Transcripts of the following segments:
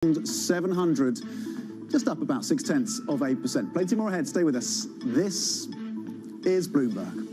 700, just up about 0.6%. Plenty more ahead. Stay with us. This is Bloomberg.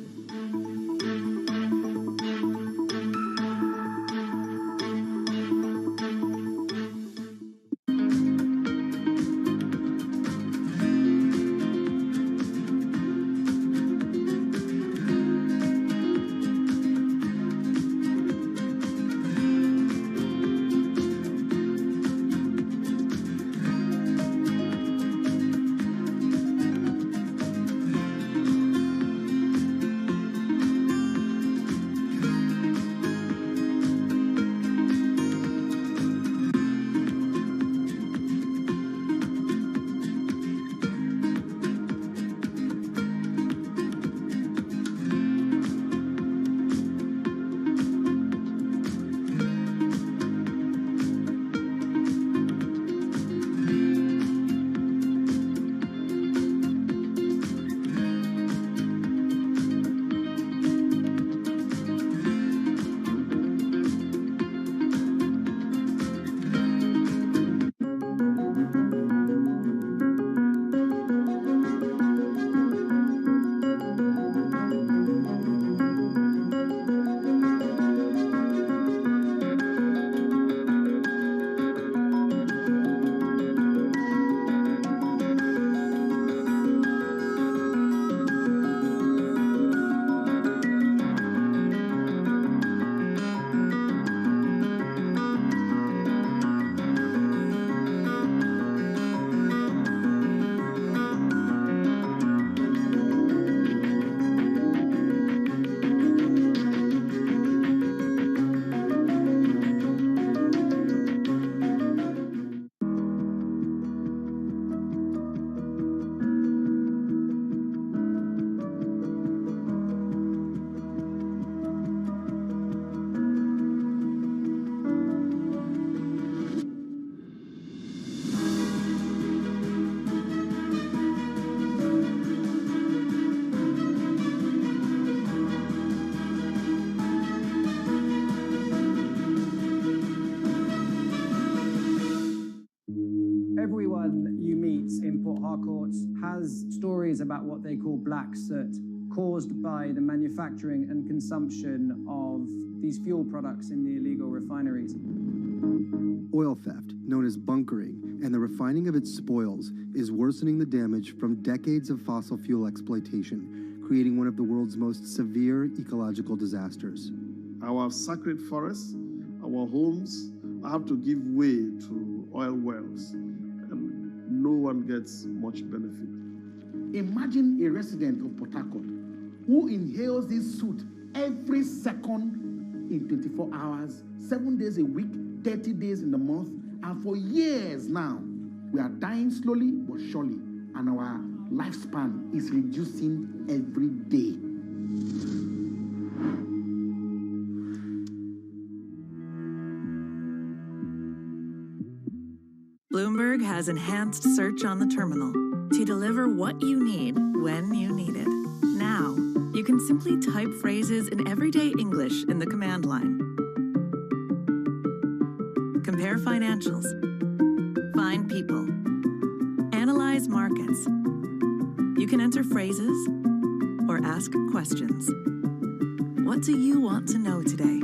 Everyone you meet in Port Harcourt has stories about what they call black soot, caused by the manufacturing and consumption of these fuel products in the illegal refineries. Oil theft, known as bunkering, and the refining of its spoils is worsening the damage from decades of fossil fuel exploitation, creating one of the world's most severe ecological disasters. Our sacred forests, our homes have to give way to oil wells, and no one gets much benefit. Imagine a resident of Port Harcourt who inhales this soot every second in 24 hours, 7 days a week, 30 days in the month, and for years now, we are dying slowly but surely, and our lifespan is reducing every day. Bloomberg has enhanced search on the terminal to deliver what you need when you need it. Now, you can simply type phrases in everyday English in the command line. Compare financials. Find people. Analyze markets. You can enter phrases or ask questions. What do you want to know today?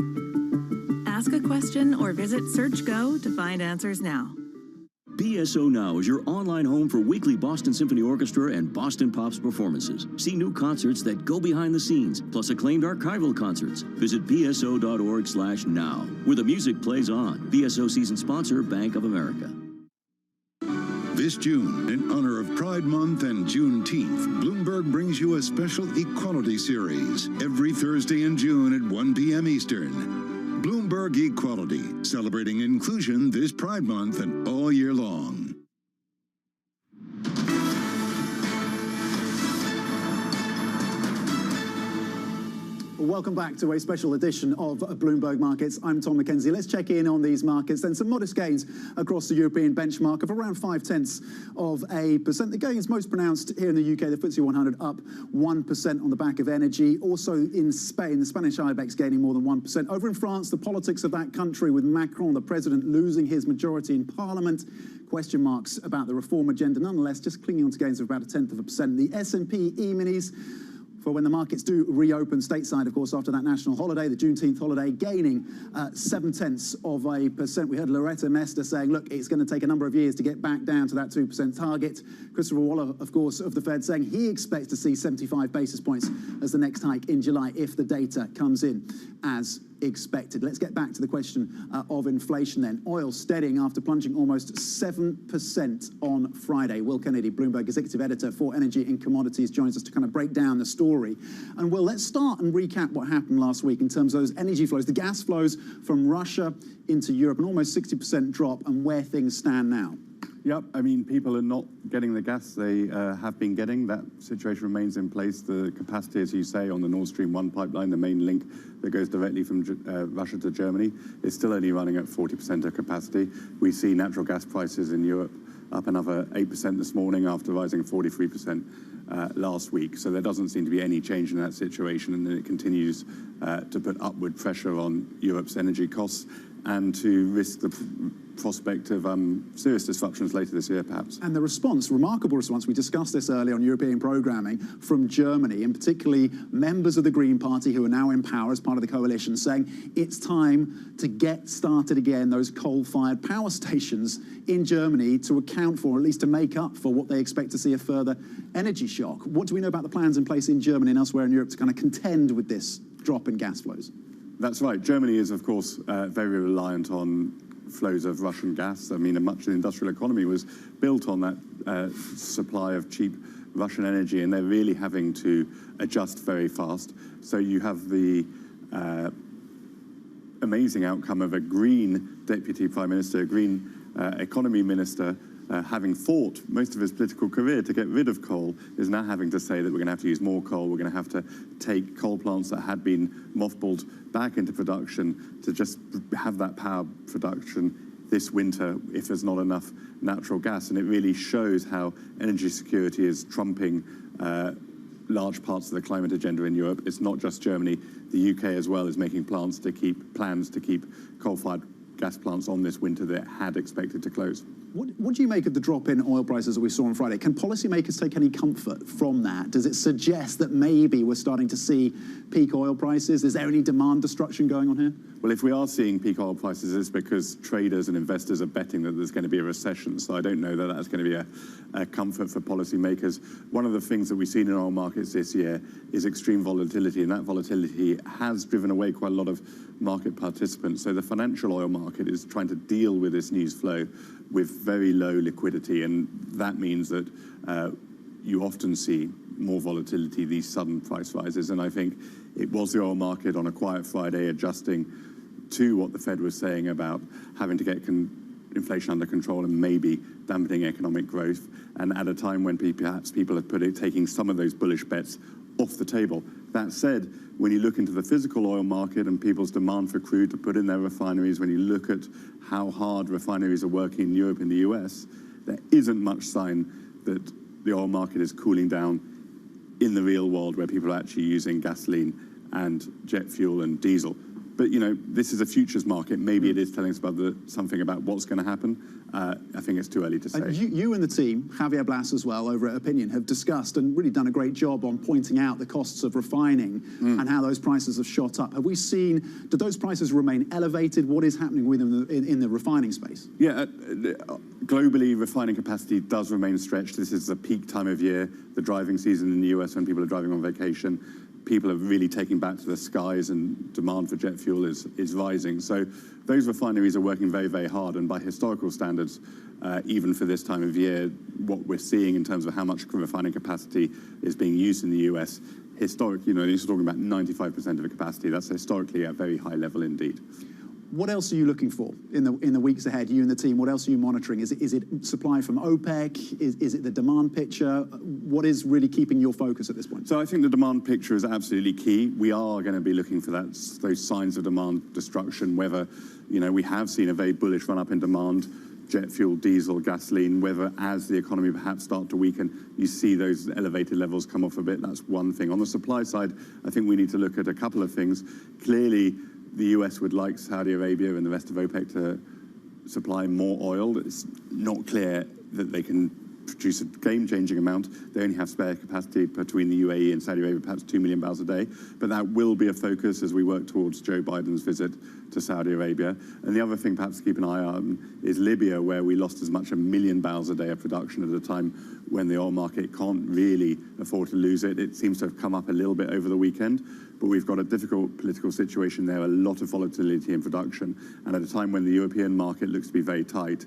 Ask a question or visit SearchGo to find answers now. BSO Now is your online home for weekly Boston Symphony Orchestra and Boston Pops performances. See new concerts that go behind the scenes, plus acclaimed archival concerts. Visit bso.org/now, where the music plays on. BSO season sponsor, Bank of America. This June, in honor of Pride Month and Juneteenth, Bloomberg brings you a special equality series every Thursday in June at 1 p.m. Eastern. Bloomberg Equality, celebrating inclusion this Pride Month and all year long. Welcome back to a special edition of Bloomberg Markets. I'm Tom McKenzie. Let's check in on these markets. Then some modest gains across the European benchmark of around 0.5%. The gain is most pronounced here in the UK. The FTSE 100 up 1% on the back of energy. Also in Spain, the Spanish IBEX gaining more than 1%. Over in France, the politics of that country with Macron, the president, losing his majority in parliament. Question marks about the reform agenda. Nonetheless, just clinging on to gains of about 0.1%. The S&P E-minis, for when the markets do reopen stateside, of course, after that national holiday, the Juneteenth holiday, gaining 0.7%. We heard Loretta Mester saying, look, it's going to take a number of years to get back down to that 2% target. Christopher Waller, of course, of the Fed, saying he expects to see 75 basis points as the next hike in July if the data comes in as expected. Let's get back to the question of inflation then. Oil steadying after plunging almost 7% on Friday. Will Kennedy, Bloomberg Executive Editor for Energy and Commodities, joins us to kind of break down the story. And Will, let's start and recap what happened last week in terms of those energy flows, the gas flows from Russia into Europe, an almost 60% drop, and where things stand now. Yep, I mean, people are not getting the gas they have been getting. That situation remains in place. The capacity, as you say, on the Nord Stream 1 pipeline, the main link that goes directly from Russia to Germany, is still only running at 40% of capacity. We see natural gas prices in Europe up another 8% this morning after rising 43% last week. So there doesn't seem to be any change in that situation, and it continues to put upward pressure on Europe's energy costs and to risk the prospect of serious disruptions later this year, perhaps. And the response, remarkable response, we discussed this earlier on European programming, from Germany, and particularly members of the Green Party who are now in power as part of the coalition, saying it's time to get started again those coal-fired power stations in Germany to account for, or at least to make up for, what they expect to see a further energy shock. What do we know about the plans in place in Germany and elsewhere in Europe to kind of contend with this drop in gas flows? That's right. Germany is, of course, very reliant on flows of Russian gas. I mean, much of the industrial economy was built on that supply of cheap Russian energy, and they're really having to adjust very fast. So you have the amazing outcome of a green deputy prime minister, a green economy minister, having fought most of his political career to get rid of coal, is now having to say that we're going to have to use more coal. We're going to have to take coal plants that had been mothballed back into production to just have that power production this winter if there's not enough natural gas. And it really shows how energy security is trumping large parts of the climate agenda in Europe. It's not just Germany. The UK as well is making plans to keep coal-fired gas plants on this winter that had expected to close. What do you make of the drop in oil prices that we saw on Friday? Can policymakers take any comfort from that? Does it suggest that maybe we're starting to see peak oil prices? Is there any demand destruction going on here? Well, if we are seeing peak oil prices, it's because traders and investors are betting that there's going to be a recession. So I don't know that that's going to be a comfort for policymakers. One of the things that we've seen in oil markets this year is extreme volatility, and that volatility has driven away quite a lot of market participants. So the financial oil market is trying to deal with this news flow with very low liquidity, and that means that you often see more volatility, these sudden price rises. And I think it was the oil market on a quiet Friday adjusting to what the Fed was saying about having to get inflation under control and maybe dampening economic growth, and at a time when perhaps people have taking some of those bullish bets off the table. That said, when you look into the physical oil market and people's demand for crude to put in their refineries, when you look at how hard refineries are working in Europe and the US, there isn't much sign that the oil market is cooling down in the real world, where people are actually using gasoline and jet fuel and diesel. But, you know, this is a futures market. Maybe it is telling us about something about what's going to happen. I think it's too early to say. You and the team, Javier Blas as well, over at Opinion, have discussed and really done a great job on pointing out the costs of refining and how those prices have shot up. Have we seen, do those prices remain elevated? What is happening with them in the refining space? Yeah, globally, refining capacity does remain stretched. This is the peak time of year, the driving season in the US when people are driving on vacation. People are really taking back to the skies, and demand for jet fuel is rising. So those refineries are working very, very hard. And by historical standards, even for this time of year, what we're seeing in terms of how much refining capacity is being used in the US, historically, you know, you're talking about 95% of the capacity. That's historically a very high level indeed. What else are you looking for in the weeks ahead? You and the team, what else are you monitoring? Is it supply from OPEC? Is it the demand picture? What is really keeping your focus at this point? So I think the demand picture is absolutely key. We are going to be looking for those signs of demand destruction, whether, we have seen a very bullish run up in demand, jet fuel, diesel, gasoline, whether as the economy perhaps start to weaken, you see those elevated levels come off a bit. That's one thing. On the supply side, I think we need to look at a couple of things. Clearly, the US would like Saudi Arabia and the rest of OPEC to supply more oil. It's not clear that they can produce a game-changing amount. They only have spare capacity between the UAE and Saudi Arabia, perhaps 2 million barrels a day. But that will be a focus as we work towards Joe Biden's visit to Saudi Arabia. And the other thing perhaps to keep an eye on is Libya, where we lost as much as 1 million barrels a day of production at a time when the oil market can't really afford to lose it. It seems to have come up a little bit over the weekend, but we've got a difficult political situation there, a lot of volatility in production. And at a time when the European market looks to be very tight,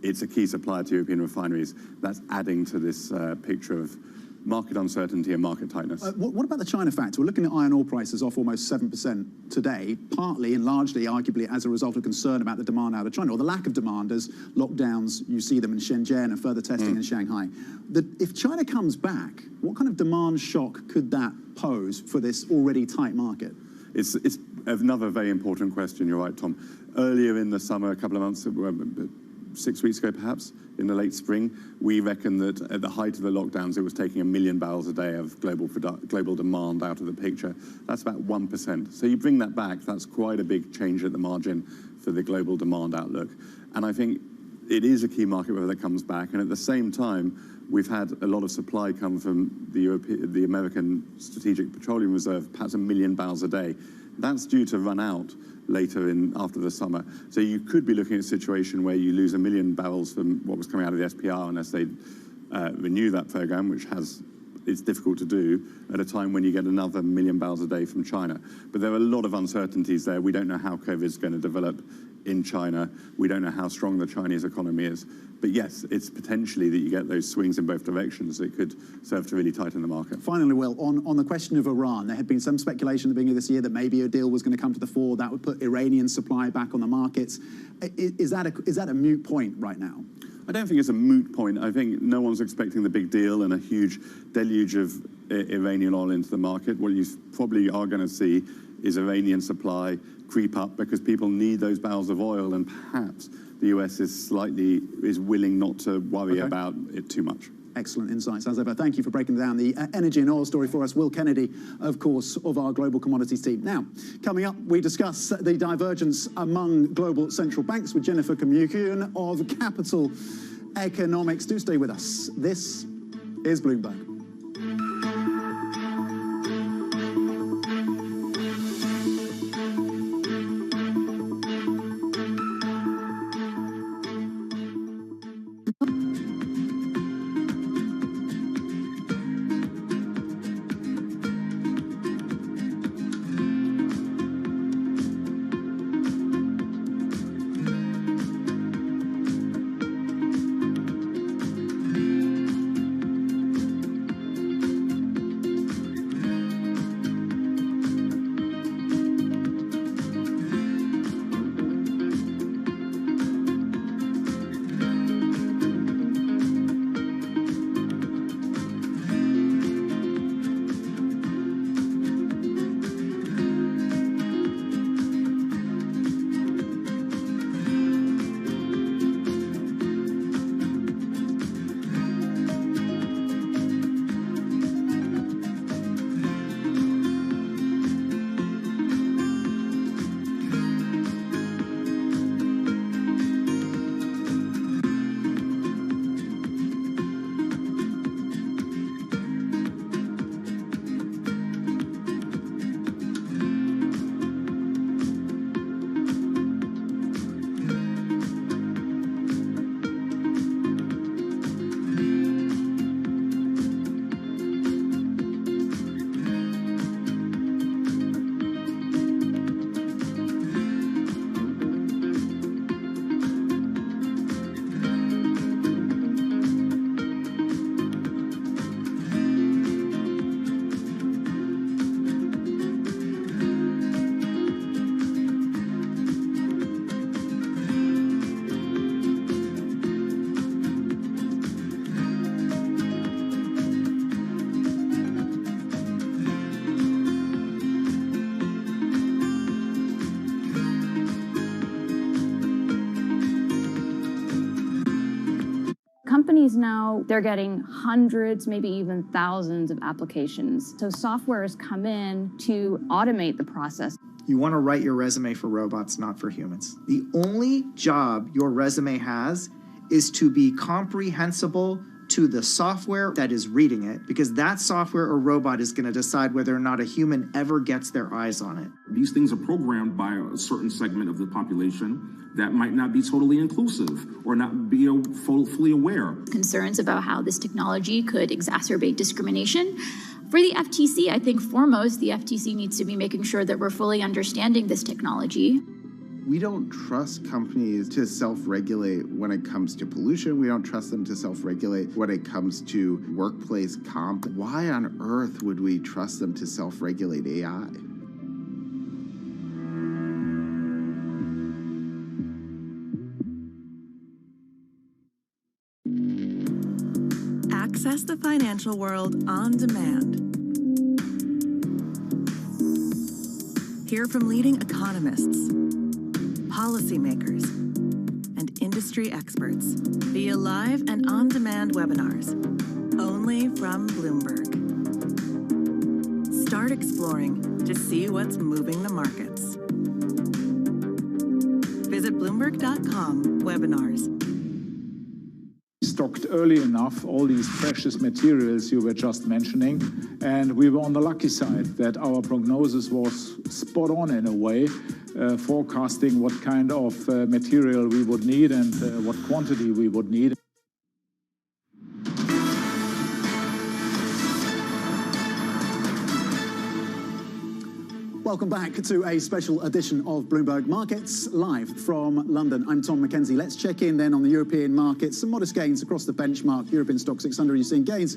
it's a key supplier to European refineries. That's adding to this picture of market uncertainty and market tightness. What about the China factor? We're looking at iron ore prices off almost 7% today, partly and largely, arguably, as a result of concern about the demand out of China, or the lack of demand as lockdowns, you see them in Shenzhen and further testing in Shanghai. If China comes back, what kind of demand shock could that pose for this already tight market? It's another very important question. You're right, Tom. Earlier in the summer, a couple of months, 6 weeks ago perhaps, in the late spring, we reckon that at the height of the lockdowns, it was taking 1 million barrels a day of global demand out of the picture. That's about 1%. So you bring that back, that's quite a big change at the margin for the global demand outlook. And I think it is a key market whether that comes back. And at the same time, we've had a lot of supply come from the American Strategic Petroleum Reserve, perhaps 1 million barrels a day. That's due to run out later after the summer. So you could be looking at a situation where you lose 1 million barrels from what was coming out of the SPR unless they renew that program, which it's difficult to do at a time when you get another 1 million barrels a day from China. But there are a lot of uncertainties there. We don't know how COVID is going to develop in China. We don't know how strong the Chinese economy is. But yes, it's potentially that you get those swings in both directions. It could serve to really tighten the market. Finally, Will, on the question of Iran, there had been some speculation at the beginning of this year that maybe a deal was going to come to the fore that would put Iranian supply back on the markets. Is that a moot point right now? I don't think it's a moot point. I think no one's expecting the big deal and a huge deluge of Iranian oil into the market. What you probably are going to see is Iranian supply creep up because people need those barrels of oil, and perhaps the US is willing not to worry about it too much. Excellent insights, as ever. Thank you for breaking down the energy and oil story for us. Will Kennedy, of course, of our global commodities team. Now, coming up, we discuss the divergence among global central banks with Jennifer Kamukian of Capital Economics. Do stay with us. This is Bloomberg. companies now, they're getting hundreds, maybe even thousands of applications. So software has come in to automate the process. You want to write your resume for robots, not for humans. The only job your resume has is to be comprehensible to the software that is reading it, because that software or robot is going to decide whether or not a human ever gets their eyes on it. These things are programmed by a certain segment of the population that might not be totally inclusive or not be fully aware. Concerns about how this technology could exacerbate discrimination. For the FTC, I think foremost, the FTC needs to be making sure that we're fully understanding this technology. We don't trust companies to self-regulate when it comes to pollution. We don't trust them to self-regulate when it comes to workplace comp. Why on earth would we trust them to self-regulate AI? Access the financial world on demand. Hear from leading economists, policymakers, and industry experts via live and on-demand webinars, only from Bloomberg. Start exploring to see what's moving the markets. Visit Bloomberg.com/webinars. Stocked early enough all these precious materials you were just mentioning, and we were on the lucky side that our prognosis was spot on in a way, forecasting what kind of material we would need and what quantity we would need. Welcome back to a special edition of Bloomberg Markets, live from London. I'm Tom Mackenzie. Let's check in then on the European markets. Some modest gains across the benchmark. European stock 600, you're seeing gains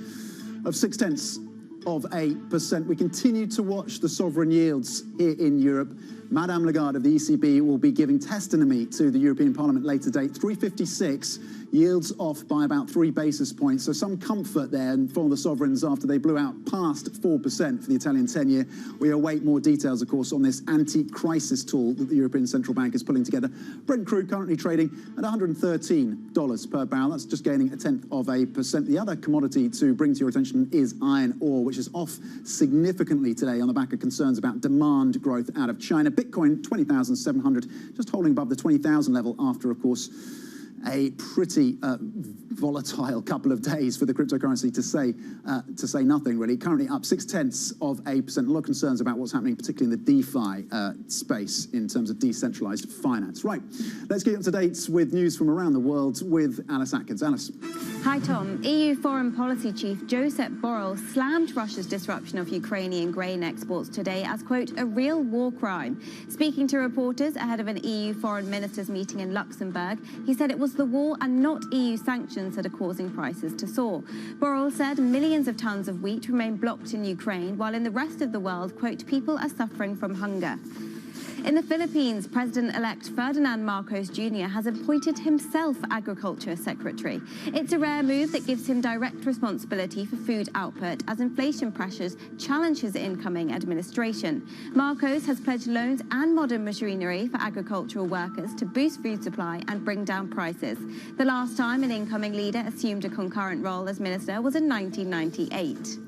of 0.6%. We continue to watch the sovereign yields here in Europe. Madame Lagarde of the ECB will be giving testimony to the European Parliament later date. 356, yields off by about 3 basis points. So some comfort there for the sovereigns after they blew out past 4% for the Italian 10-year. We await more details, of course, on this anti-crisis tool that the European Central Bank is pulling together. Brent crude currently trading at $113 per barrel. That's just gaining 0.1%. The other commodity to bring to your attention is iron ore, which is off significantly today on the back of concerns about demand growth out of China. Bitcoin, 20,700, just holding above the 20,000 level after, of course, a pretty volatile couple of days for the cryptocurrency to say nothing, really. Currently up 0.6%. A lot of concerns about what's happening, particularly in the DeFi space in terms of decentralized finance. Right, let's get up to date with news from around the world with Alice Atkins. Alice. Hi, Tom. EU Foreign Policy Chief Josep Borrell slammed Russia's disruption of Ukrainian grain exports today as, quote, a real war crime. Speaking to reporters ahead of an EU foreign ministers meeting in Luxembourg, he said it was the war and not EU sanctions that are causing prices to soar. Borrell said millions of tons of wheat remain blocked in Ukraine, while in the rest of the world, quote, people are suffering from hunger. In the Philippines, President-elect Ferdinand Marcos Jr. has appointed himself Agriculture Secretary. It's a rare move that gives him direct responsibility for food output as inflation pressures challenge his incoming administration. Marcos has pledged loans and modern machinery for agricultural workers to boost food supply and bring down prices. The last time an incoming leader assumed a concurrent role as minister was in 1998.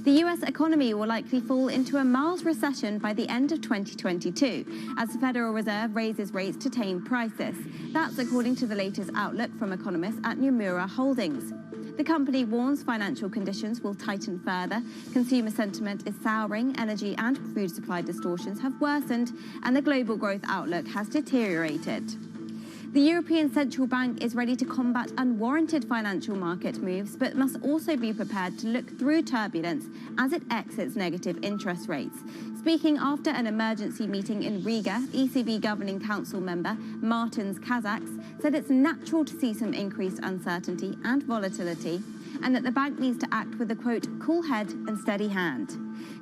The US economy will likely fall into a mild recession by the end of 2022 as the Federal Reserve raises rates to tame prices. That's according to the latest outlook from economists at Nomura Holdings. The company warns financial conditions will tighten further, consumer sentiment is souring, energy and food supply distortions have worsened, and the global growth outlook has deteriorated. The European Central Bank is ready to combat unwarranted financial market moves, but must also be prepared to look through turbulence as it exits negative interest rates. Speaking after an emergency meeting in Riga, ECB Governing Council member Martins Kazaks said it's natural to see some increased uncertainty and volatility, and that the bank needs to act with a, quote, cool head and steady hand.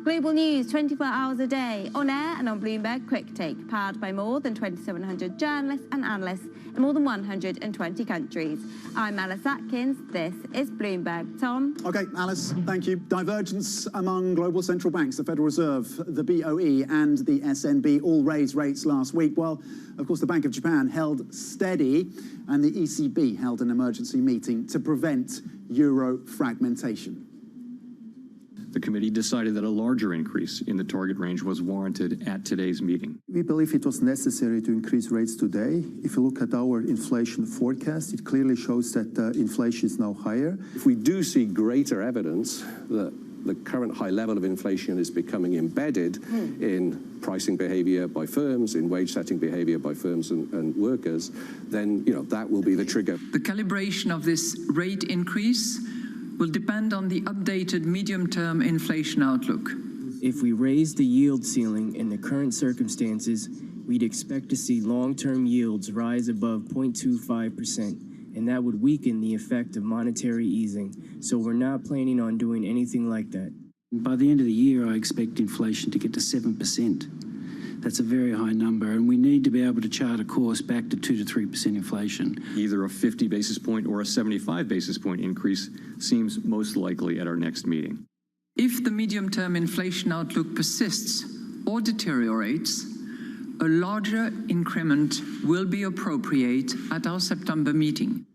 Global news 24 hours a day, on air and on Bloomberg Quick Take, powered by more than 2,700 journalists and analysts in more than 120 countries. I'm Alice Atkins. This is Bloomberg. Tom? Okay, Alice, thank you. Divergence among global central banks, the Federal Reserve, the BOE and the SNB all raised rates last week, while, of course, the Bank of Japan held steady and the ECB held an emergency meeting to prevent euro fragmentation. The committee decided that a larger increase in the target range was warranted at today's meeting. We believe it was necessary to increase rates today. If you look at our inflation forecast, it clearly shows that inflation is now higher. If we do see greater evidence that the current high level of inflation is becoming embedded in pricing behavior by firms, in wage setting behavior by firms and workers, then that will be the trigger. The calibration of this rate increase will depend on the updated medium-term inflation outlook. If we raise the yield ceiling in the current circumstances, we'd expect to see long-term yields rise above 0.25%, and that would weaken the effect of monetary easing. So we're not planning on doing anything like that. By the end of the year, I expect inflation to get to 7%. That's a very high number, and we need to be able to chart a course back to 2 to 3% inflation. Either a 50 basis point or a 75 basis point increase seems most likely at our next meeting. If the medium-term inflation outlook persists or deteriorates, a larger increment will be appropriate at our September meeting.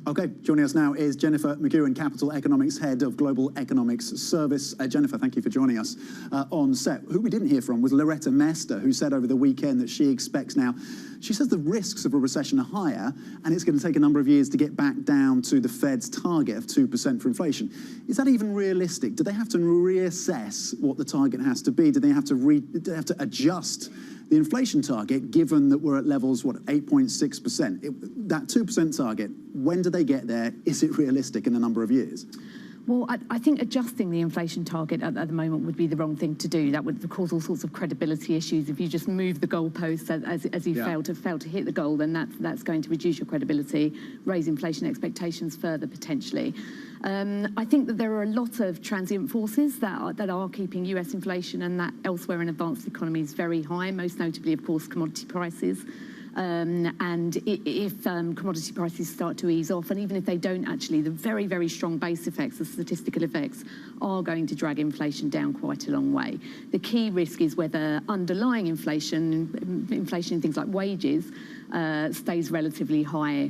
Okay, joining us now is Jennifer McEwen, Capital Economics Head of Global Economics Service. Jennifer, thank you for joining us on set. Who we didn't hear from was Loretta Mester, who said over the weekend that she expects now, she says the risks of a recession are higher and it's going to take a number of years to get back down to the Fed's target of 2% for inflation. Is that even realistic? Do they have to reassess what the target has to be? Do they have to adjust the inflation target, given that we're at levels, 8.6%? That 2% target, when do they get there? Is it realistic in a number of years? Well, I think adjusting the inflation target at the moment would be the wrong thing to do. That would cause all sorts of credibility issues. If you just move the goalposts as you fail to hit the goal, then that's going to reduce your credibility, raise inflation expectations further potentially. I think that there are a lot of transient forces that are keeping US inflation and that elsewhere in advanced economies very high, most notably, of course, commodity prices. And if commodity prices start to ease off, and even if they don't actually, the very, very strong base effects, the statistical effects, are going to drag inflation down quite a long way. The key risk is whether underlying inflation in things like wages, stays relatively high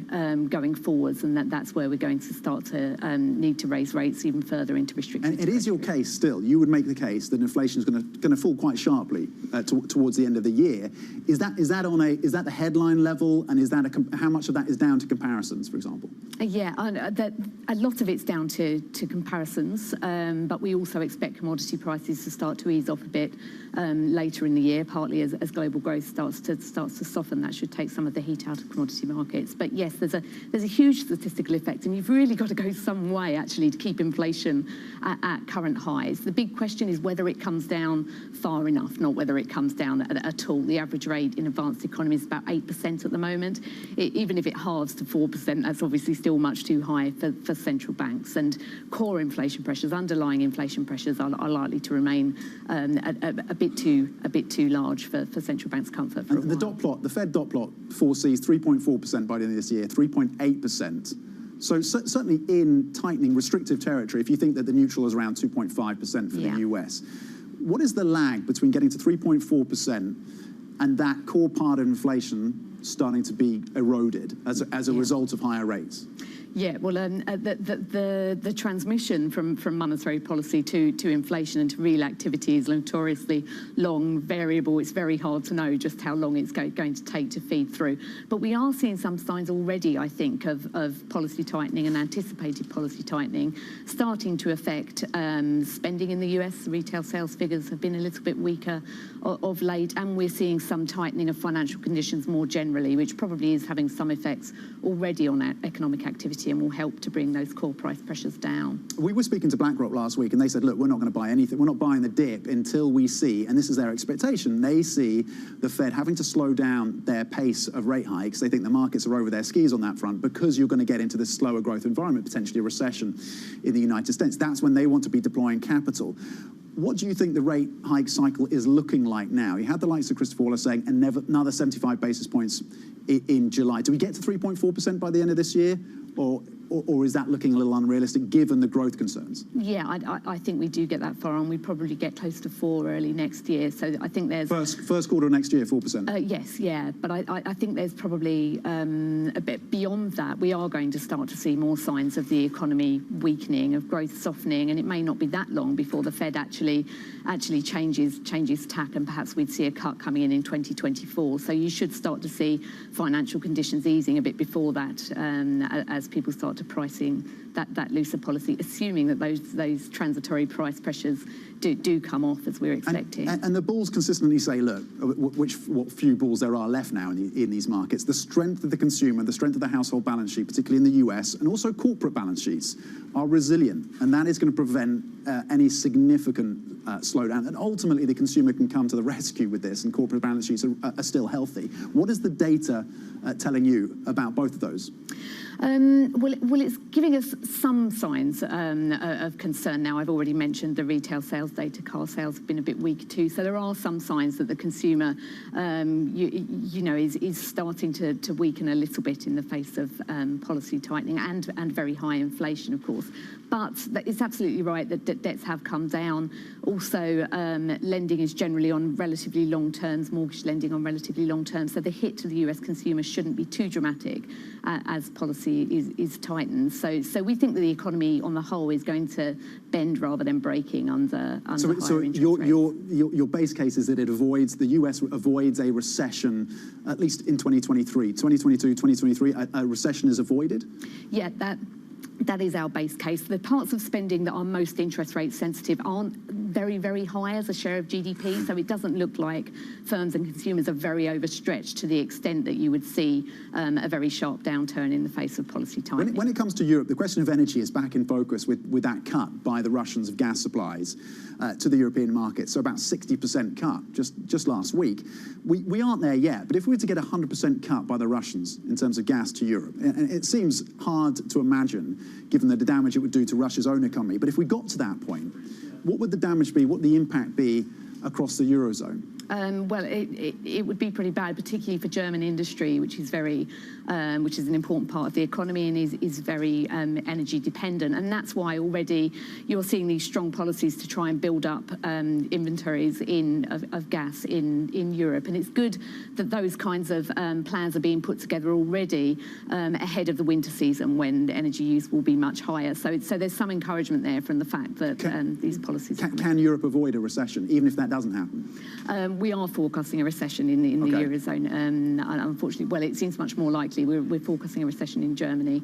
going forwards, and that's where we're going to start to need to raise rates even further into restricted. And it is your case still. You would make the case that inflation is going to fall quite sharply towards the end of the year. Is that the headline level, and is that how much of that is down to comparisons, for example? Yeah, a lot of it's down to comparisons, but we also expect commodity prices to start to ease off a bit later in the year, partly as global growth starts to soften. That should take some of the heat out of commodity markets. But yes, there's a huge statistical effect, and you've really got to go some way actually to keep inflation at current highs. The big question is whether it comes down far enough, not whether it comes down at all. The average rate in advanced economies is about 8% at the moment. Even if it halves to 4%, that's obviously still much too high for central banks. And core inflation pressures, underlying inflation pressures, are likely to remain a bit too large for central banks' comfort. For and the dot plot, the Fed dot plot, foresees 3.4% by the end of this year, 3.8%. So certainly in tightening restrictive territory, if you think that the neutral is around 2.5% for the US, what is the lag between getting to 3.4% and that core part of inflation starting to be eroded as a result of higher rates? Yeah, well, the transmission from monetary policy to inflation and to real activity is notoriously long, variable. It's very hard to know just how long it's going to take to feed through. But we are seeing some signs already, I think, of policy tightening and anticipated policy tightening starting to affect spending in the US. Retail sales figures have been a little bit weaker of late, and we're seeing some tightening of financial conditions more generally, which probably is having some effects already on economic activity volatility and will help to bring those core price pressures down. We were speaking to BlackRock last week, and they said, look, we're not going to buy anything. We're not buying the dip until we see, and this is their expectation, they see the Fed having to slow down their pace of rate hikes. They think the markets are over their skis on that front because you're going to get into this slower growth environment, potentially a recession in the United States. That's when they want to be deploying capital. What do you think the rate hike cycle is looking like now? You had the likes of Christopher Waller saying another 75 basis points in July. Do we get to 3.4% by the end of this year? Or is that looking a little unrealistic given the growth concerns? Yeah, I think we do get that far on. We probably get close to 4 early next year. So I think there's... First quarter of next year, 4%? Yes, yeah. But I think there's probably a bit beyond that. We are going to start to see more signs of the economy weakening, of growth softening, and it may not be that long before the Fed actually changes tack, and perhaps we'd see a cut coming in 2024. So you should start to see financial conditions easing a bit before that, as people start to pricing that looser policy, assuming that those transitory price pressures do come off as we're expecting. And the bulls consistently say, look, what few bulls there are left now in these markets, the strength of the consumer, the strength of the household balance sheet, particularly in the US, and also corporate balance sheets, are resilient. And that is going to prevent any significant slowdown. And ultimately, the consumer can come to the rescue with this, and corporate balance sheets are still healthy. What is the data telling you about both of those? Well, it's giving us some signs of concern now. I've already mentioned the retail sales data. Car sales have been a bit weak too. So there are some signs that the consumer, is starting to weaken a little bit in the face of policy tightening and very high inflation, of course. But it's absolutely right that debts have come down. Also, lending is generally on relatively long terms, mortgage lending on relatively long terms. So the hit to the US consumer shouldn't be too dramatic as policy is tightened. So we think that the economy on the whole is going to bend rather than breaking under higher interest rates. Your base case is that the US avoids a recession, at least in 2023. 2022, 2023, a recession is avoided? Yeah, that is our base case. The parts of spending that are most interest rate sensitive aren't very, very high as a share of GDP, so it doesn't look like firms and consumers are very overstretched to the extent that you would see a very sharp downturn in the face of policy tightening. When it comes to Europe, the question of energy is back in focus with that cut by the Russians of gas supplies to the European market, so about 60% cut just last week. We aren't there yet, but if we were to get 100% cut by the Russians in terms of gas to Europe, and it seems hard to imagine given the damage it would do to Russia's own economy. But if we got to that point, what would the damage be? What would the impact be across the Eurozone? Well, it would be pretty bad, particularly for German industry, which is an important part of the economy and is very energy dependent. And that's why already you're seeing these strong policies to try and build up inventories of gas in Europe. And it's good that those kinds of plans are being put together already ahead of the winter season when energy use will be much higher. So there's some encouragement there from the fact that these policies... Can Europe avoid a recession, even if that doesn't happen? We are forecasting a recession in the Eurozone. Unfortunately, well, it seems much more likely. We're forecasting a recession in Germany,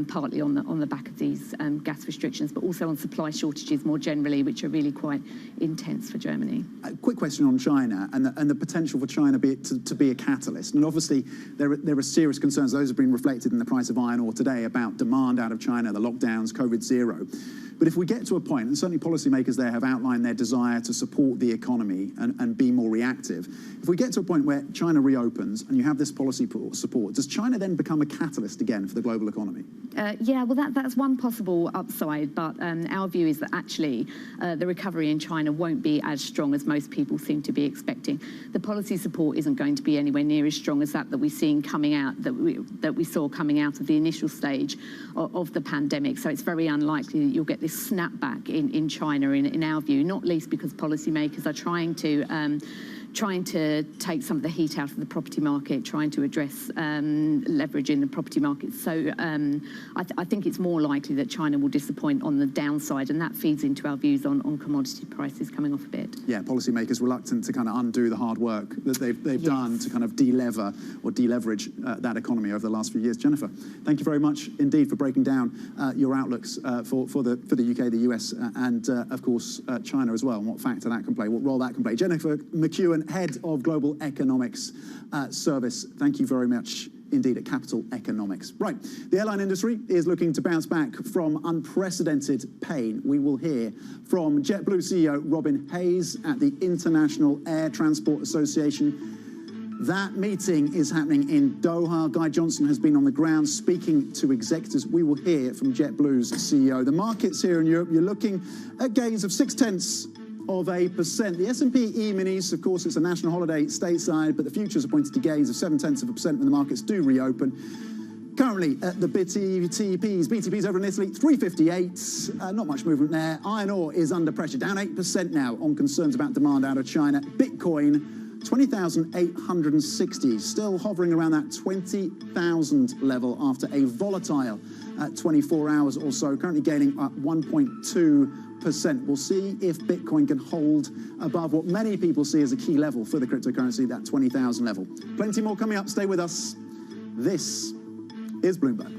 partly on the back of these gas restrictions, but also on supply shortages more generally, which are really quite intense for Germany. A quick question on China and the potential for China to be a catalyst. And obviously, there are serious concerns. Those have been reflected in the price of iron ore today about demand out of China, the lockdowns, COVID zero. But if we get to a point, and certainly policymakers there have outlined their desire to support the economy and be more reactive, if we get to a point where China reopens and you have this policy support, does China then become a catalyst again for the global economy? Yeah, well, that's one possible upside, but our view is that actually the recovery in China won't be as strong as most people seem to be expecting. The policy support isn't going to be anywhere near as strong as that we've seen coming out, that we saw coming out of the initial stage of the pandemic. So it's very unlikely that you'll get this snapback in China, in our view, not least because policymakers are trying to take some of the heat out of the property market, trying to address leverage in the property market. So I think it's more likely that China will disappoint on the downside, and that feeds into our views on commodity prices coming off a bit. Yeah, policymakers reluctant to kind of undo the hard work that they've done to kind of delever or deleverage that economy over the last few years. Jennifer, thank you very much indeed for breaking down your outlooks for the UK, the US, and of course China as well, and what factor that can play, what role that can play. Jennifer McEwen, Head of Global Economics Service, thank you very much indeed at Capital Economics. Right, the airline industry is looking to bounce back from unprecedented pain. We will hear from JetBlue CEO Robin Hayes at the International Air Transport Association. That meeting is happening in Doha. Guy Johnson has been on the ground speaking to executives. We will hear from JetBlue's CEO. The markets here in Europe, you're looking at gains of 0.6%. The S&P E-minis, of course, it's a national holiday stateside, but the futures are pointing to gains of 0.7% when the markets do reopen. Currently at the BTPs over in Italy, 358, not much movement there. Iron ore is under pressure, down 8% now on concerns about demand out of China. Bitcoin, 20,860, still hovering around that 20,000 level after a volatile 24 hours or so, currently gaining up 1.2%. We'll see if Bitcoin can hold above what many people see as a key level for the cryptocurrency, that 20,000 level. Plenty more coming up. Stay with us. This is Bloomberg.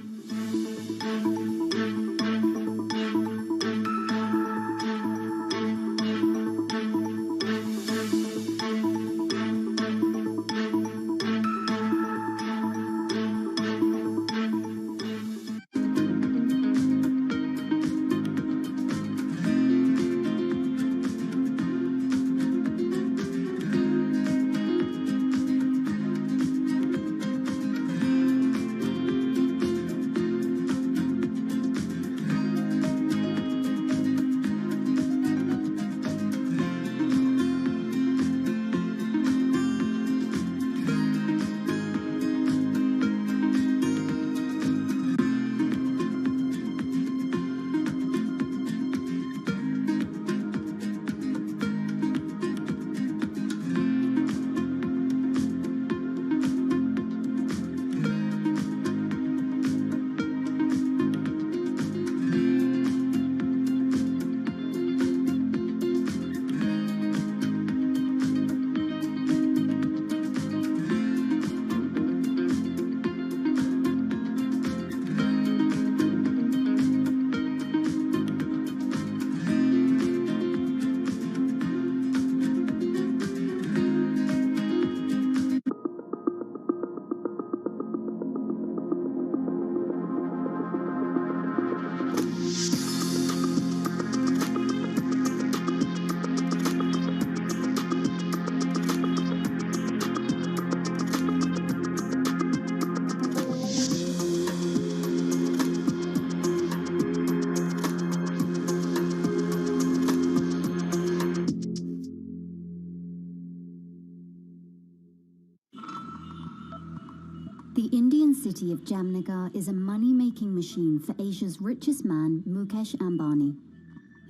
The Indian city of Jamnagar is a money-making machine for Asia's richest man, Mukesh Ambani.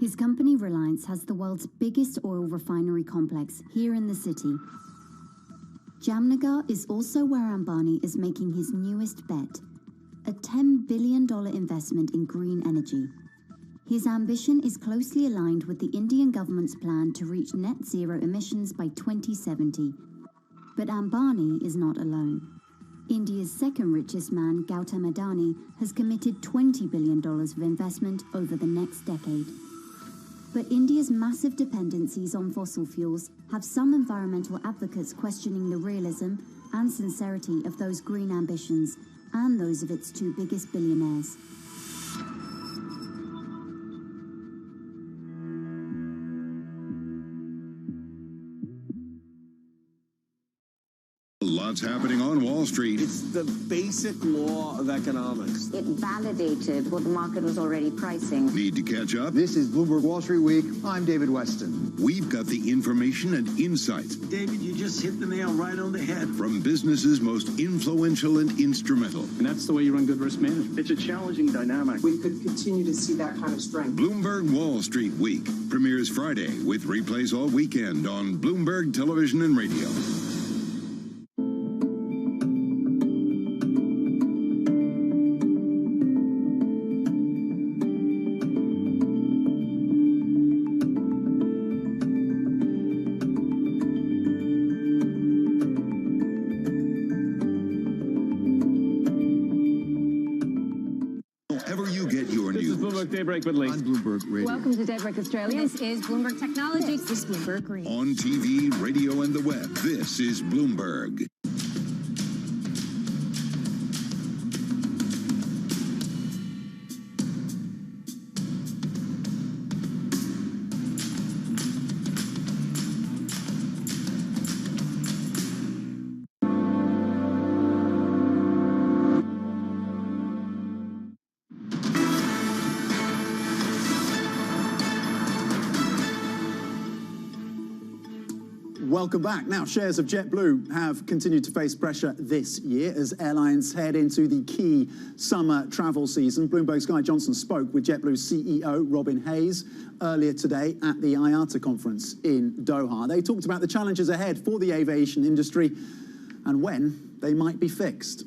His company Reliance has the world's biggest oil refinery complex here in the city. Jamnagar is also where Ambani is making his newest bet, a $10 billion investment in green energy. His ambition is closely aligned with the Indian government's plan to reach net zero emissions by 2070. But Ambani is not alone. India's second richest man, Gautam Adani, has committed $20 billion of investment over the next decade. But India's massive dependencies on fossil fuels have some environmental advocates questioning the realism and sincerity of those green ambitions and those of its two biggest billionaires. Lots happening on Wall Street. It's the basic law of economics. It validated what the market was already pricing. Need to catch up? This is Bloomberg Wall Street Week. I'm David Weston. We've got the information and insight. David, you just hit the nail right on the head. From businesses most influential and instrumental. And that's the way you run good risk management. It's a challenging dynamic. We could continue to see that kind of strength. Bloomberg Wall Street Week premieres Friday with replays all weekend on Bloomberg Television and Radio. Daybreak with Lee. On Bloomberg Radio. Welcome to Daybreak Australia. This is Bloomberg Technology. This is Bloomberg Green. On TV, radio, and the web, this is Bloomberg. Welcome back. Now, shares of JetBlue have continued to face pressure this year as airlines head into the key summer travel season. Bloomberg's Guy Johnson spoke with JetBlue's CEO, Robin Hayes, earlier today at the IATA conference in Doha. They talked about the challenges ahead for the aviation industry and when they might be fixed.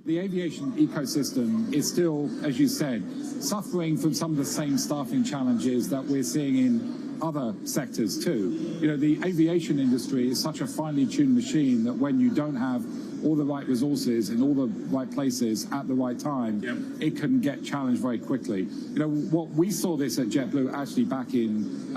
The aviation ecosystem is still, as you said, suffering from some of the same staffing challenges that we're seeing in other sectors too. You know, the aviation industry is such a finely tuned machine that when you don't have all the right resources in all the right places at the right time, it can get challenged very quickly. You know, what we saw this at JetBlue actually back in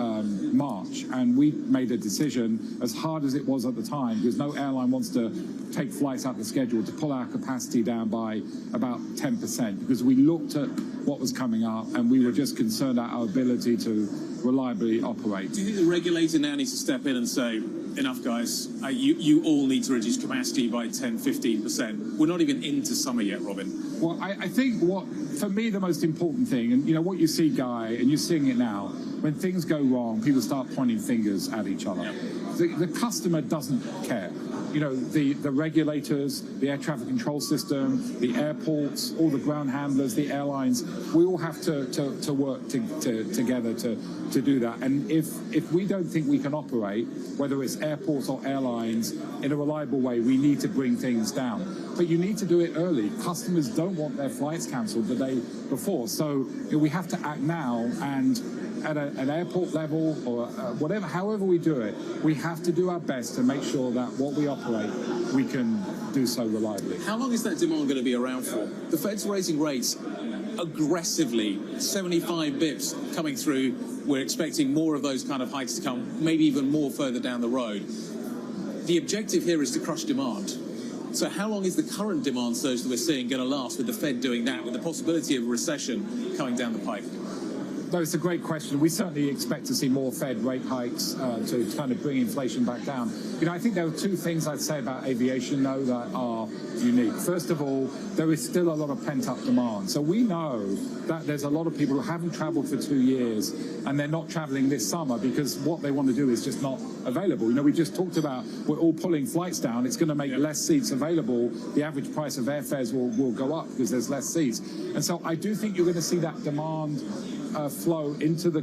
March, and we made a decision, as hard as it was at the time, because no airline wants to take flights out of the schedule, to pull our capacity down by about 10%, because we looked at what was coming up and we were just concerned at our ability to reliably operate. Do you think the regulator now needs to step in and say, enough guys, you all need to reduce capacity by 10, 15%? We're not even into summer yet, Robin. Well, I think what, for me, the most important thing, and you know what you see, Guy, and you're seeing it now, when things go wrong, people start pointing fingers at each other. The customer doesn't care. You know, the regulators, the air traffic control system, the airports, all the ground handlers, the airlines, we all have to work together to do that. And if we don't think we can operate, whether it's airports or airlines, in a reliable way, we need to bring things down. But you need to do it early. Customers don't want their flights cancelled the day before. So you know, we have to act now, and at an airport level or whatever, however we do it, we have to do our best to make sure that what we operate, we can do so reliably. How long is that demand going to be around for? The Fed's raising rates aggressively, 75 bips coming through. We're expecting more of those kind of hikes to come, maybe even more further down the road. The objective here is to crush demand. So how long is the current demand surge that we're seeing going to last with the Fed doing that, with the possibility of a recession coming down the pipe? No, it's a great question. We certainly expect to see more Fed rate hikes to kind of bring inflation back down. You know, I think there are two things I'd say about aviation, though, that are unique. First of all, there is still a lot of pent-up demand. So we know that there's a lot of people who haven't traveled for 2 years and they're not traveling this summer because what they want to do is just not available. You know, we just talked about we're all pulling flights down. It's going to make less seats available. The average price of airfares will go up because there's less seats. And so I do think you're going to see that demand flow into the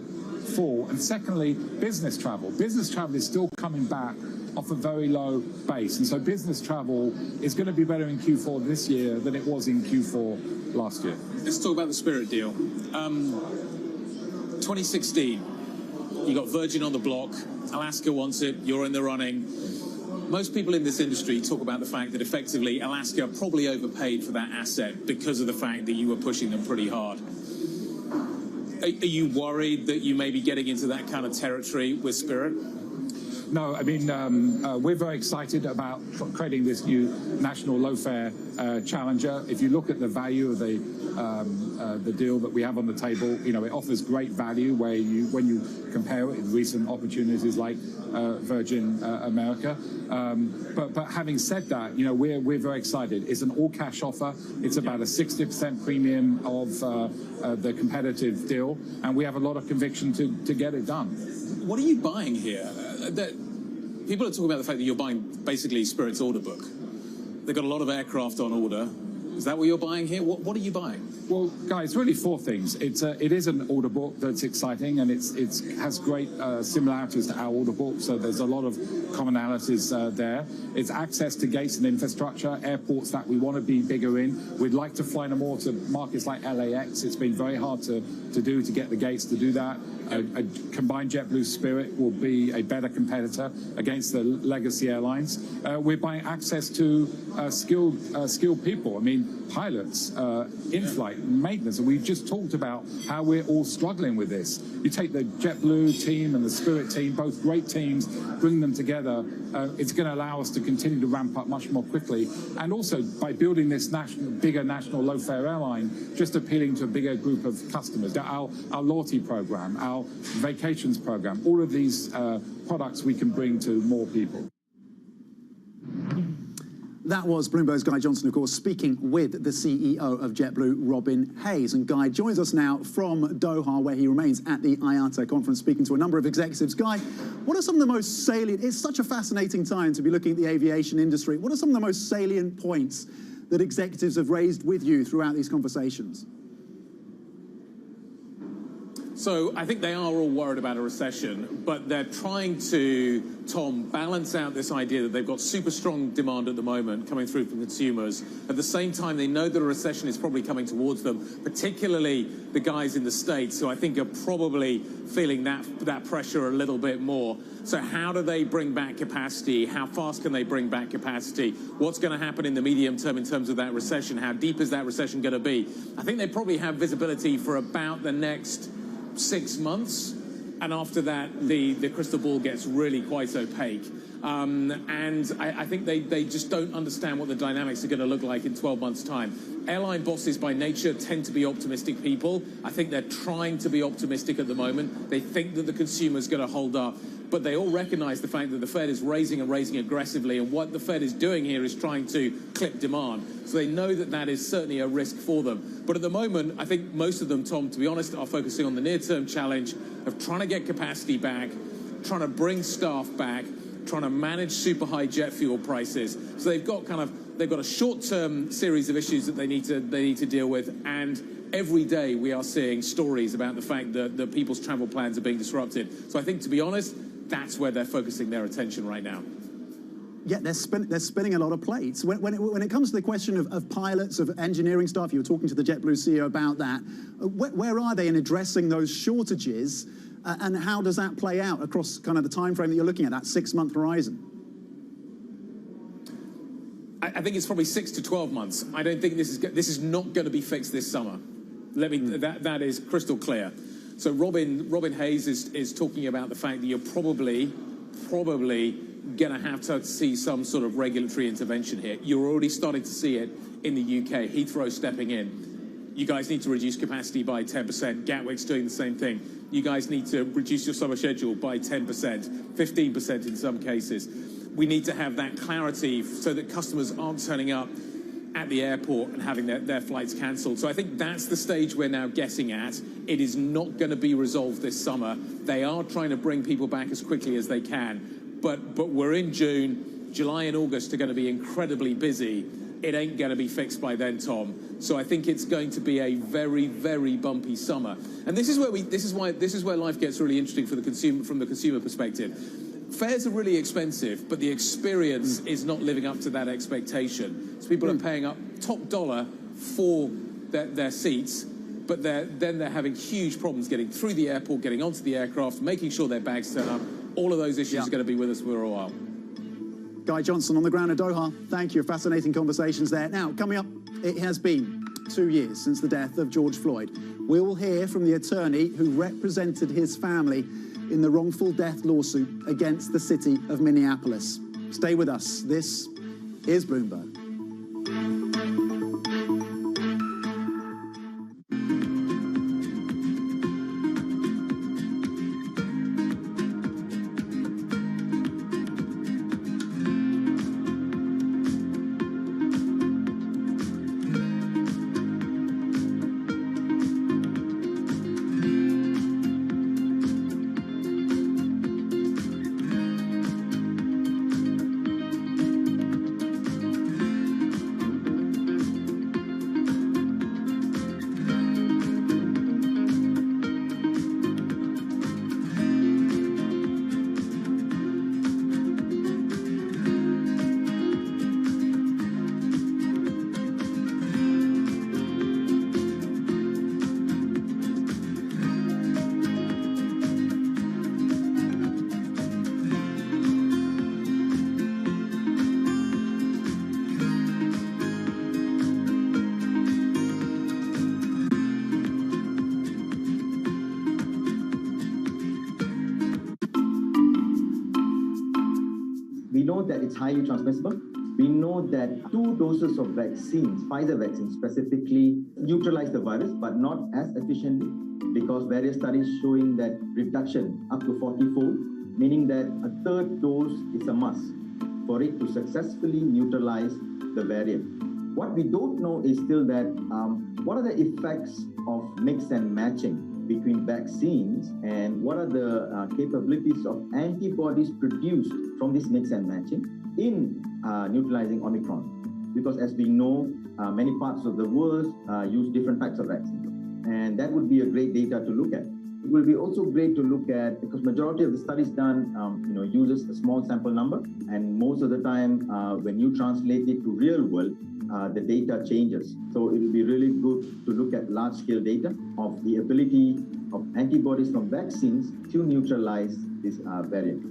fall. And secondly, business travel. Business travel is still coming back off a very low base. And so business travel is going to be better in Q4 this year than it was in Q4 last year. Let's talk about the Spirit deal. 2016, you got Virgin on the block. Alaska wants it. You're in the running. Most people in this industry talk about the fact that effectively Alaska probably overpaid for that asset because of the fact that you were pushing them pretty hard. Are you worried that you may be getting into that kind of territory with Spirit? No, I mean, we're very excited about creating this new national low-fare challenger. If you look at the value of the deal that we have on the table, you know, it offers great value when you compare it with recent opportunities like Virgin America. But having said that, you know, we're very excited. It's an all-cash offer. It's about a 60% premium of the competitive deal, and we have a lot of conviction to get it done. What are you buying here? People are talking about the fact that you're buying basically Spirit's order book. They've got a lot of aircraft on order. Is that what you're buying here? What are you buying? Well, guys, really four things. It is an order book that's exciting, and it has great similarities to our order book, so there's a lot of commonalities there. It's access to gates and infrastructure, airports that we want to be bigger in. We'd like to fly them more to markets like LAX. It's been very hard to get the gates to do that. A combined JetBlue Spirit will be a better competitor against the legacy airlines. We're buying access to skilled people. I mean, pilots, in-flight, maintenance, and we just talked about how we're all struggling with this. You take the JetBlue team and the Spirit team, both great teams, bring them together. It's going to allow us to continue to ramp up much more quickly, and also by building this bigger national low-fare airline, just appealing to a bigger group of customers. Our loyalty program, our vacations program, all of these products we can bring to more people. That was Bloomberg's Guy Johnson, of course, speaking with the CEO of JetBlue, Robin Hayes. And Guy joins us now from Doha, where he remains at the IATA conference, speaking to a number of executives. Guy, what are some of the most salient? It's such a fascinating time to be looking at the aviation industry. What are some of the most salient points that executives have raised with you throughout these conversations? So I think they are all worried about a recession, but they're trying to, Tom, balance out this idea that they've got super strong demand at the moment coming through from consumers. At the same time, they know that a recession is probably coming towards them, particularly the guys in the States, who I think are probably feeling that pressure a little bit more. So how do they bring back capacity? How fast can they bring back capacity? What's going to happen in the medium term in terms of that recession? How deep is that recession going to be? I think they probably have visibility for about the next 6 months, and after that the crystal ball gets really quite opaque, and I think they just don't understand what the dynamics are going to look like in 12 months' time. Airline bosses by nature tend to be optimistic people. I think they're trying to be optimistic at the moment. They think that the consumer's going to hold up, but they all recognize the fact that the Fed is raising and raising aggressively, and what the Fed is doing here is trying to clip demand. So they know that that is certainly a risk for them. But at the moment, I think most of them, Tom, to be honest, are focusing on the near-term challenge of trying to get capacity back, trying to bring staff back, trying to manage super high jet fuel prices. So they've got a short-term series of issues that they need to deal with, and every day we are seeing stories about the fact that people's travel plans are being disrupted. So I think, to be honest, that's where they're focusing their attention right now. Yeah, they're spinning a lot of plates. When it comes to the question of pilots, of engineering staff, you were talking to the JetBlue CEO about that. Where are they in addressing those shortages, and how does that play out across kind of the time frame that you're looking at, that 6-month horizon? I think it's probably 6 to 12 months. I don't think this is not going to be fixed this summer. That is crystal clear. So Robin Hayes is talking about the fact that you're probably going to have to see some sort of regulatory intervention here. You're already starting to see it in the UK. Heathrow stepping in. You guys need to reduce capacity by 10%. Gatwick's doing the same thing. You guys need to reduce your summer schedule by 10%, 15% in some cases. We need to have that clarity so that customers aren't turning up at the airport and having their flights cancelled. So I think that's the stage we're now getting at. It is not going to be resolved this summer. They are trying to bring people back as quickly as they can. But we're in June. July and August are going to be incredibly busy. It ain't going to be fixed by then, Tom. So I think it's going to be a very, very bumpy summer. And this is where life gets really interesting for the consumer, from the consumer perspective. Fares are really expensive, but the experience is not living up to that expectation. So people are paying up top dollar for their seats, but then they're having huge problems getting through the airport, getting onto the aircraft, making sure their bags turn up. All of those issues are going to be with us for a while. Guy Johnson on the ground at Doha. Thank you. Fascinating conversations there. Now, coming up, it has been 2 years since the death of George Floyd. We will hear from the attorney who represented his family in the wrongful death lawsuit against the city of Minneapolis. Stay with us. This is Bloomberg. We know that it's highly transmissible. We know that 2 doses of vaccines, Pfizer vaccine specifically, neutralize the virus, but not as efficiently, because various studies showing that reduction up to 40-fold, meaning that a 3rd dose is a must for it to successfully neutralize the variant. What we don't know is still that what are the effects of mix and matching between vaccines, and what are the capabilities of antibodies produced from this mix and matching in neutralizing Omicron. Because as we know, many parts of the world use different types of vaccines. And that would be a great data to look at. It will be also great to look at, because majority of the studies done uses a small sample number, and most of the time when you translate it to real world, the data changes. So it will be really good to look at large-scale data of the ability of antibodies from vaccines to neutralize this variant.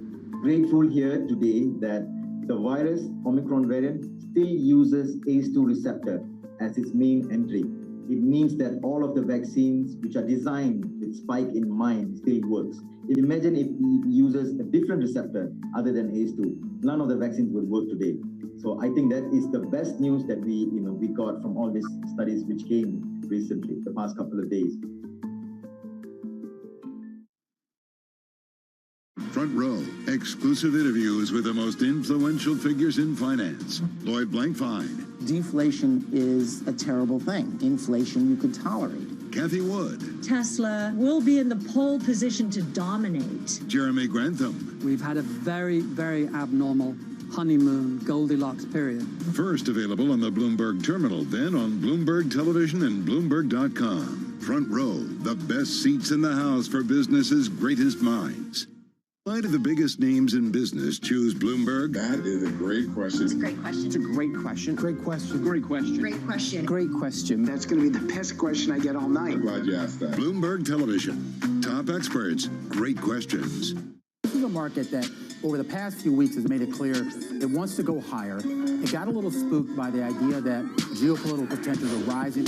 Grateful here today that the virus, Omicron variant, still uses ACE2 receptor as its main entry. It means that all of the vaccines which are designed with spike in mind still works. Imagine if it uses a different receptor other than ACE2. None of the vaccines would work today. So I think that is the best news that we got from all these studies which came recently, the past couple of days. Front Row, exclusive interviews with the most influential figures in finance. Lloyd Blankfein. Deflation is a terrible thing. Inflation you could tolerate. Kathy Wood. Tesla will be in the pole position to dominate. Jeremy Grantham. We've had a very, very abnormal honeymoon Goldilocks period. First available on the Bloomberg Terminal, then on Bloomberg Television and Bloomberg.com. Front Row, the best seats in the house for business's greatest minds. Why do the biggest names in business choose Bloomberg? That is a great question. It's a great question. It's a great question. Great question. Great question. Great question. Great question. That's going to be the best question I get all night. I'm glad you asked that. Bloomberg Television. Top experts. Great questions. This is a market that over the past few weeks has made it clear it wants to go higher. It got a little spooked by the idea that geopolitical tensions are rising.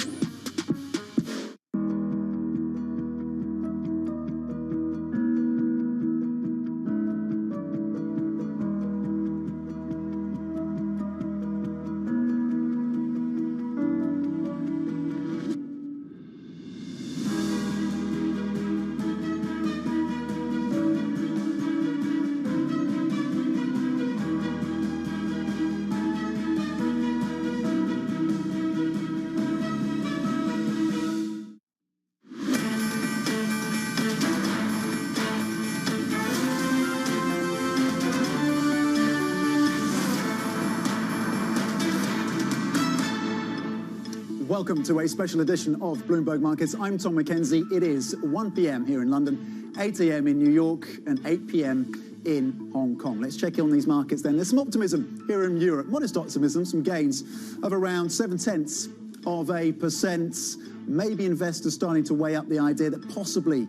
Welcome to a special edition of Bloomberg Markets. I'm Tom McKenzie. It is 1 p.m. here in London, 8 a.m. in New York, and 8 p.m. in Hong Kong. Let's check in on these markets then. There's some optimism here in Europe, modest optimism, some gains of around 0.7%. Maybe investors starting to weigh up the idea that possibly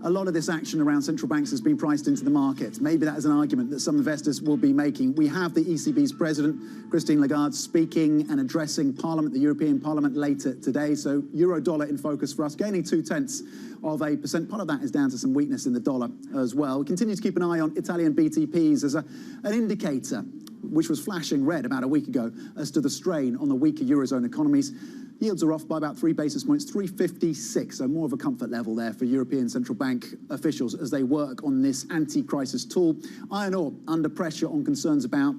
a lot of this action around central banks has been priced into the market. Maybe that is an argument that some investors will be making. We have the ECB's president, Christine Lagarde, speaking and addressing Parliament, the European Parliament, later today. So euro-dollar in focus for us, gaining 0.2%. Part of that is down to some weakness in the dollar as well. We continue to keep an eye on Italian BTPs as an indicator, which was flashing red about a week ago, as to the strain on the weaker Eurozone economies. Yields are off by about 3 basis points, 356, so more of a comfort level there for European Central Bank officials as they work on this anti-crisis tool. Iron ore under pressure on concerns about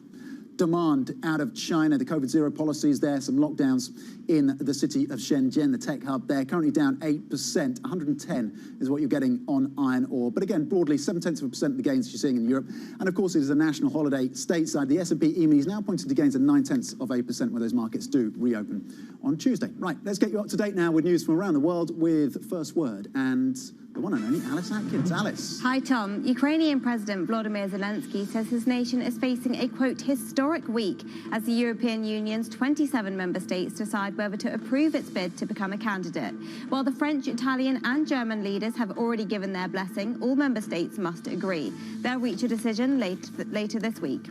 demand out of China. The COVID-0 policies there, some lockdowns in the city of Shenzhen, the tech hub there, currently down 8%. 110 is what you're getting on iron ore. But again, broadly, 0.7% of the gains you're seeing in Europe. And of course, it is a national holiday stateside. The S&P E-mini is now pointing to gains of 0.9% where those markets do reopen on Tuesday. Right, let's get you up to date now with news from around the world with First Word and the one and only Alice Atkins. Alice. Hi, Tom. Ukrainian President Volodymyr Zelensky says his nation is facing a, quote, historic week as the European Union's 27 member states decide whether to approve its bid to become a candidate. While the French, Italian and German leaders have already given their blessing, all member states must agree. They'll reach a decision later this week.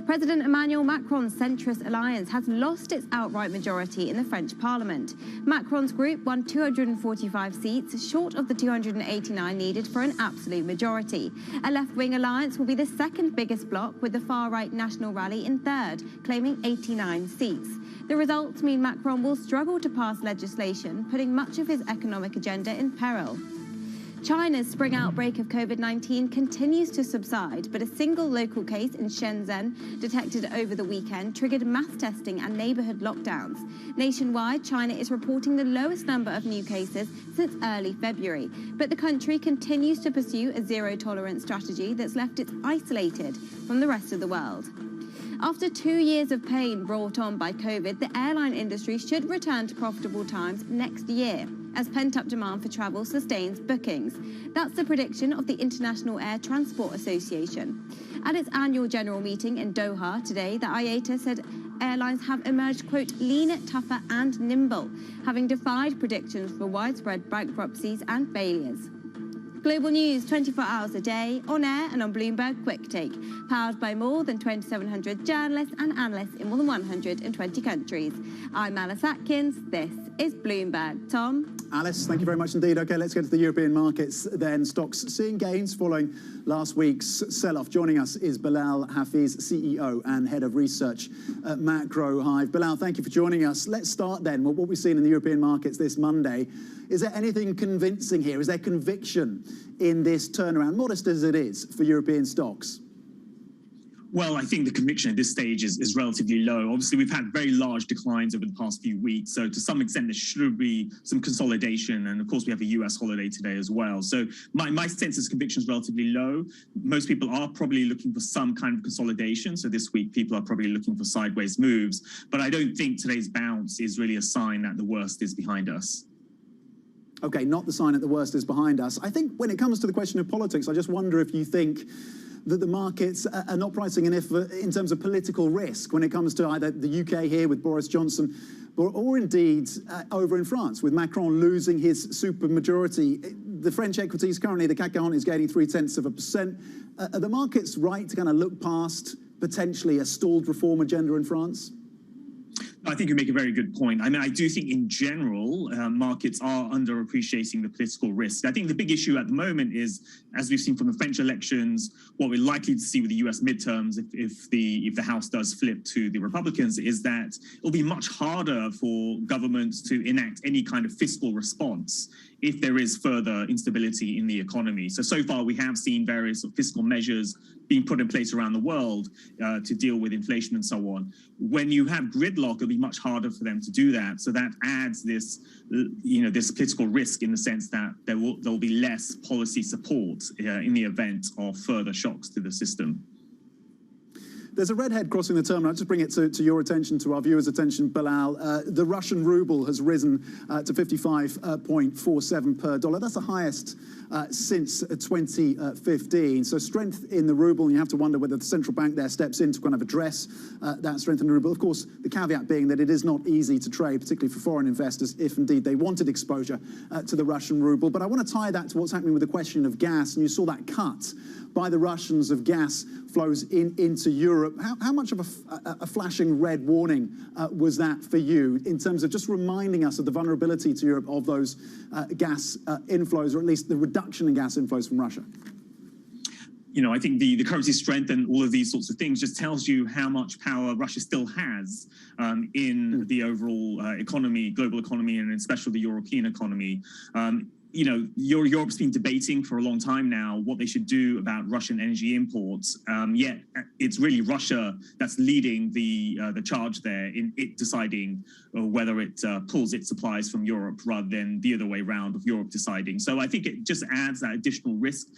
President Emmanuel Macron's centrist alliance has lost its outright majority in the French parliament. Macron's group won 245 seats, short of the 289 needed for an absolute majority. A left-wing alliance will be the second biggest bloc, with the far-right National Rally in third, claiming 89 seats. The results mean Macron will struggle to pass legislation, putting much of his economic agenda in peril. China's spring outbreak of COVID-19 continues to subside, but a single local case in Shenzhen detected over the weekend triggered mass testing and neighborhood lockdowns. Nationwide, China is reporting the lowest number of new cases since early February, but the country continues to pursue a zero-tolerance strategy that's left it isolated from the rest of the world. After 2 years of pain brought on by COVID, the airline industry should return to profitable times next year as pent-up demand for travel sustains bookings. That's the prediction of the International Air Transport Association. At its annual general meeting in Doha today, the IATA said airlines have emerged, quote, leaner, tougher and nimble, having defied predictions for widespread bankruptcies and failures. Global news 24 hours a day, on air and on Bloomberg Quick Take, powered by more than 2,700 journalists and analysts in more than 120 countries. I'm Alice Atkins. This is Bloomberg. Tom? Alice, thank you very much indeed. OK, let's get to the European markets then. Stocks seeing gains following last week's sell-off. Joining us is Bilal Hafiz, CEO and Head of Research at Macro Hive. Bilal, thank you for joining us. Let's start then with what we've seen in the European markets this Monday. Is there anything convincing here? Is there conviction in this turnaround, modest as it is, for European stocks? Well, I think the conviction at this stage is relatively low. Obviously, we've had very large declines over the past few weeks. So to some extent, there should be some consolidation. And of course, we have a US holiday today as well. So my sense is conviction is relatively low. Most people are probably looking for some kind of consolidation. So this week, people are probably looking for sideways moves. But I don't think today's bounce is really a sign that the worst is behind us. OK, not the sign that the worst is behind us. I think when it comes to the question of politics, I just wonder if you think that the markets are not pricing enough in terms of political risk when it comes to either the UK here with Boris Johnson or indeed over in France with Macron losing his supermajority. The French equities currently, the CAC 40 is gaining 0.3%. Are the markets right to kind of look past potentially a stalled reform agenda in France? I think you make a very good point. I mean, I do think in general, markets are underappreciating the political risk. I think the big issue at the moment is, as we've seen from the French elections, what we're likely to see with the US midterms, if the House does flip to the Republicans, is that it'll be much harder for governments to enact any kind of fiscal response if there is further instability in the economy. So far, we have seen various fiscal measures being put in place around the world to deal with inflation and so on. When you have gridlock, it'll be much harder for them to do that. So that adds this, this political risk in the sense that there will be less policy support in the event of further shocks to the system. There's a redhead crossing the terminal. I'll just bring it to your attention, to our viewers' attention, Bilal. The Russian ruble has risen to 55.47 per dollar. That's the highest since 2015. So strength in the ruble, and you have to wonder whether the central bank there steps in to kind of address that strength in the ruble. Of course, the caveat being that it is not easy to trade, particularly for foreign investors, if indeed they wanted exposure to the Russian ruble. But I want to tie that to what's happening with the question of gas. And you saw that cut by the Russians of gas flows into Europe. How much of a flashing red warning was that for you in terms of just reminding us of the vulnerability to Europe of those gas inflows, or at least the reduction in gas inflows from Russia? I think the currency strength and all of these sorts of things just tells you how much power Russia still has in the overall economy, global economy, and especially the European economy. Europe's been debating for a long time now what they should do about Russian energy imports. Yet it's really Russia that's leading the charge there in it deciding whether it pulls its supplies from Europe rather than the other way around of Europe deciding. So I think it just adds that additional risk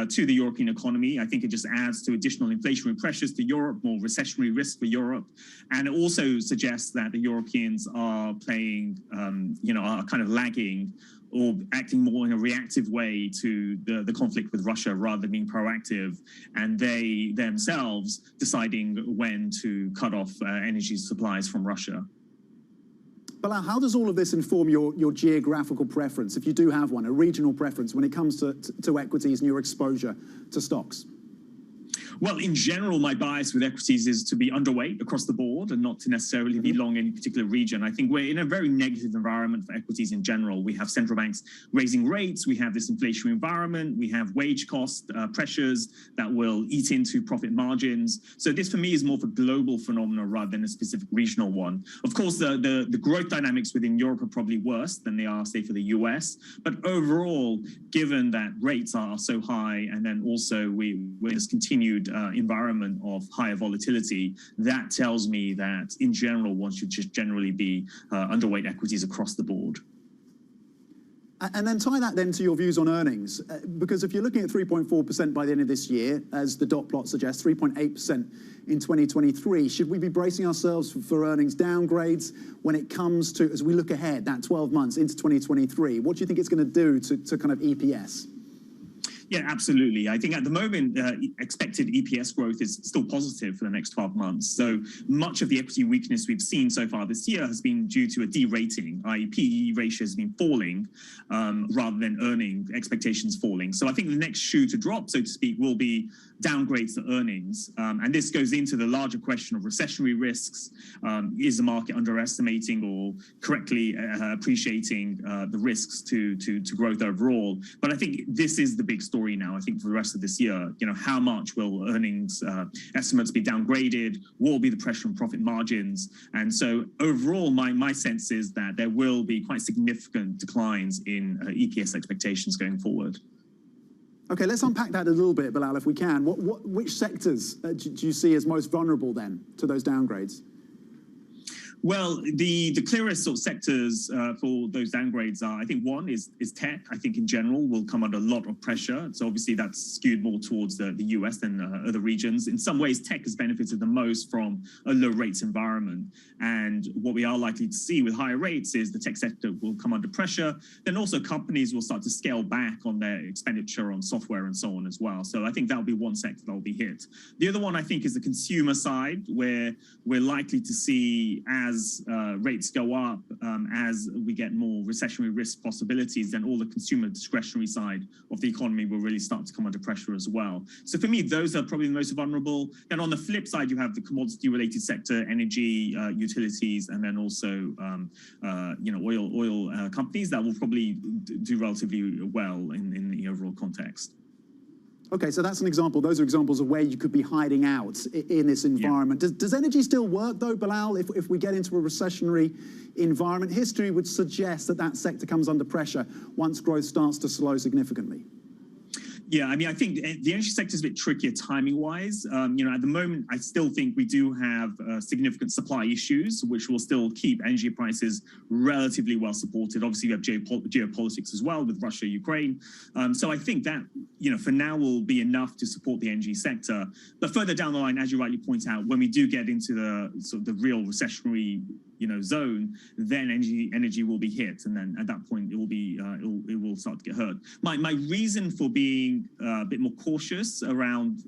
to the European economy. I think it just adds to additional inflationary pressures to Europe, more recessionary risk for Europe. And it also suggests that the Europeans are playing, are kind of lagging or acting more in a reactive way to the conflict with Russia rather than being proactive, and they themselves deciding when to cut off energy supplies from Russia. Bilal, how does all of this inform your geographical preference, if you do have one, a regional preference when it comes to equities and your exposure to stocks? Well, in general, my bias with equities is to be underweight across the board and not to necessarily be long any particular region. I think we're in a very negative environment for equities in general. We have central banks raising rates. We have this inflationary environment. We have wage cost pressures that will eat into profit margins. So this, for me, is more of a global phenomenon rather than a specific regional one. Of course, the growth dynamics within Europe are probably worse than they are, say, for the US. But overall, given that rates are so high, and then also we're in this continued environment of higher volatility, that tells me that in general one should just generally be underweight equities across the board. And then tie that then to your views on earnings, because if you're looking at 3.4% by the end of this year, as the dot plot suggests, 3.8% in 2023, should we be bracing ourselves for earnings downgrades when it comes to, as we look ahead, that 12 months into 2023? What do you think it's going to do to kind of EPS? Yeah, absolutely. I think at the moment, expected EPS growth is still positive for the next 12 months. So much of the equity weakness we've seen so far this year has been due to a derating, i.e. PE ratio has been falling rather than earning expectations falling. So I think the next shoe to drop, so to speak, will be downgrades to earnings. And this goes into the larger question of recessionary risks. Is the market underestimating or correctly appreciating the risks to growth overall? But I think this is the big story now, I think, for the rest of this year. You know, how much will earnings estimates be downgraded? What will be the pressure on profit margins? And so overall, my sense is that there will be quite significant declines in EPS expectations going forward. Okay, let's unpack that a little bit, Bilal, if we can. Which sectors do you see as most vulnerable then to those downgrades? Well, the clearest sort of sectors for those downgrades are, I think, one is tech. I think in general will come under a lot of pressure. So obviously that's skewed more towards the US than other regions. In some ways, tech has benefited the most from a low rates environment. And what we are likely to see with higher rates is the tech sector will come under pressure. Then also companies will start to scale back on their expenditure on software and so on as well. So I think that'll be one sector that will be hit. The other one, I think, is the consumer side, where we're likely to see as rates go up, as we get more recessionary risk possibilities, then all the consumer discretionary side of the economy will really start to come under pressure as well. So for me, those are probably the most vulnerable. Then on the flip side, you have the commodity-related sector, energy, utilities, and then also oil companies that will probably do relatively well in the overall context. Okay, so that's an example. Those are examples of where you could be hiding out in this environment. Yeah. Does energy still work, though, Bilal, if we get into a recessionary environment? History would suggest that that sector comes under pressure once growth starts to slow significantly. Yeah, I mean, I think the energy sector is a bit trickier timing-wise. You know, at the moment, I still think we do have significant supply issues, which will still keep energy prices relatively well supported. Obviously, we have geopolitics as well with Russia, Ukraine. So I think that, you know, for now will be enough to support the energy sector. But further down the line, as you rightly point out, when we do get into the sort of the real recessionary zone, then energy will be hit, and then at that point it will start to get hurt. My reason for being a bit more cautious around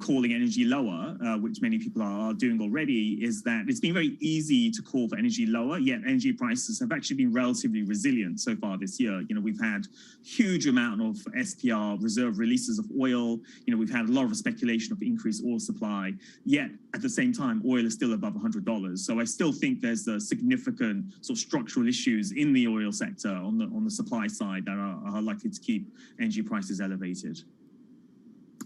calling energy lower, which many people are doing already, is that it's been very easy to call for energy lower, yet energy prices have actually been relatively resilient so far this year. You know, we've had huge amount of SPR reserve releases of oil. You know, we've had a lot of speculation of increased oil supply, yet at the same time, oil is still above $100. So I still think there's a significant sort of structural issues in the oil sector on the supply side that are likely to keep energy prices elevated.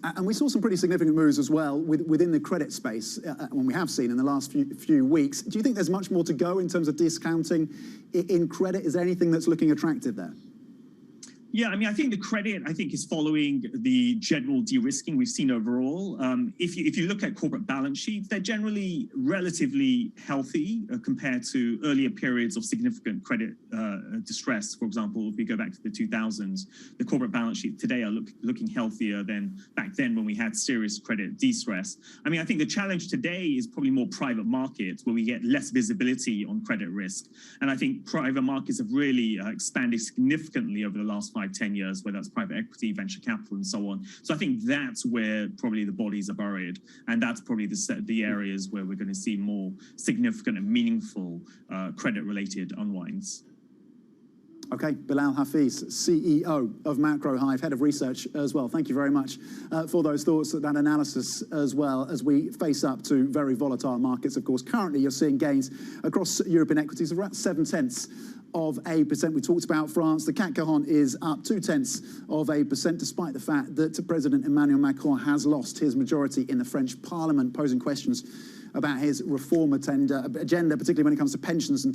And we saw some pretty significant moves as well within the credit space when we have seen in the last few weeks. Do you think there's much more to go in terms of discounting in credit? Is there anything that's looking attractive there? Yeah, I mean, I think the credit, is following the general de-risking we've seen overall. If you look at corporate balance sheets, they're generally relatively healthy compared to earlier periods of significant credit distress. For example, if we go back to the 2000s, the corporate balance sheet today are looking healthier than back then when we had serious credit distress. I mean, I think the challenge today is probably more private markets where we get less visibility on credit risk. And I think private markets have really expanded significantly over the last 5-10 years, whether that's private equity, venture capital, and so on. So I think that's where probably the bodies are buried, and that's probably the areas where we're going to see more significant and meaningful credit-related unwinds. Okay, Bilal Hafiz, CEO of Macro Hive, Head of Research as well. Thank you very much for those thoughts, that analysis as well, as we face up to very volatile markets. Of course, currently you're seeing gains across European equities of around 0.7%. We talked about France. The CAC Cajon is up 0.2%, despite the fact that President Emmanuel Macron has lost his majority in the French Parliament, posing questions about his reform agenda, particularly when it comes to pensions and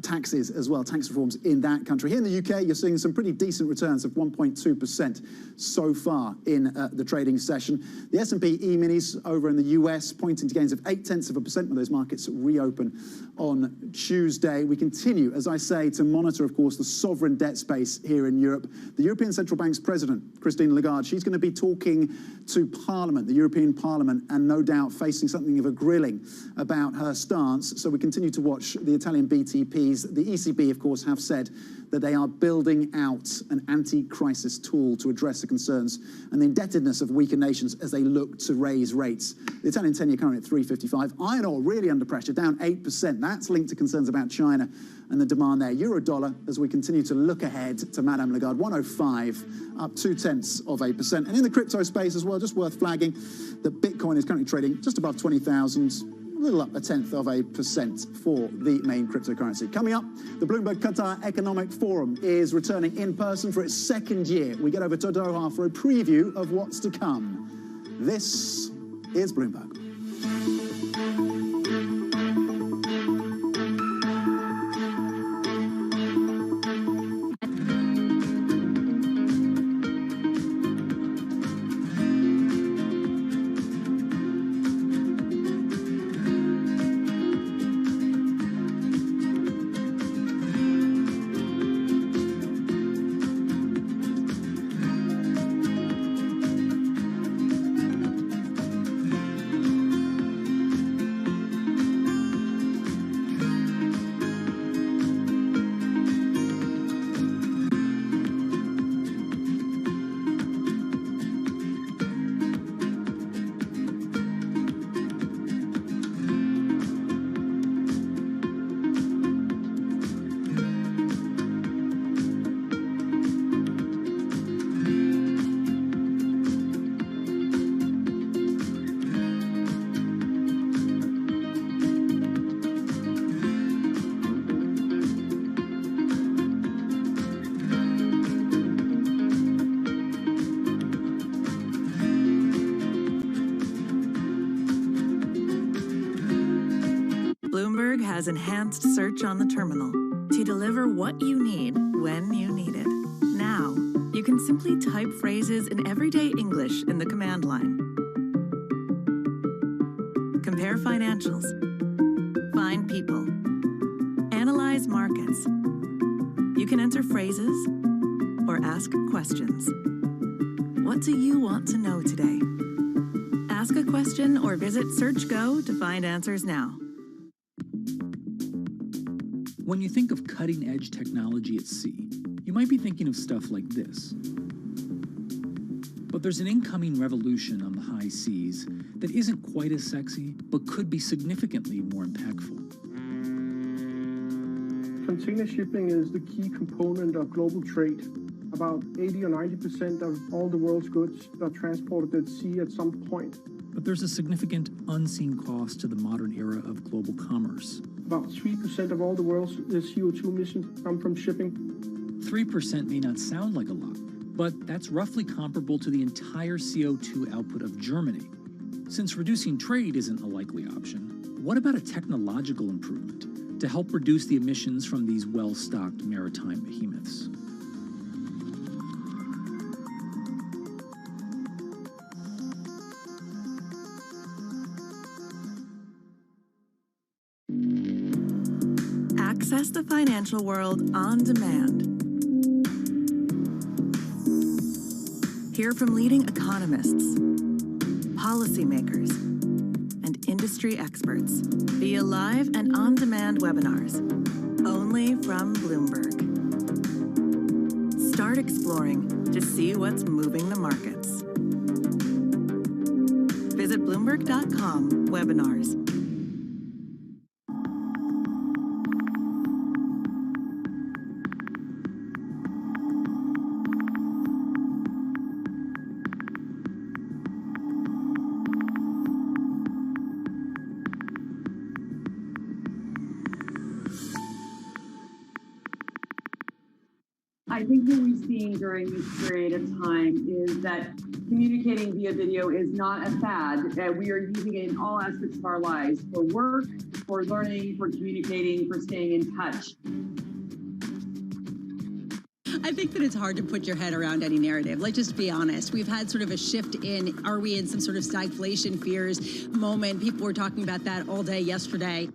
taxes as well, tax reforms in that country. Here in the UK, you're seeing some pretty decent returns of 1.2% so far in the trading session. The S&P E-minis over in the US pointing to gains of 0.8% when those markets reopen on Tuesday. We continue, as I say, to monitor, of course, the sovereign debt space here in Europe. The European Central Bank's president, Christine Lagarde, she's going to be talking to Parliament, the European Parliament, and no doubt facing something of a grilling about her stance. So we continue to watch the Italian BTPs. The ECB, of course, have said that they are building out an anti-crisis tool to address the concerns and the indebtedness of weaker nations as they look to raise rates. The Italian 10-year currently at 3.55. Iron ore really under pressure, down 8%. That's linked to concerns about China and the demand there. Euro dollar, as we continue to look ahead to Madame Lagarde, 105, up 0.2%. And in the crypto space as well, just worth flagging that Bitcoin is currently trading just above 20,000, a little up 0.1% for the main cryptocurrency. Coming up, the Bloomberg Qatar Economic Forum is returning in person for its second year. We get over to Doha for a preview of what's to come. This is Bloomberg. Bloomberg has enhanced search on the terminal to deliver what you need when you need it. Now, you can simply type phrases in everyday English in the command line. Compare financials. Find people. Analyze markets. You can enter phrases or ask questions. What do you want to know today? Ask a question or visit SearchGo to find answers now. When you think of cutting-edge technology at sea, you might be thinking of stuff like this. But there's an incoming revolution on the high seas that isn't quite as sexy, but could be significantly more impactful. Container shipping is the key component of global trade. About 80 or 90% of all the world's goods are transported at sea at some point. But there's a significant unseen cost to the modern era of global commerce. About 3% of all the world's CO2 emissions come from shipping. 3% may not sound like a lot, but that's roughly comparable to the entire CO2 output of Germany. Since reducing trade isn't a likely option, what about a technological improvement to help reduce the emissions from these well-stocked maritime behemoths? Access the financial world on demand. Hear from leading economists, policymakers, and industry experts via live and on-demand webinars, only from Bloomberg. Start exploring to see what's moving the markets. Visit Bloomberg.com/webinars. I think what we've seen during this period of time is that communicating via video is not a fad. We are using it in all aspects of our lives, for work, for learning, for communicating, for staying in touch. I think that it's hard to put your head around any narrative. Let's just be honest. We've had sort of a shift in, are we in some sort of stagflation fears moment? People were talking about that all day yesterday.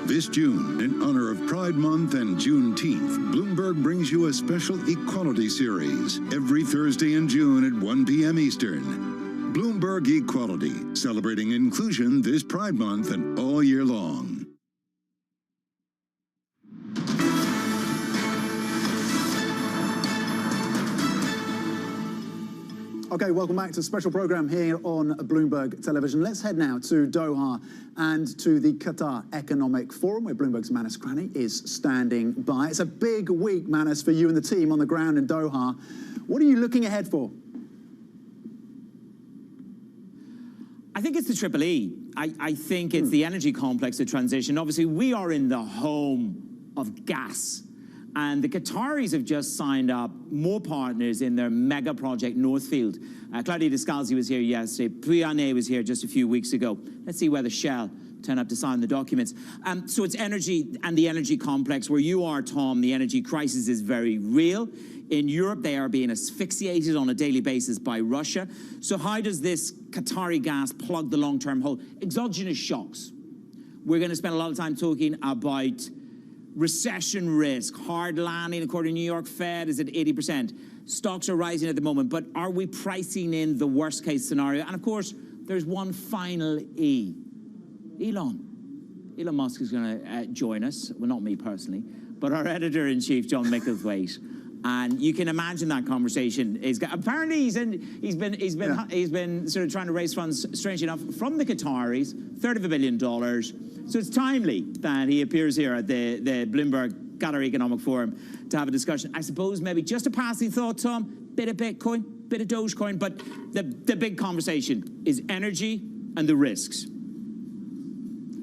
This June, in honor of Pride Month and Juneteenth, Bloomberg brings you a special equality series every Thursday in June at 1 p.m. Eastern. Bloomberg Equality, celebrating inclusion this Pride Month and all year long. Okay, welcome back to a special program here on Bloomberg Television. Let's head now to Doha and to the Qatar Economic Forum, where Bloomberg's Manus Cranney is standing by. It's a big week, Manus, for you and the team on the ground in Doha. What are you looking ahead for? I think it's the Triple E. I think it's the energy complex, the transition. Obviously, we are in the home of gas. And the Qataris have just signed up more partners in their mega project Northfield. Claudia Descalzi was here yesterday. Puyane was here just a few weeks ago. Let's see whether Shell turn up to sign the documents. So it's energy and the energy complex. Where you are, Tom, the energy crisis is very real. In Europe, they are being asphyxiated on a daily basis by Russia. So how does this Qatari gas plug the long-term hole? Exogenous shocks. We're going to spend a lot of time talking about recession risk, hard landing, according to New York Fed, is at 80%. Stocks are rising at the moment, but are we pricing in the worst case scenario? And of course, there's one final E. Elon Musk is going to join us. Well, not me personally, but our editor-in-chief, John Micklethwaite. And you can imagine that conversation is apparently he's been sort of trying to raise funds, strangely enough, from the Qataris, $1/3 of $1 billion. So it's timely that he appears here at the Bloomberg Qatar Economic Forum to have a discussion. I suppose maybe just a passing thought, Tom, bit of Bitcoin, bit of Dogecoin, but the big conversation is energy and the risks.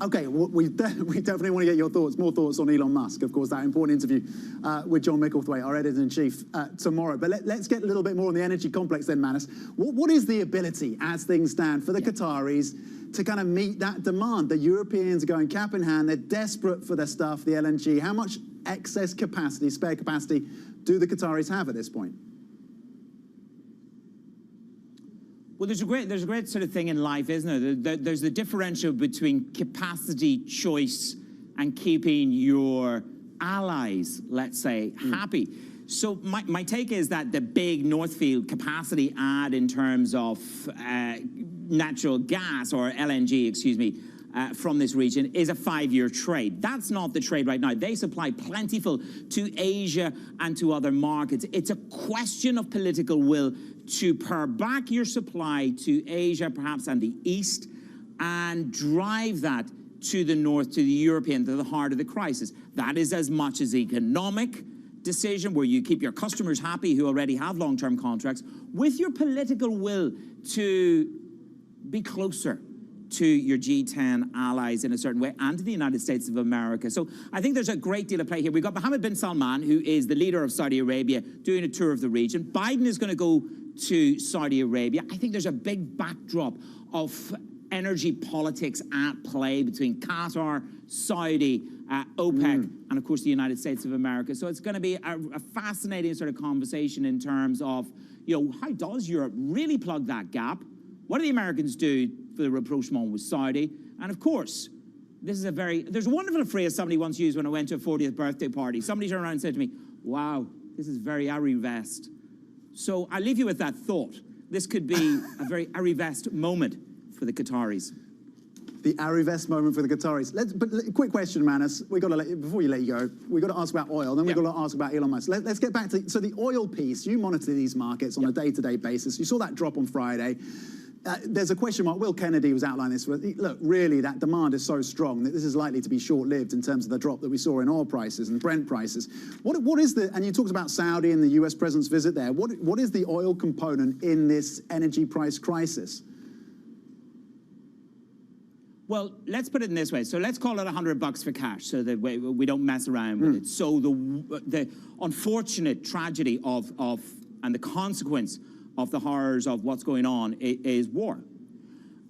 Okay, well, we definitely want to get your thoughts, more thoughts on Elon Musk, of course, that important interview with John Micklethwaite, our editor-in-chief, tomorrow. But let's get a little bit more on the energy complex then, Manus. What is the ability, as things stand, for the Qataris to kind of meet that demand? The Europeans are going cap in hand. They're desperate for their stuff, the LNG. How much excess capacity, spare capacity, do the Qataris have at this point? Well, there's a great sort of thing in life, isn't there? There's the differential between capacity, choice, and keeping your allies, let's say, happy. So my take is that the big Northfield capacity add in terms of natural gas, or LNG, excuse me, from this region is a 5-year trade. That's not the trade right now. They supply plentiful to Asia and to other markets. It's a question of political will to pare back your supply to Asia, perhaps, and the East, and drive that to the north, to the European, to the heart of the crisis. That is as much as economic decision, where you keep your customers happy who already have long-term contracts, with your political will to be closer to your G10 allies in a certain way, and to the United States of America. So I think there's a great deal of play here. We've got Mohammed bin Salman, who is the leader of Saudi Arabia, doing a tour of the region. Biden is going to go to Saudi Arabia. I think there's a big backdrop of energy politics at play between Qatar, Saudi, OPEC, and of course the United States of America. So it's going to be a fascinating sort of conversation in terms of, you know, how does Europe really plug that gap? What do the Americans do for the rapprochement with Saudi? And of course, this is there's a wonderful phrase somebody once used when I went to a 40th birthday party. Somebody turned around and said to me, wow, this is very arriveste. So I leave you with that thought. This could be a very arriveste moment for the Qataris. The arriveste moment for the Qataris. But quick question, Manus. We got to before you let you go, we got to ask about oil. Then we got to ask about Elon Musk. Let's get back to the oil piece. You monitor these markets on a day-to-day basis. You saw that drop on Friday. There's a question mark. Will Kennedy was outlining this. Look, really, that demand is so strong that this is likely to be short-lived in terms of the drop that we saw in oil prices and Brent prices. What is the, and you talked about Saudi and the US president's visit there. What is the oil component in this energy price crisis? Well, let's put it in this way. So let's call it $100 for cash, so that we don't mess around with it. So the unfortunate tragedy of and the consequence of the horrors of what's going on is war,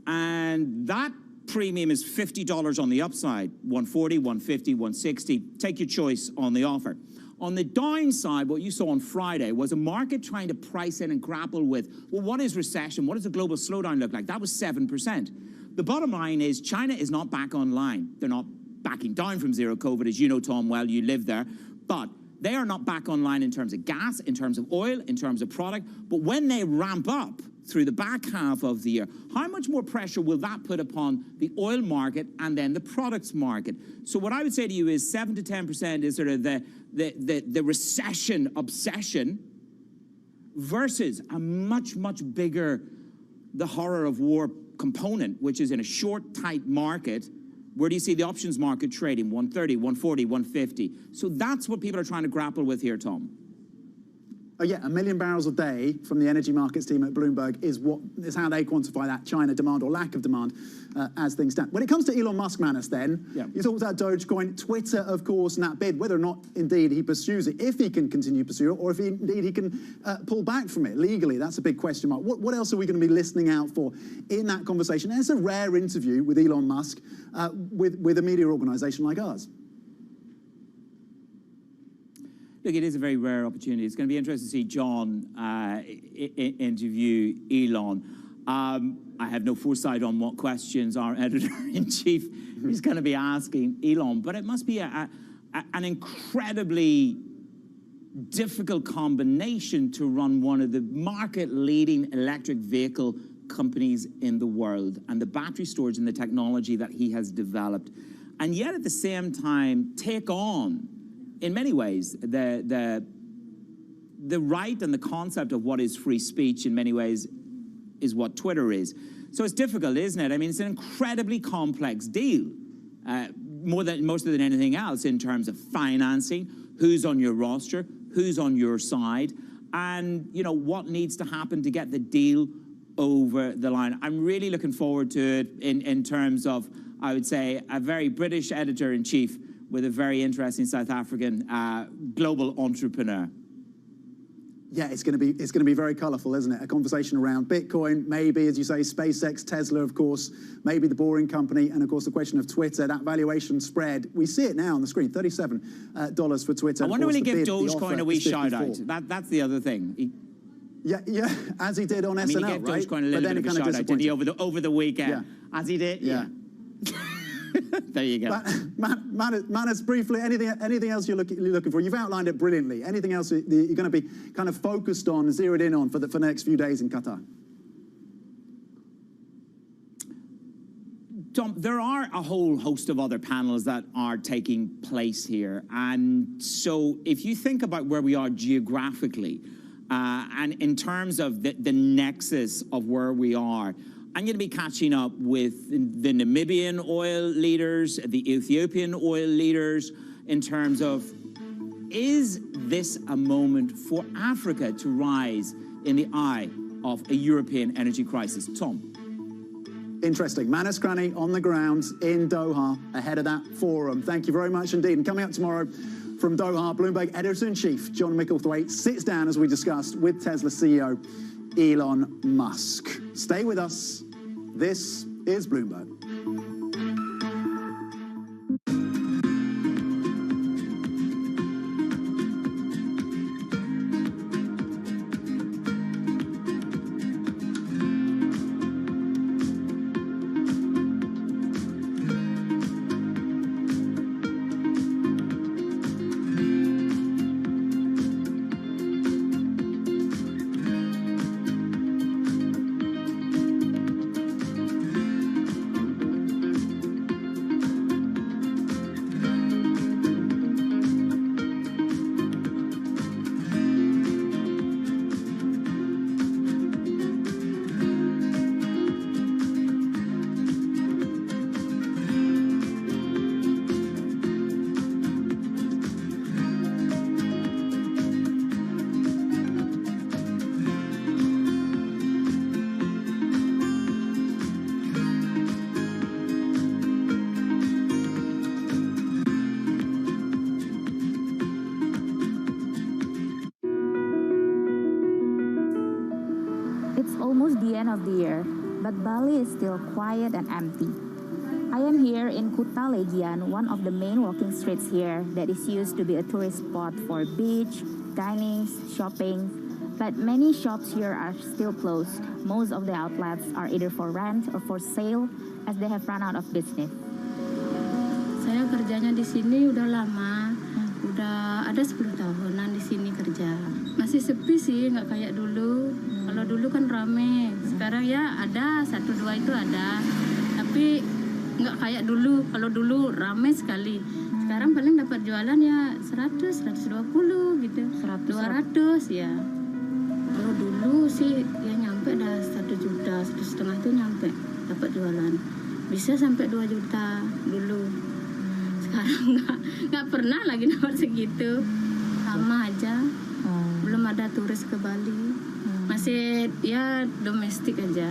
and that premium is $50 on the upside, 140, 150, 160. Take your choice on the offer. On the downside, what you saw on Friday was a market trying to price in and grapple with, well, what is recession? What does a global slowdown look like? That was 7%. The bottom line is China is not back online. They're not backing down from zero COVID, as you know, Tom, well, you live there. But they are not back online in terms of gas, in terms of oil, in terms of product. But when they ramp up through the back half of the year, how much more pressure will that put upon the oil market and then the products market? So what I would say to you is 7 to 10% is sort of the recession obsession versus a much, much bigger, the horror of war component, which is in a short, tight market. Where do you see the options market trading? 130, 140, 150. So that's what people are trying to grapple with here, Tom. Oh yeah, 1 million barrels a day from the energy markets team at Bloomberg is how they quantify that China demand or lack of demand as things stand. When it comes to Elon Musk, Manus, then, you talked about Dogecoin, Twitter, of course, and that bid, whether or not indeed he pursues it, if he can continue to pursue it, or if indeed he can pull back from it legally. That's a big question mark. What else are we going to be listening out for in that conversation? And it's a rare interview with Elon Musk with a media organisation like ours. Look, it is a very rare opportunity. It's going to be interesting to see John interview Elon. I have no foresight on what questions our editor-in-chief is going to be asking Elon, but it must be an incredibly difficult combination to run one of the market-leading electric vehicle companies in the world, and the battery storage and the technology that he has developed, and yet at the same time take on, in many ways, the right and the concept of what is free speech in many ways is what Twitter is. So it's difficult, isn't it? I mean, it's an incredibly complex deal, more than anything else in terms of financing, who's on your roster, who's on your side, and you know what needs to happen to get the deal over the line. I'm really looking forward to it in terms of, I would say, a very British editor-in-chief with a very interesting South African global entrepreneur. Yeah, it's going to be very colourful, isn't it? A conversation around Bitcoin, maybe, as you say, SpaceX, Tesla, of course, maybe the Boring Company, and of course the question of Twitter, that valuation spread. We see it now on the screen, $37 for Twitter. I wonder will he give Dogecoin a wee shout out? That's the other thing. Yeah, as he did on SNL, he gave Dogecoin a little bit of a shout out, didn't he, over the weekend? Yeah. As he did, yeah. There you go. Manus, briefly, anything else you're looking for? You've outlined it brilliantly. Anything else you're going to be kind of focused on, zeroed in on for the next few days in Qatar? Tom, there are a whole host of other panels that are taking place here. And so if you think about where we are geographically, and in terms of the nexus of where we are, I'm going to be catching up with the Namibian oil leaders, the Ethiopian oil leaders, in terms of, is this a moment for Africa to rise in the eye of a European energy crisis? Tom. Interesting. Manus Cranney on the ground in Doha ahead of that forum. Thank you very much indeed. And coming up tomorrow from Doha, Bloomberg Editor-in-Chief John Micklethwaite sits down, as we discussed, with Tesla CEO Elon Musk. Stay with us. This is Bloomberg. almost the end of the year, but Bali is still quiet and empty. I am here in Kuta Legian, one of the main walking streets here that is used to be a tourist spot for beach, dining, shopping, but many shops here are still closed. Most of the outlets are either for rent or for sale as they have run out of business. Saya kerjanya di sini udah lama, udah ada 10 tahunan di sini kerja. Masih sepi sih, nggak kayak dulu. Kalau dulu kan rame, sekarang ya ada 1-2 itu ada, tapi nggak kayak dulu. Kalau dulu rame sekali. Sekarang paling dapat jualan ya 100, 120 gitu, 200 ya. Kalau dulu sih ya nyampe dah 1 juta, 1,5 itu nyampe dapat jualan. Bisa sampai 2 juta dulu. Sekarang nggak pernah lagi dapat segitu, sama aja. Belum ada turis ke Bali, masih ya domestik aja.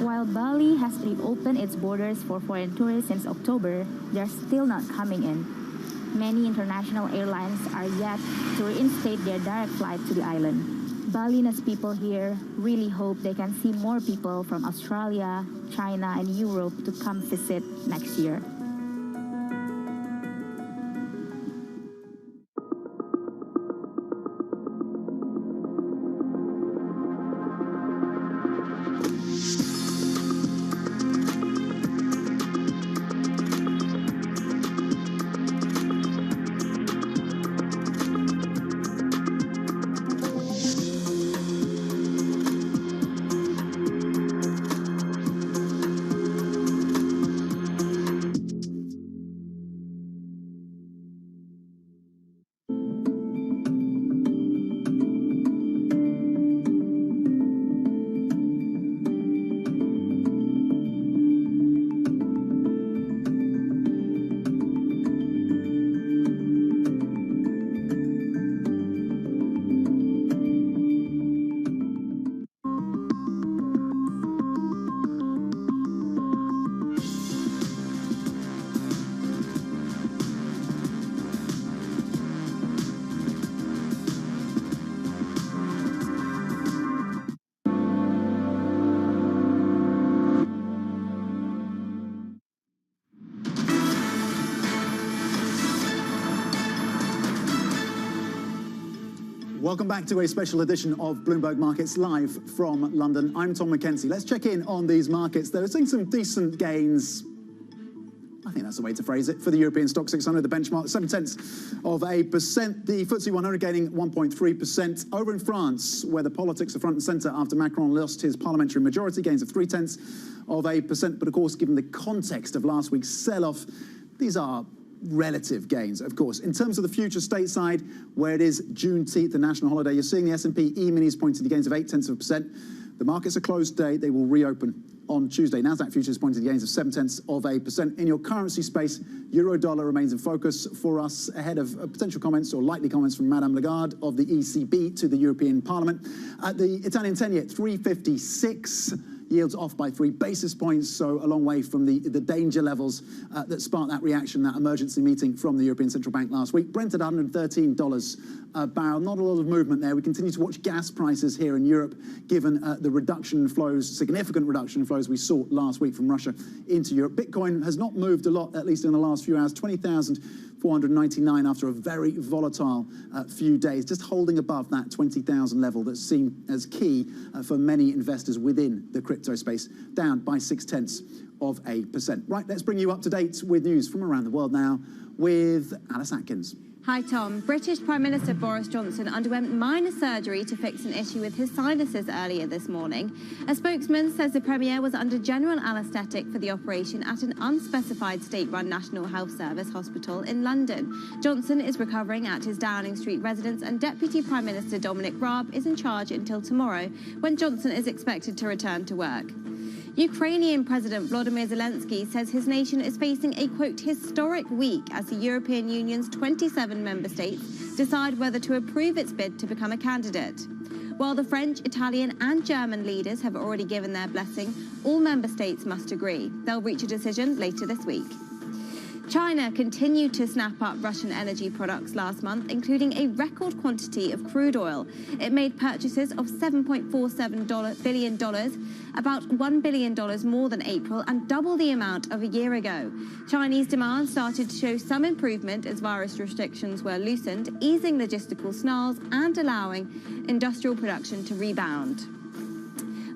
While Bali has reopened its borders for foreign tourists since October, they're still not coming in. Many international airlines are yet to reinstate their direct flight to the island. Balinese people here really hope they can see more people from Australia, China, and Europe to come visit next year. Welcome back to a special edition of Bloomberg Markets live from London. I'm Tom McKenzie. Let's check in on these markets. They're seeing some decent gains. I think that's the way to phrase it. For the European Stock 600, the benchmark 0.7%. The FTSE 100 gaining 1.3%. Over in France, where the politics are front and centre after Macron lost his parliamentary majority, gains of 0.3%. But of course, given the context of last week's sell-off, these are relative gains, of course. In terms of the future stateside, where it is Juneteenth, the national holiday, you're seeing the S&P E-minis pointing to gains of 0.8%. The markets are closed today. They will reopen on Tuesday. Nasdaq futures pointing to gains of 0.7%. In your currency space, euro-dollar remains in focus for us ahead of potential comments or likely comments from Madame Lagarde of the ECB to the European Parliament. The Italian 10-year, 356. Yields off by 3 basis points, so a long way from the danger levels that sparked that reaction, that emergency meeting from the European Central Bank last week. Brent at $113 a barrel. Not a lot of movement there. We continue to watch gas prices here in Europe, given the reduction in flows, significant reduction in flows we saw last week from Russia into Europe. Bitcoin has not moved a lot, at least in the last few hours. 20,499 after a very volatile few days, just holding above that 20,000 level that's seen as key for many investors within the crypto space, down by 0.6%. Right, let's bring you up to date with news from around the world now with Alice Atkins. Hi, Tom. British Prime Minister Boris Johnson underwent minor surgery to fix an issue with his sinuses earlier this morning. A spokesman says the Premier was under general anaesthetic for the operation at an unspecified state-run National Health Service hospital in London. Johnson is recovering at his Downing Street residence, and Deputy Prime Minister Dominic Raab is in charge until tomorrow, when Johnson is expected to return to work. Ukrainian President Volodymyr Zelensky says his nation is facing a, quote, historic week as the European Union's 27 member states decide whether to approve its bid to become a candidate. While the French, Italian and German leaders have already given their blessing, all member states must agree. They'll reach a decision later this week. China continued to snap up Russian energy products last month, including a record quantity of crude oil. It made purchases of $7.47 billion, about $1 billion more than April and double the amount of a year ago. Chinese demand started to show some improvement as virus restrictions were loosened, easing logistical snarls and allowing industrial production to rebound.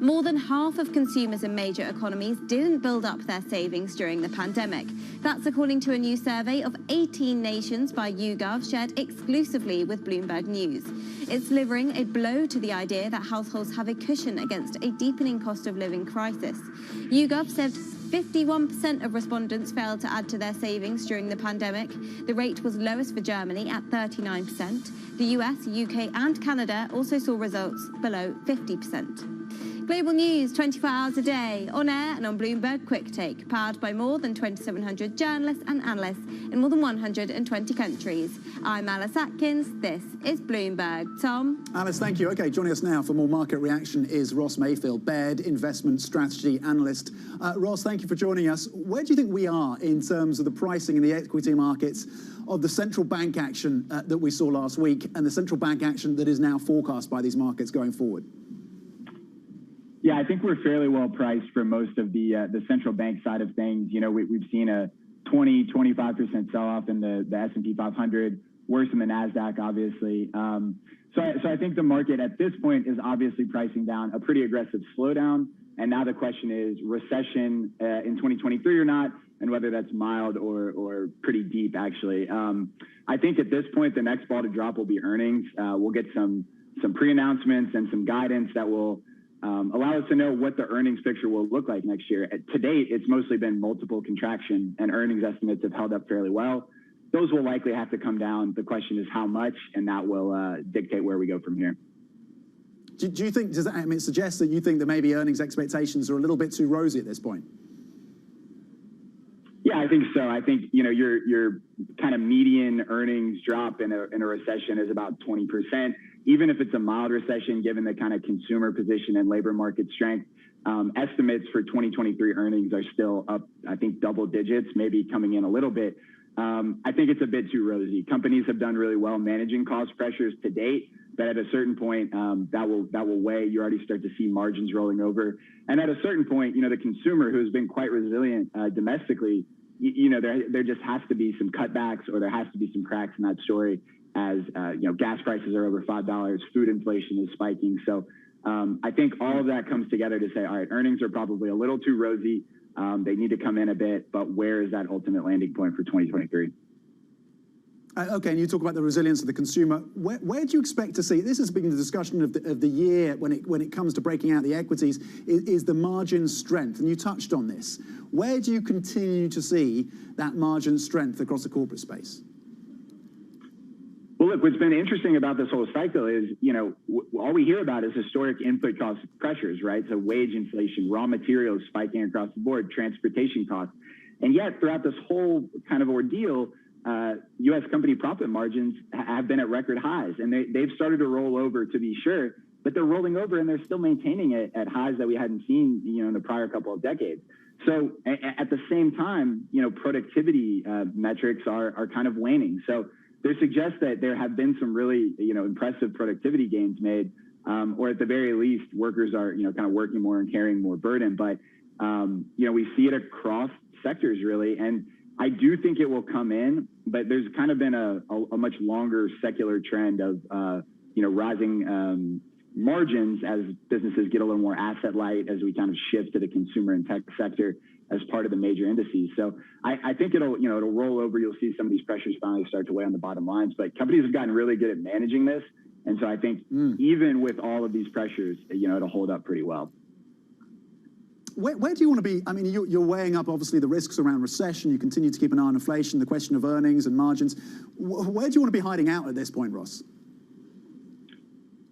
More than half of consumers in major economies didn't build up their savings during the pandemic. That's according to a new survey of 18 nations by YouGov shared exclusively with Bloomberg News. It's delivering a blow to the idea that households have a cushion against a deepening cost of living crisis. YouGov said 51% of respondents failed to add to their savings during the pandemic. The rate was lowest for Germany at 39%. The US, UK and Canada also saw results below 50%. Global news 24 hours a day, on air and on Bloomberg Quick Take, powered by more than 2,700 journalists and analysts in more than 120 countries. I'm Alice Atkins. This is Bloomberg. Tom? Alice, thank you. OK, joining us now for more market reaction is Ross Mayfield, Baird investment strategy analyst. Ross, thank you for joining us. Where do you think we are in terms of the pricing in the equity markets of the central bank action that we saw last week and the central bank action that is now forecast by these markets going forward? Yeah, I think we're fairly well priced for most of the central bank side of things. You know, we've seen a 25% sell-off in the S&P 500, worse than the NASDAQ, obviously. So I think the market at this point is obviously pricing down a pretty aggressive slowdown. And now the question is recession in 2023 or not, and whether that's mild or pretty deep, actually. I think at this point, the next ball to drop will be earnings. We'll get some pre-announcements and some guidance that will allow us to know what the earnings picture will look like next year. To date, it's mostly been multiple contraction, and earnings estimates have held up fairly well. Those will likely have to come down. The question is how much, and that will dictate where we go from here. Do you think, does that, I mean, it suggests that you think that maybe earnings expectations are a little bit too rosy at this point? Yeah, I think so. I think, you know, your kind of median earnings drop in a recession is about 20%. Even if it's a mild recession, given the kind of consumer position and labor market strength, estimates for 2023 earnings are still up, I think, double digits, maybe coming in a little bit. I think it's a bit too rosy. Companies have done really well managing cost pressures to date, but at a certain point, that will weigh. You already start to see margins rolling over. And at a certain point, you know, the consumer, who has been quite resilient domestically, you know, there just has to be some cutbacks, or there has to be some cracks in that story as, you know, gas prices are over $5, food inflation is spiking. So I think all of that comes together to say, all right, earnings are probably a little too rosy. They need to come in a bit, but where is that ultimate landing point for 2023? Okay, and you talk about the resilience of the consumer. Where do you expect to see, this has been the discussion of the year when it comes to breaking out the equities, is the margin strength, and you touched on this. Where do you continue to see that margin strength across the corporate space? Well, look, what's been interesting about this whole cycle is, you know, all we hear about is historic input cost pressures, right? So wage inflation, raw materials spiking across the board, transportation costs. And yet throughout this whole kind of ordeal, U.S. company profit margins have been at record highs, and they've started to roll over, to be sure, but they're rolling over and they're still maintaining it at highs that we hadn't seen, you know, in the prior couple of decades. So at the same time, you know, productivity metrics are kind of waning. So there suggests that there have been some really, you know, impressive productivity gains made, or at the very least, workers are, you know, kind of working more and carrying more burden. But, you know, we see it across sectors, really. And I do think it will come in, but there's kind of been a much longer secular trend of, you know, rising margins as businesses get a little more asset light, as we kind of shift to the consumer and tech sector as part of the major indices. So I think it'll roll over. You'll see some of these pressures finally start to weigh on the bottom lines, but companies have gotten really good at managing this. And so I think even with all of these pressures, you know, it'll hold up pretty well. Where do you want to be? I mean, you're weighing up, obviously, the risks around recession. You continue to keep an eye on inflation, the question of earnings and margins. Where do you want to be hiding out at this point, Ross?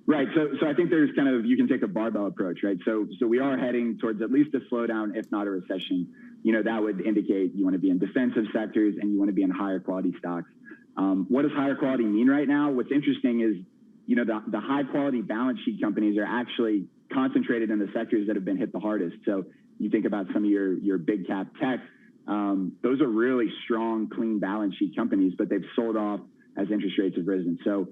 Right. So I think there's kind of, you can take a barbell approach, right? So we are heading towards at least a slowdown, if not a recession. You know, that would indicate you want to be in defensive sectors and you want to be in higher quality stocks. What does higher quality mean right now? What's interesting is, you know, the high quality balance sheet companies are actually concentrated in the sectors that have been hit the hardest. So you think about some of your big cap tech, those are really strong, clean balance sheet companies, but they've sold off as interest rates have risen. So,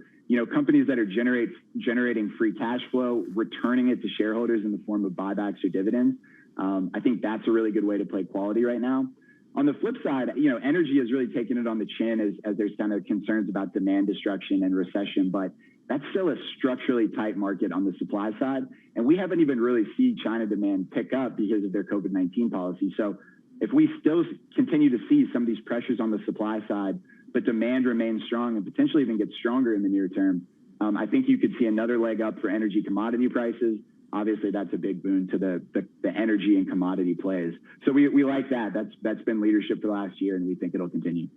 companies that are generating free cash flow, returning it to shareholders in the form of buybacks or dividends, I think that's a really good way to play quality right now. On the flip side, energy has really taken it on the chin as there's kind of concerns about demand destruction and recession, but that's still a structurally tight market on the supply side. And we haven't even really seen China demand pick up because of their COVID-19 policy. So if we still continue to see some of these pressures on the supply side, but demand remains strong and potentially even gets stronger in the near term, I think you could see another leg up for energy commodity prices. Obviously, that's a big boon to the energy and commodity plays. So we like that. That's been leadership for the last year, and we think it'll continue.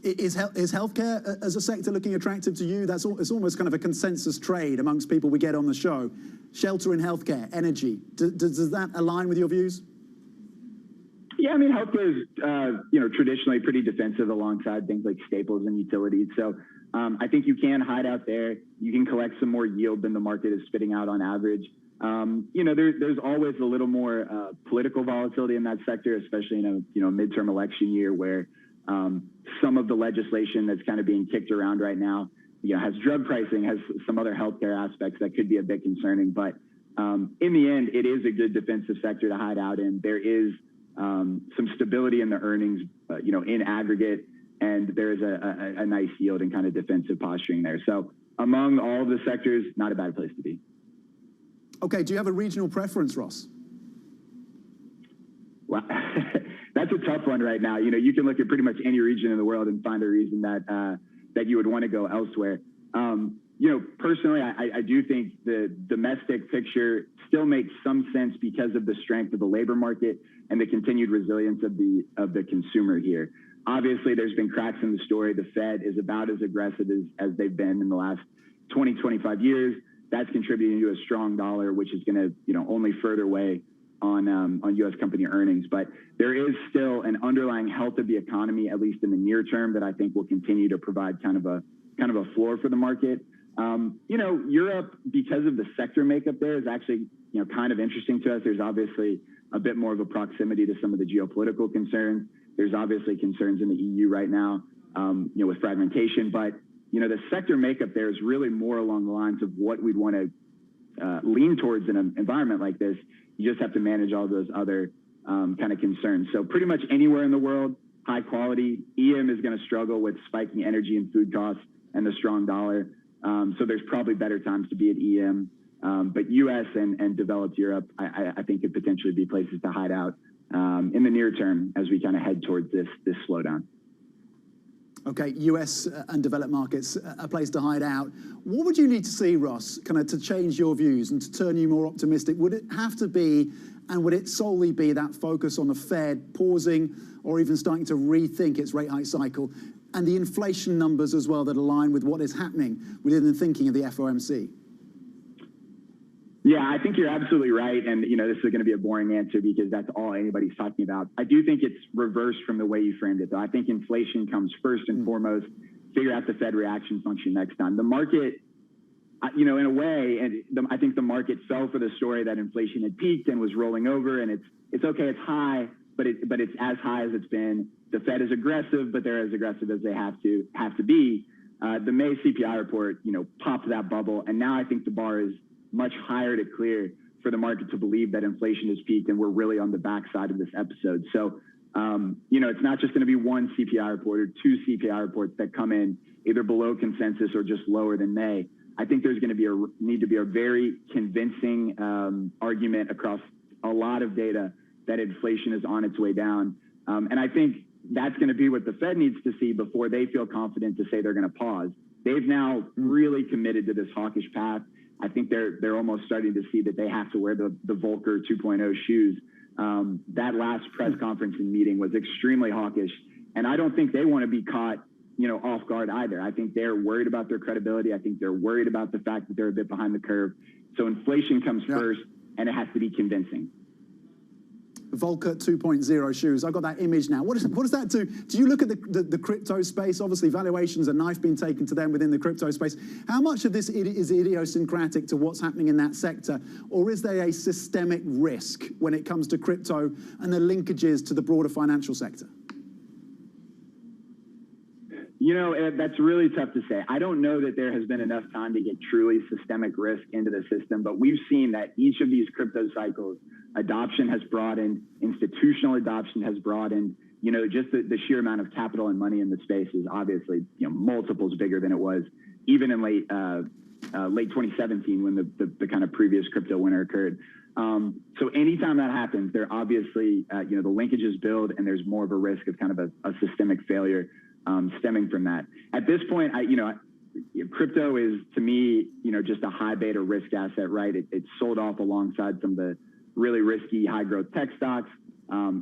Is healthcare as a sector looking attractive to you? It's almost kind of a consensus trade amongst people we get on the show. Shelter in healthcare, energy. Does that align with your views? Yeah, I mean, healthcare is traditionally pretty defensive alongside things like staples and utilities. So I think you can hide out there. You can collect some more yield than the market is spitting out on average. There's always a little more political volatility in that sector, especially in a midterm election year where some of the legislation that's kind of being kicked around right now, has drug pricing, has some other healthcare aspects that could be a bit concerning. But in the end, it is a good defensive sector to hide out in. There is some stability in the earnings, in aggregate, and there's a nice yield and kind of defensive posturing there. So among all of the sectors, not a bad place to be. Okay, do you have a regional preference, Ross? Well, that's a tough one right now. You can look at pretty much any region in the world and find a reason that you would want to go elsewhere. Personally, I do think the domestic picture still makes some sense because of the strength of the labor market and the continued resilience of the consumer here. Obviously, there's been cracks in the story. The Fed is about as aggressive as they've been in the last 20, 25 years. That's contributing to a strong dollar, which is going to, only further weigh on U.S. company earnings. But there is still an underlying health of the economy, at least in the near term, that I think will continue to provide kind of a floor for the market. Europe, because of the sector makeup there, is actually, kind of interesting to us. There's obviously a bit more of a proximity to some of the geopolitical concerns. There's obviously concerns in the EU right now, with fragmentation. But, the sector makeup there is really more along the lines of what we'd want to lean towards in an environment like this. You just have to manage all those other kind of concerns. So pretty much anywhere in the world, high quality. EM is going to struggle with spiking energy and food costs and the strong dollar. So there's probably better times to be at EM. But U.S. and developed Europe, I think could potentially be places to hide out in the near term as we kind of head towards this slowdown. Okay, US and developed markets, a place to hide out. What would you need to see, Ross, kind of to change your views and to turn you more optimistic? Would it have to be, and would it solely be that focus on the Fed pausing or even starting to rethink its rate hike cycle and the inflation numbers as well that align with what is happening within the thinking of the FOMC? Yeah, I think you're absolutely right. And, this is going to be a boring answer because that's all anybody's talking about. I do think it's reversed from the way you framed it, though. I think inflation comes first and foremost. Figure out the Fed reaction function next time. The market, in a way, and I think the market fell for the story that inflation had peaked and was rolling over. And it's okay, it's high, but it's as high as it's been. The Fed is aggressive, but they're as aggressive as they have to be. The May CPI report, popped that bubble. And now I think the bar is much higher to clear for the market to believe that inflation has peaked and we're really on the backside of this episode. So, it's not just going to be one CPI report or two CPI reports that come in either below consensus or just lower than May. I think there's going to need to be a very convincing argument across a lot of data that inflation is on its way down. And I think that's going to be what the Fed needs to see before they feel confident to say they're going to pause. They've now really committed to this hawkish path. I think they're almost starting to see that they have to wear the Volcker 2.0 shoes. That last press conference and meeting was extremely hawkish, and I don't think they want to be caught, off guard either. I think they're worried about their credibility. I think they're worried about the fact that they're a bit behind the curve. So inflation comes first, and it has to be convincing. Volcker 2.0 shoes. I've got that image now. What does that do? Do you look at the crypto space? Obviously, valuations, a knife being taken to them within the crypto space. How much of this is idiosyncratic to what's happening in that sector? Or is there a systemic risk when it comes to crypto and the linkages to the broader financial sector? You know, Ed, that's really tough to say. I don't know that there has been enough time to get truly systemic risk into the system, but we've seen that each of these crypto cycles, adoption has broadened, institutional adoption has broadened. You know, just the sheer amount of capital and money in the space is obviously, you know, multiples bigger than it was even in late 2017 when the kind of previous crypto winter occurred. So anytime that happens, there obviously, you know, the linkages build and there's more of a risk of kind of a systemic failure stemming from that. At this point, crypto is, to me, you know, just a high beta risk asset, right? It's sold off alongside some of the really risky high growth tech stocks.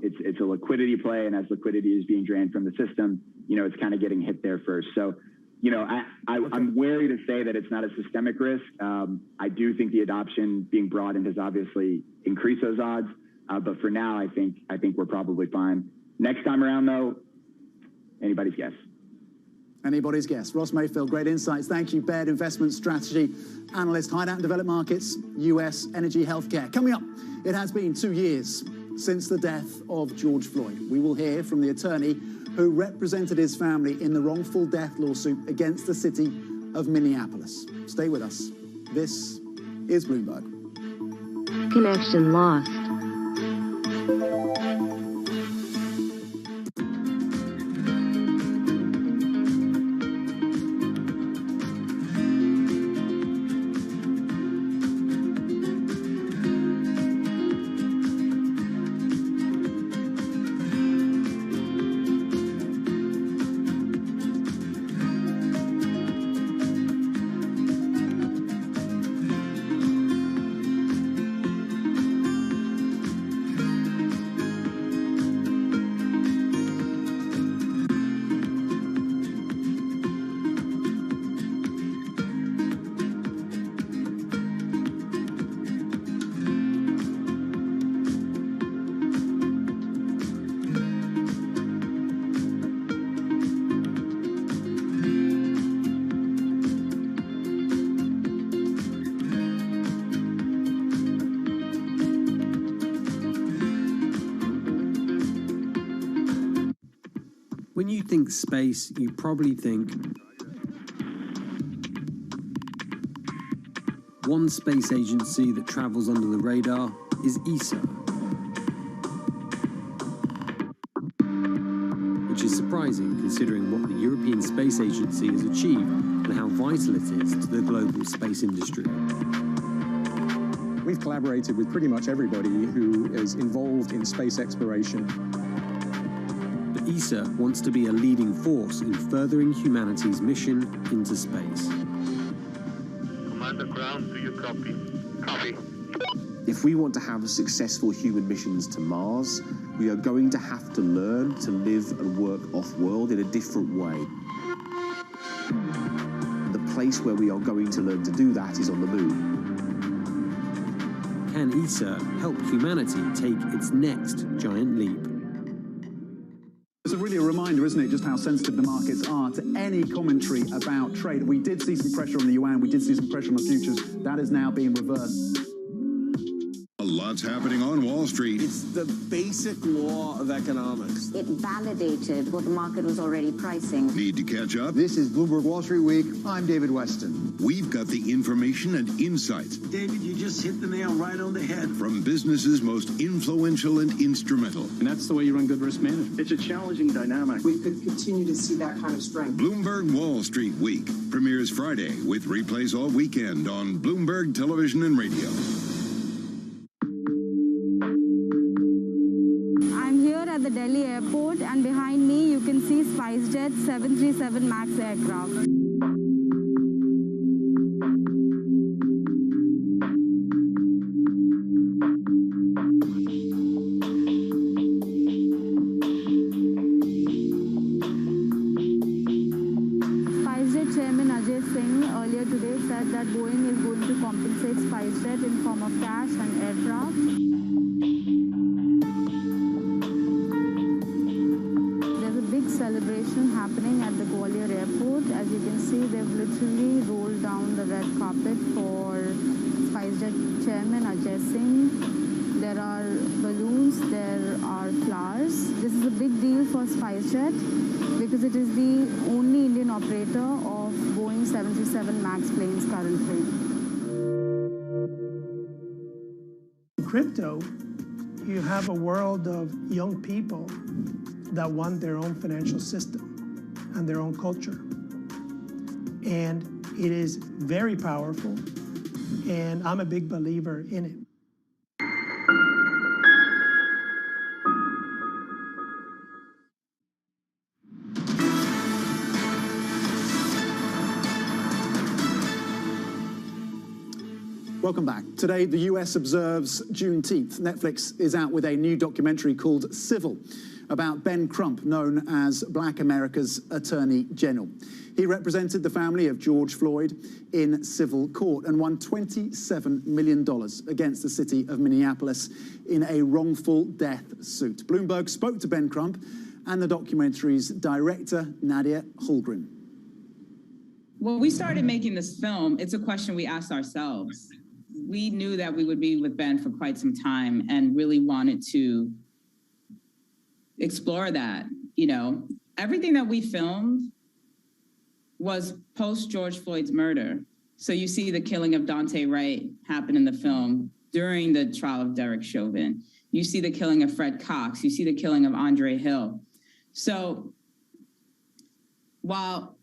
It's a liquidity play, and as liquidity is being drained from the system, you know, it's kind of getting hit there first. So, you know, I'm wary to say that it's not a systemic risk. I do think the adoption being broadened has obviously increased those odds, but for now, I think we're probably fine. Next time around, though, anybody's guess. Anybody's guess. Ross Mayfield, great insights. Thank you, Baird Investment Strategy Analyst, Hideout and Developed Markets, US Energy Healthcare. Coming up, it has been 2 years since the death of George Floyd. We will hear from the attorney who represented his family in the wrongful death lawsuit against the city of Minneapolis. Stay with us. This is Bloomberg. Connection lost. When you think space, you probably think one space agency that travels under the radar is ESA, which is surprising considering what the European Space Agency has achieved and how vital it is to the global space industry. We've collaborated with pretty much everybody who is involved in space exploration. ESA wants to be a leading force in furthering humanity's mission into space. Commander Ground, do you copy? Copy. If we want to have successful human missions to Mars, we are going to have to learn to live and work off-world in a different way. The place where we are going to learn to do that is on the moon. Can ESA help humanity take its next giant leap? It's really a reminder, isn't it, just how sensitive the markets are to any commentary about trade. We did see some pressure on the yuan, we did see some pressure on the futures. That is now being reversed. A lot's happening on Wall Street. It's the basic law of economics. It validated what the market was already pricing. Need to catch up? This is Bloomberg Wall Street Week. I'm David Weston. We've got the information and insight. David, you just hit the nail right on the head. From businesses most influential and instrumental. And that's the way you run good risk management. It's a challenging dynamic. We could continue to see that kind of strength. Bloomberg Wall Street Week premieres Friday with replays all weekend on Bloomberg Television and Radio. At the Delhi airport, and behind me you can see SpiceJet 737 MAX aircraft. SpiceJet Chairman Ajay Singh earlier today said that Boeing is going to compensate SpiceJet in form of cash and aircraft. see, they've literally rolled down the red carpet for SpiceJet Chairman Ajay Singh. There are balloons, there are flowers. This is a big deal for SpiceJet because it is the only Indian operator of Boeing 737 MAX planes currently. In crypto, you have a world of young people that want their own financial system and their own culture. And it is very powerful, and I'm a big believer in it. Welcome back. Today, the US observes Juneteenth. Netflix is out with a new documentary called Civil about Ben Crump, known as Black America's Attorney General. He represented the family of George Floyd in civil court and won $27 million against the city of Minneapolis in a wrongful death suit. Bloomberg spoke to Ben Crump and the documentary's director, Nadia Holgren. When we started making this film, it's a question we asked ourselves. We knew that we would be with Ben for quite some time and really wanted to explore that. You know, everything that we filmed was post George Floyd's murder. So you see the killing of Daunte Wright happen in the film during the trial of Derek Chauvin. You see the killing of Fred Cox. You see the killing of Andre Hill. So while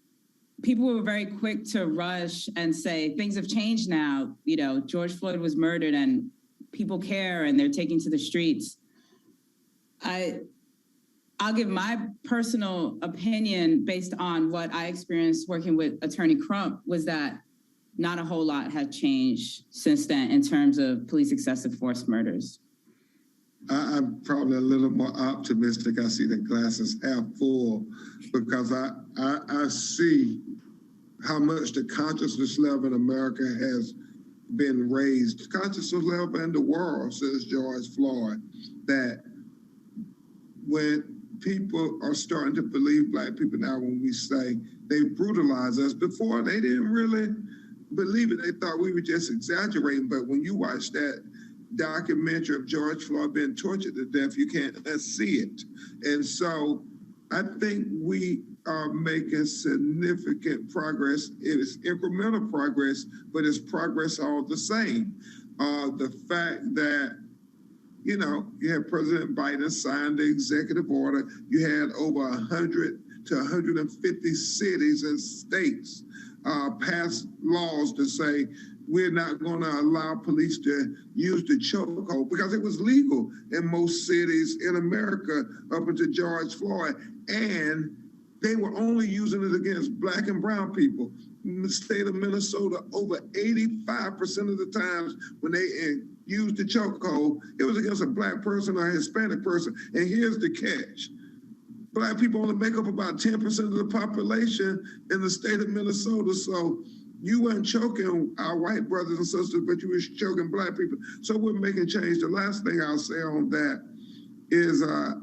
people were very quick to rush and say, things have changed now, you know, George Floyd was murdered and people care and they're taking to the streets. I'll give my personal opinion based on what I experienced working with Attorney Crump was that not a whole lot had changed since then in terms of police excessive force murders. I'm probably a little more optimistic. I see the glasses half full because I see how much the consciousness level in America has been raised, consciousness level in the world since George Floyd, that when people are starting to believe, Black people now, when we say they brutalize us, before they didn't really believe it. They thought we were just exaggerating. But when you watch that documentary of George Floyd being tortured to death, you can't see it. And so I think we are making significant progress. It is incremental progress, but it's progress all the same. The fact that, you know, you had President Biden sign the executive order. You had over 100 to 150 cities and states pass laws to say, we're not going to allow police to use the chokehold because it was legal in most cities in America up until George Floyd. And they were only using it against Black and brown people. In the state of Minnesota, over 85% of the times when they used the chokehold, it was against a Black person or a Hispanic person. And here's the catch. Black people only make up about 10% of the population in the state of Minnesota. So you weren't choking our white brothers and sisters, but you were choking Black people. So we're making change. The last thing I'll say on that is I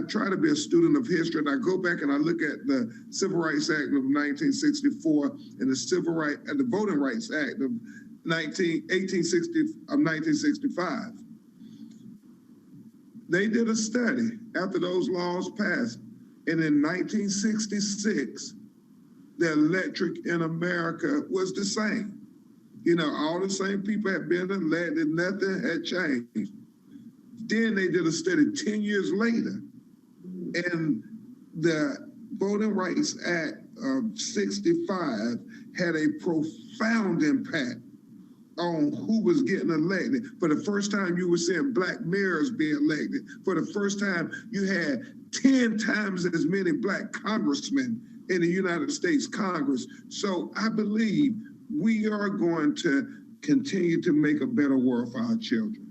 try to be a student of history, and I go back and I look at the Civil Rights Act of 1964 and the Voting Rights Act of 1965. They did a study after those laws passed, and in 1966, the electric in America was the same. You know, all the same people had been elected, nothing had changed. Then they did a study 10 years later, and the Voting Rights Act of 65 had a profound impact on who was getting elected. For the first time, you were seeing Black mayors being elected. For the first time, you had 10 times as many Black congressmen in the United States Congress. So I believe we are going to continue to make a better world for our children.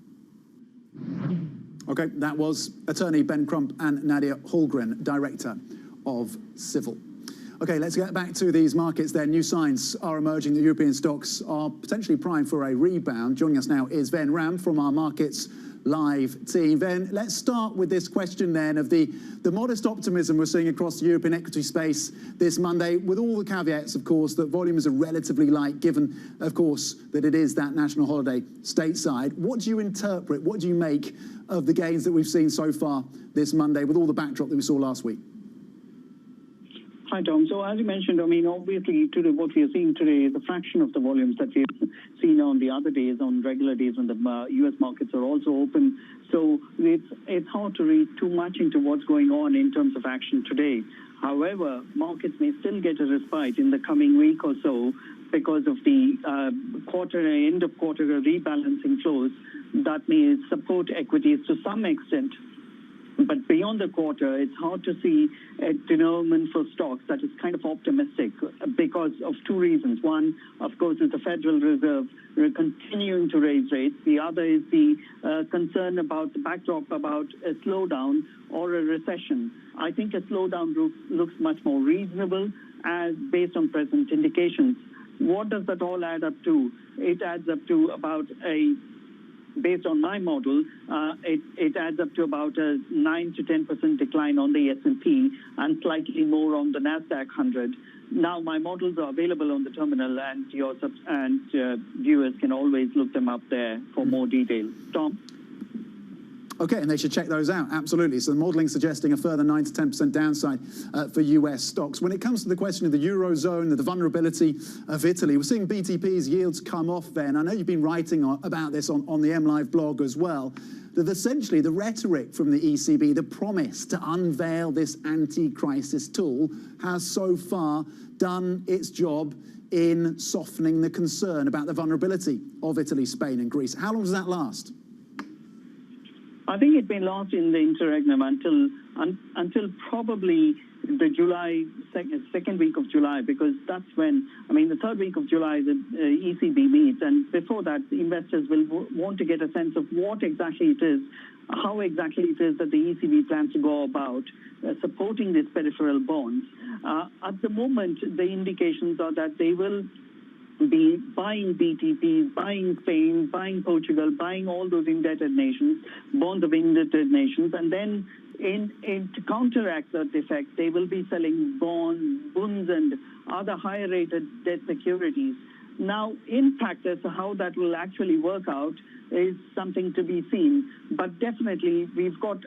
Okay, that was attorney Ben Crump and Nadia Holgren, director of Civil. Okay, let's get back to these markets then. New signs are emerging that European stocks are potentially primed for a rebound. Joining us now is Ven Ram from our markets live team. Then let's start with this question then of the modest optimism we're seeing across the European equity space this Monday, with all the caveats, of course, that volumes are relatively light, given, of course, that it is that national holiday stateside. What do you interpret, what do you make of the gains that we've seen so far this Monday, with all the backdrop that we saw last week? Hi, Tom. So as you mentioned, I mean, obviously, today, what we are seeing today is a fraction of the volumes that we've seen on the other days, on regular days when the U.S. markets are also open. So it's hard to read too much into what's going on in terms of action today. However, markets may still get a respite in the coming week or so because of the end of quarter rebalancing flows that may support equities to some extent. But beyond the quarter, it's hard to see a denouement for stocks that is kind of optimistic because of two reasons. One, of course, is the Federal Reserve continuing to raise rates. The other is the concern about the backdrop about a slowdown or a recession. I think a slowdown looks much more reasonable as based on present indications. What does that all add up to? It adds up to about based on my model, it adds up to about a 9 to 10% decline on the S&P and slightly more on the NASDAQ 100. Now, my models are available on the terminal, and viewers can always look them up there for more details. Tom? Okay, and they should check those out, absolutely. So the modelling suggesting a further 9 to 10% downside for US stocks. When it comes to the question of the Eurozone, the vulnerability of Italy, we're seeing BTP's yields come off then. I know you've been writing about this on the MLive blog as well, that essentially the rhetoric from the ECB, the promise to unveil this anti-crisis tool, has so far done its job in softening the concern about the vulnerability of Italy, Spain and Greece. How long does that last? I think it may last in the interregnum until probably the second week of July, because that's when, I mean, the third week of July, the ECB meets, and before that, investors will want to get a sense of what exactly it is, how exactly it is that the ECB plans to go about supporting these peripheral bonds. At the moment, the indications are that they will be buying BTPs, buying Spain, buying Portugal, buying all those indebted nations, bonds of indebted nations, and then to counteract that effect, they will be selling bonds and other higher rated debt securities. Now, in practice, how that will actually work out is something to be seen. But definitely, we've got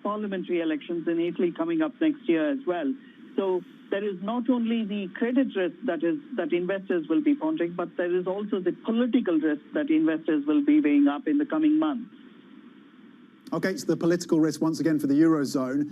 parliamentary elections in Italy coming up next year as well. So there is not only the credit risk that investors will be pondering, but there is also the political risk that investors will be weighing up in the coming months. Okay, so the political risk once again for the Eurozone.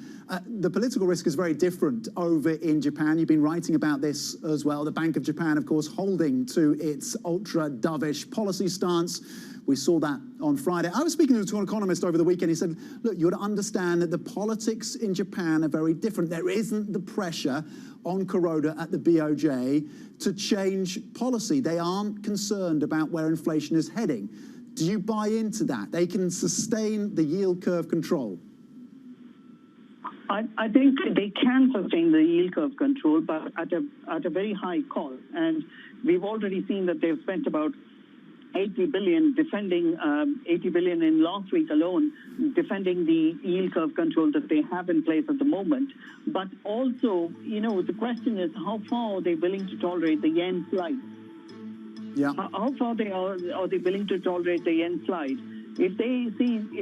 The political risk is very different over in Japan. You've been writing about this as well. The Bank of Japan, of course, holding to its ultra-dovish policy stance. We saw that on Friday. I was speaking to an economist over the weekend. He said, look, you got to understand that the politics in Japan are very different. There isn't the pressure on Kuroda at the BOJ to change policy. They aren't concerned about where inflation is heading. Do you buy into that? They can sustain the yield curve control. I think they can sustain the yield curve control, but at a very high cost. And we've already seen that they've spent about 80 billion defending 80 billion in last week alone, defending the yield curve control that they have in place at the moment. But also, you know, the question is how far are they willing to tolerate the yen slide? Yeah. How far are they willing to tolerate the yen slide? If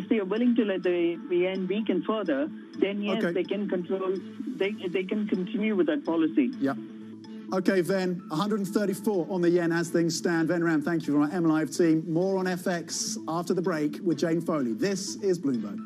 they are willing to let the yen weaken further, then yes, okay, they can control. They can continue with that policy. Yeah. Okay, Ven, 134 on the yen as things stand. Ven Ram, thank you from our MLive team. More on FX after the break with Jane Foley. This is Bloomberg.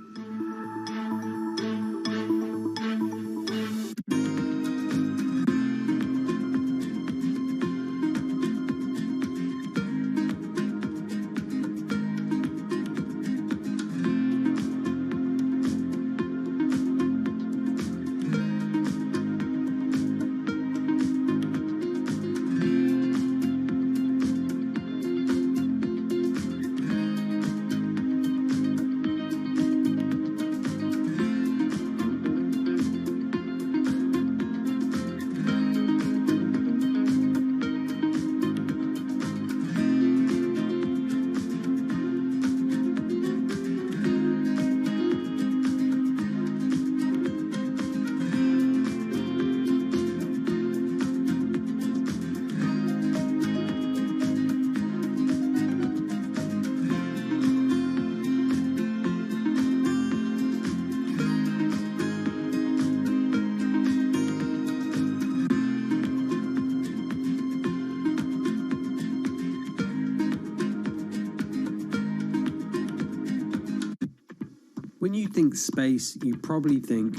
When you think space, you probably think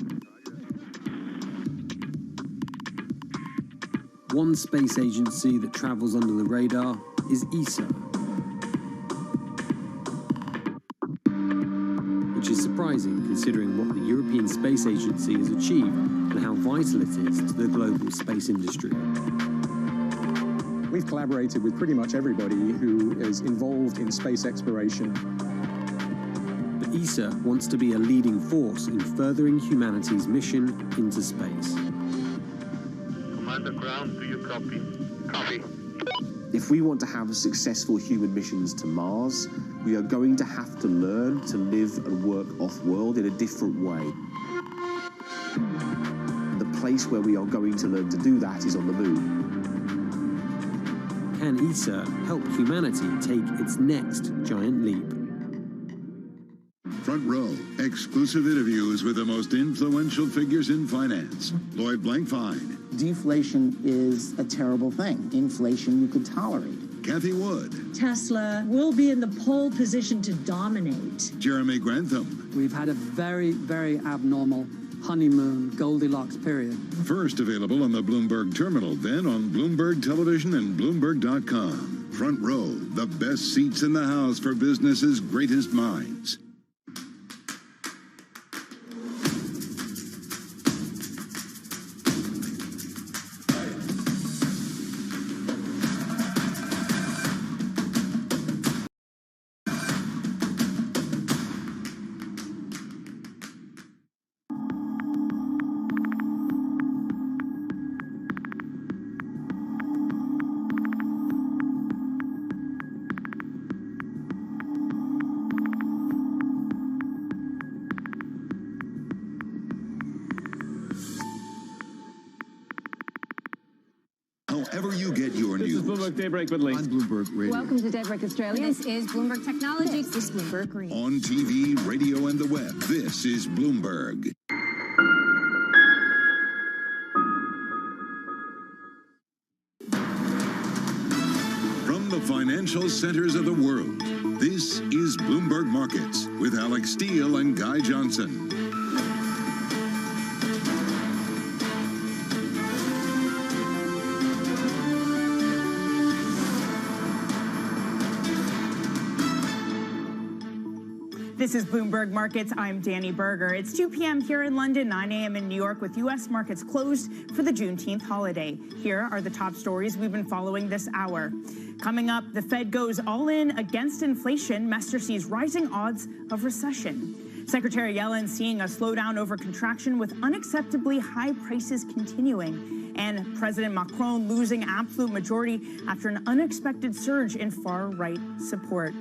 one space agency that travels under the radar is ESA, which is surprising considering what the European Space Agency has achieved and how vital it is to the global space industry. We've collaborated with pretty much everybody who is involved in space exploration. But ESA wants to be a leading force in furthering humanity's mission into space. Commander Ground, do you copy? Copy. If we want to have successful human missions to Mars, we are going to have to learn to live and work off-world in a different way. The place where we are going to learn to do that is on the moon. Can ESA help humanity take its next giant leap? Front Row, exclusive interviews with the most influential figures in finance. Lloyd Blankfein. Deflation is a terrible thing. Inflation you could tolerate. Kathy Wood. Tesla will be in the pole position to dominate. Jeremy Grantham. We've had a very, very abnormal honeymoon Goldilocks period. First available on the Bloomberg Terminal, then on Bloomberg Television and Bloomberg.com. Front Row, the best seats in the house for business's greatest minds. However you get your news. This is Bloomberg Daybreak with links. On Bloomberg Radio. Welcome to Daybreak Australia. This is Bloomberg Technology. This is Bloomberg Green. On TV, radio, and the web, this is Bloomberg. From the financial centers of the world, this is Bloomberg Markets with Alex Steele and Guy Johnson. This is Bloomberg Markets. I'm Danny Berger. It's 2 p.m. here in London, 9 a.m. in New York, with U.S. markets closed for the Juneteenth holiday. Here are the top stories we've been following this hour. Coming up, the Fed goes all in against inflation. Messer sees rising odds of recession. Secretary Yellen seeing a slowdown over contraction with unacceptably high prices continuing. And President Macron losing absolute majority after an unexpected surge in far-right support.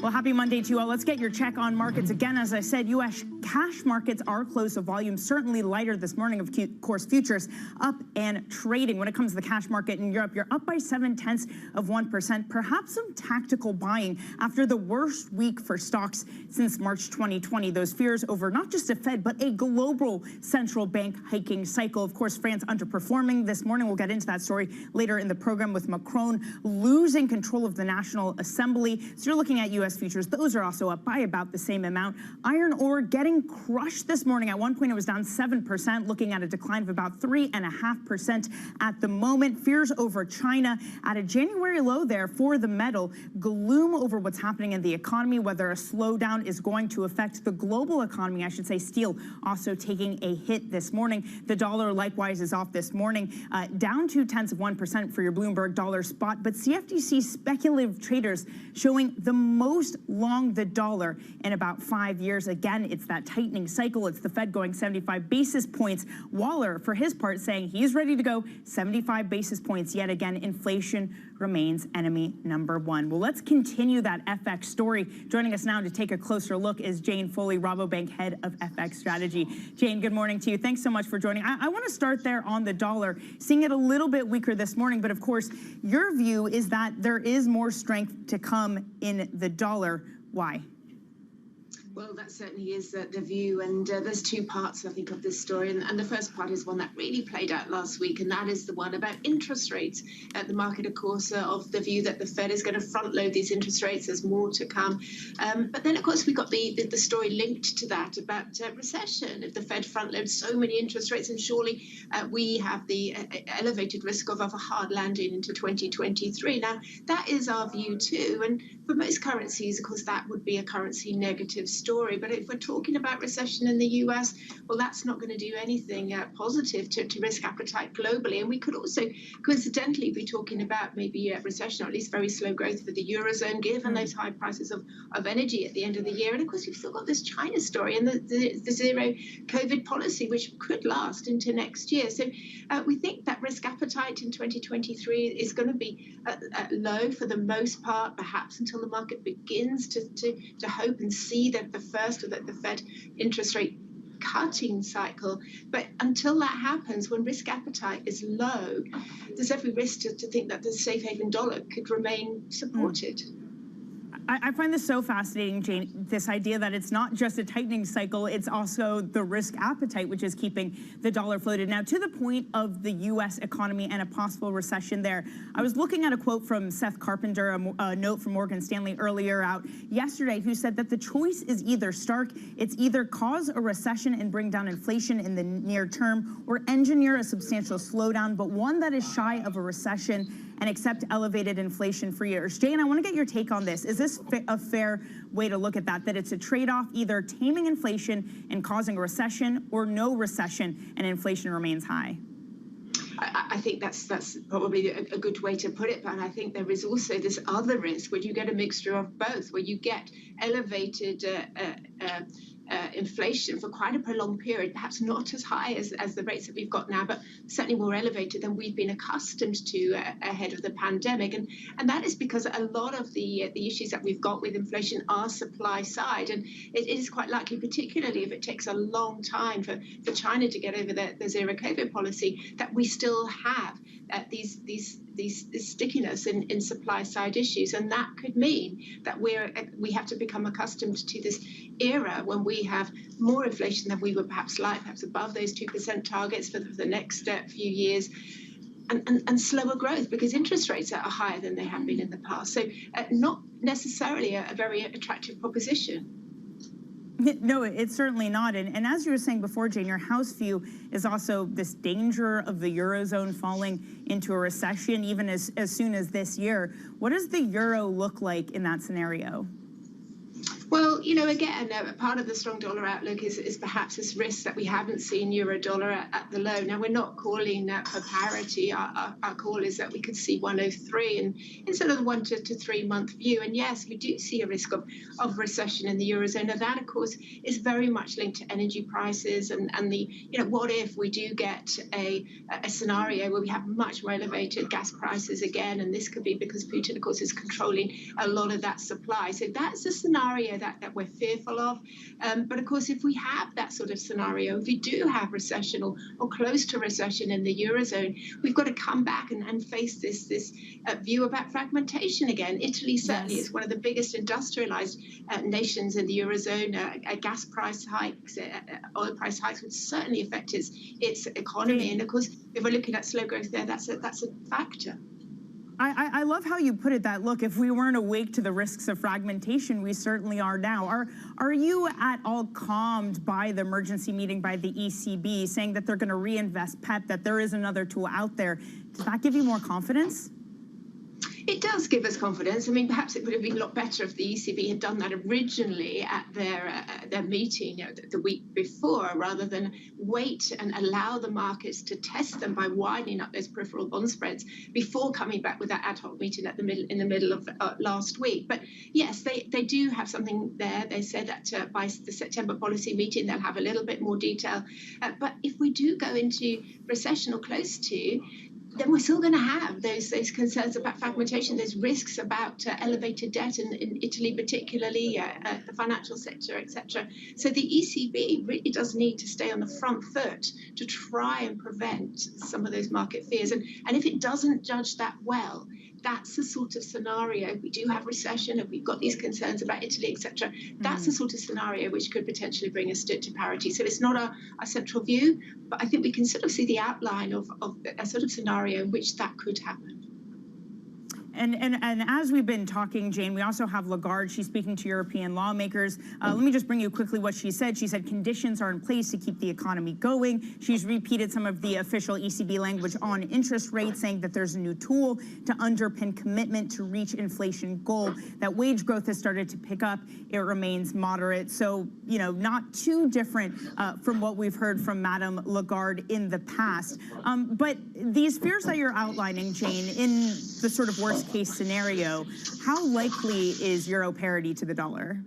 Well, happy Monday to you all. Let's get your check on markets. Again, as I said, U.S. cash markets are closed, so volume certainly lighter this morning. Of course, futures up and trading. When it comes to the cash market in Europe, you're up by 0.7%, perhaps some tactical buying after the worst week for stocks since March 2020. Those fears over not just a Fed, but a global central bank hiking cycle. Of course, France underperforming this morning. We'll get into that story later in the program with Macron losing control of the National Assembly. So you're looking at U.S. futures. Those are also up by about the same amount. Iron ore getting crushed this morning. At one point, it was down 7%, looking at a decline of about 3.5% at the moment. Fears over China at a January low there for the metal. Gloom over what's happening in the economy, whether a slowdown is going to affect the global economy. I should say steel also taking a hit this morning. The dollar likewise is off this morning, down 0.2% for your Bloomberg dollar spot. But CFTC speculative traders showing the most long the dollar in about 5 years. Again, it's that tightening cycle. It's the Fed going 75 basis points. Waller, for his part, saying he's ready to go 75 basis points. Yet again, inflation remains enemy number one. Well, let's continue that FX story. Joining us now to take a closer look is Jane Foley, Rabobank Head of FX Strategy. Jane, good morning to you. Thanks so much for joining. I want to start there on the dollar, seeing it a little bit weaker this morning. But of course, your view is that there is more strength to come in the dollar. Why? Well, that certainly is the view, and there's two parts, I think, of this story. And the first part is one that really played out last week, and that is the one about interest rates. The market, of course, of the view that the Fed is going to front load these interest rates. There's more to come. But then, of course, we got the story linked to that about recession. If the Fed front loads so many interest rates, and surely we have the elevated risk of a hard landing into 2023. Now, that is our view too. And for most currencies, of course, that would be a currency negative story. But if we're talking about recession in the US, well, that's not going to do anything positive to risk appetite globally. And we could also coincidentally be talking about maybe a recession, or at least very slow growth for the Eurozone, given those high prices of energy at the end of the year. And of course, we've still got this China story and the zero COVID policy, which could last into next year. So we think that risk appetite in 2023 is going to be low for the most part, perhaps until the market begins to hope and see that the first of the Fed interest rate cutting cycle. But until that happens, when risk appetite is low, there's every risk to think that the safe haven dollar could remain supported. I find this so fascinating, Jane, this idea that it's not just a tightening cycle, it's also the risk appetite, which is keeping the dollar floated. Now, to the point of the U.S. economy and a possible recession there, I was looking at a quote from Seth Carpenter, a note from Morgan Stanley earlier out yesterday, who said that the choice is either stark. It's either cause a recession and bring down inflation in the near term, or engineer a substantial slowdown, but one that is shy of a recession and accept elevated inflation for years. Jane, I want to get your take on this. Is this a fair way to look at that it's a trade-off, either taming inflation and causing a recession, or no recession and inflation remains high? I think that's probably a good way to put it, but I think there is also this other risk where you get a mixture of both, where you get elevated inflation for quite a prolonged period, perhaps not as high as the rates that we've got now, but certainly more elevated than we've been accustomed to ahead of the pandemic. And that is because a lot of the issues that we've got with inflation are supply side. And it is quite likely, particularly if it takes a long time for China to get over the zero COVID policy, that we still have these stickiness in supply side issues. And that could mean that we have to become accustomed to this era when we have more inflation than we would perhaps like, perhaps above those 2% targets for the next few years, and slower growth because interest rates are higher than they have been in the past. So not necessarily a very attractive proposition. No, it's certainly not. And as you were saying before, Jane, your house view is also this danger of the Eurozone falling into a recession even as soon as this year. What does the Euro look like in that scenario? Well, again, part of the strong dollar outlook is perhaps this risk that we haven't seen euro dollar at the low. Now, we're not calling for parity. Our call is that we could see 103 and instead of the 1 to 3 month view. And yes, we do see a risk of recession in the Eurozone. Now, that, of course, is very much linked to energy prices and the, what if we do get a scenario where we have much more elevated gas prices again? And this could be because Putin, of course, is controlling a lot of that supply. So that's a scenario that we're fearful of. But of course, if we have that sort of scenario, if we do have recession or close to recession in the Eurozone, we've got to come back and face this view about fragmentation again. Italy certainly is one of the biggest industrialized nations in the Eurozone. Gas price hikes, oil price hikes would certainly affect its economy. And of course, if we're looking at slow growth there, that's a factor. I love how you put it that, look, if we weren't awake to the risks of fragmentation, we certainly are now. Are you at all calmed by the emergency meeting by the ECB saying that they're going to reinvest PEP, that there is another tool out there? Does that give you more confidence? It does give us confidence. I mean, perhaps it would have been a lot better if the ECB had done that originally at their meeting the week before, rather than wait and allow the markets to test them by widening up those peripheral bond spreads before coming back with that ad hoc meeting in the middle of last week. But yes, they do have something there. They said that by the September policy meeting, they'll have a little bit more detail. But if we do go into recession or close to, then we're still going to have those concerns about fragmentation, those risks about elevated debt in Italy, particularly the financial sector, etc. So the ECB really does need to stay on the front foot to try and prevent some of those market fears. And if it doesn't judge that well, that's the sort of scenario. We do have recession, and we've got these concerns about Italy, etc. That's the sort of scenario which could potentially bring us to parity. So it's not a central view, but I think we can sort of see the outline of a sort of scenario in which that could happen. And as we've been talking, Jane, we also have Lagarde. She's speaking to European lawmakers. Let me just bring you quickly what she said. She said conditions are in place to keep the economy going. She's repeated some of the official ECB language on interest rates, saying that there's a new tool to underpin commitment to reach inflation goal, that wage growth has started to pick up. It remains moderate. So, you know, not too different from what we've heard from Madame Lagarde in the past. But these fears that you're outlining, Jane, in the sort of worst case scenario, how likely is euro parity to the dollar?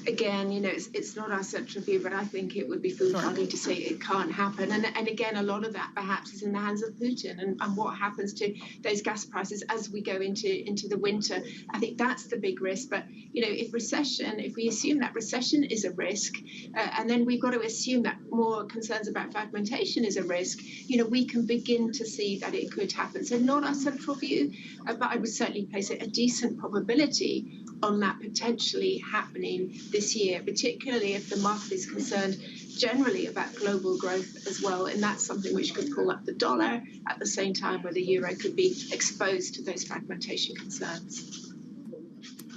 Again, you know, it's not our central view, but I think it would be foolhardy to say it can't happen. And again, a lot of that perhaps is in the hands of Putin and what happens to those gas prices as we go into the winter. I think that's the big risk. But, you know, if we assume that recession is a risk, and then we've got to assume that more concerns about fragmentation is a risk, you know, we can begin to see that it could happen. So not our central view, but I would certainly place it a decent probability on that potentially happening this year, particularly if the market is concerned generally about global growth as well. And that's something which could pull up the dollar at the same time where the euro could be exposed to those fragmentation concerns.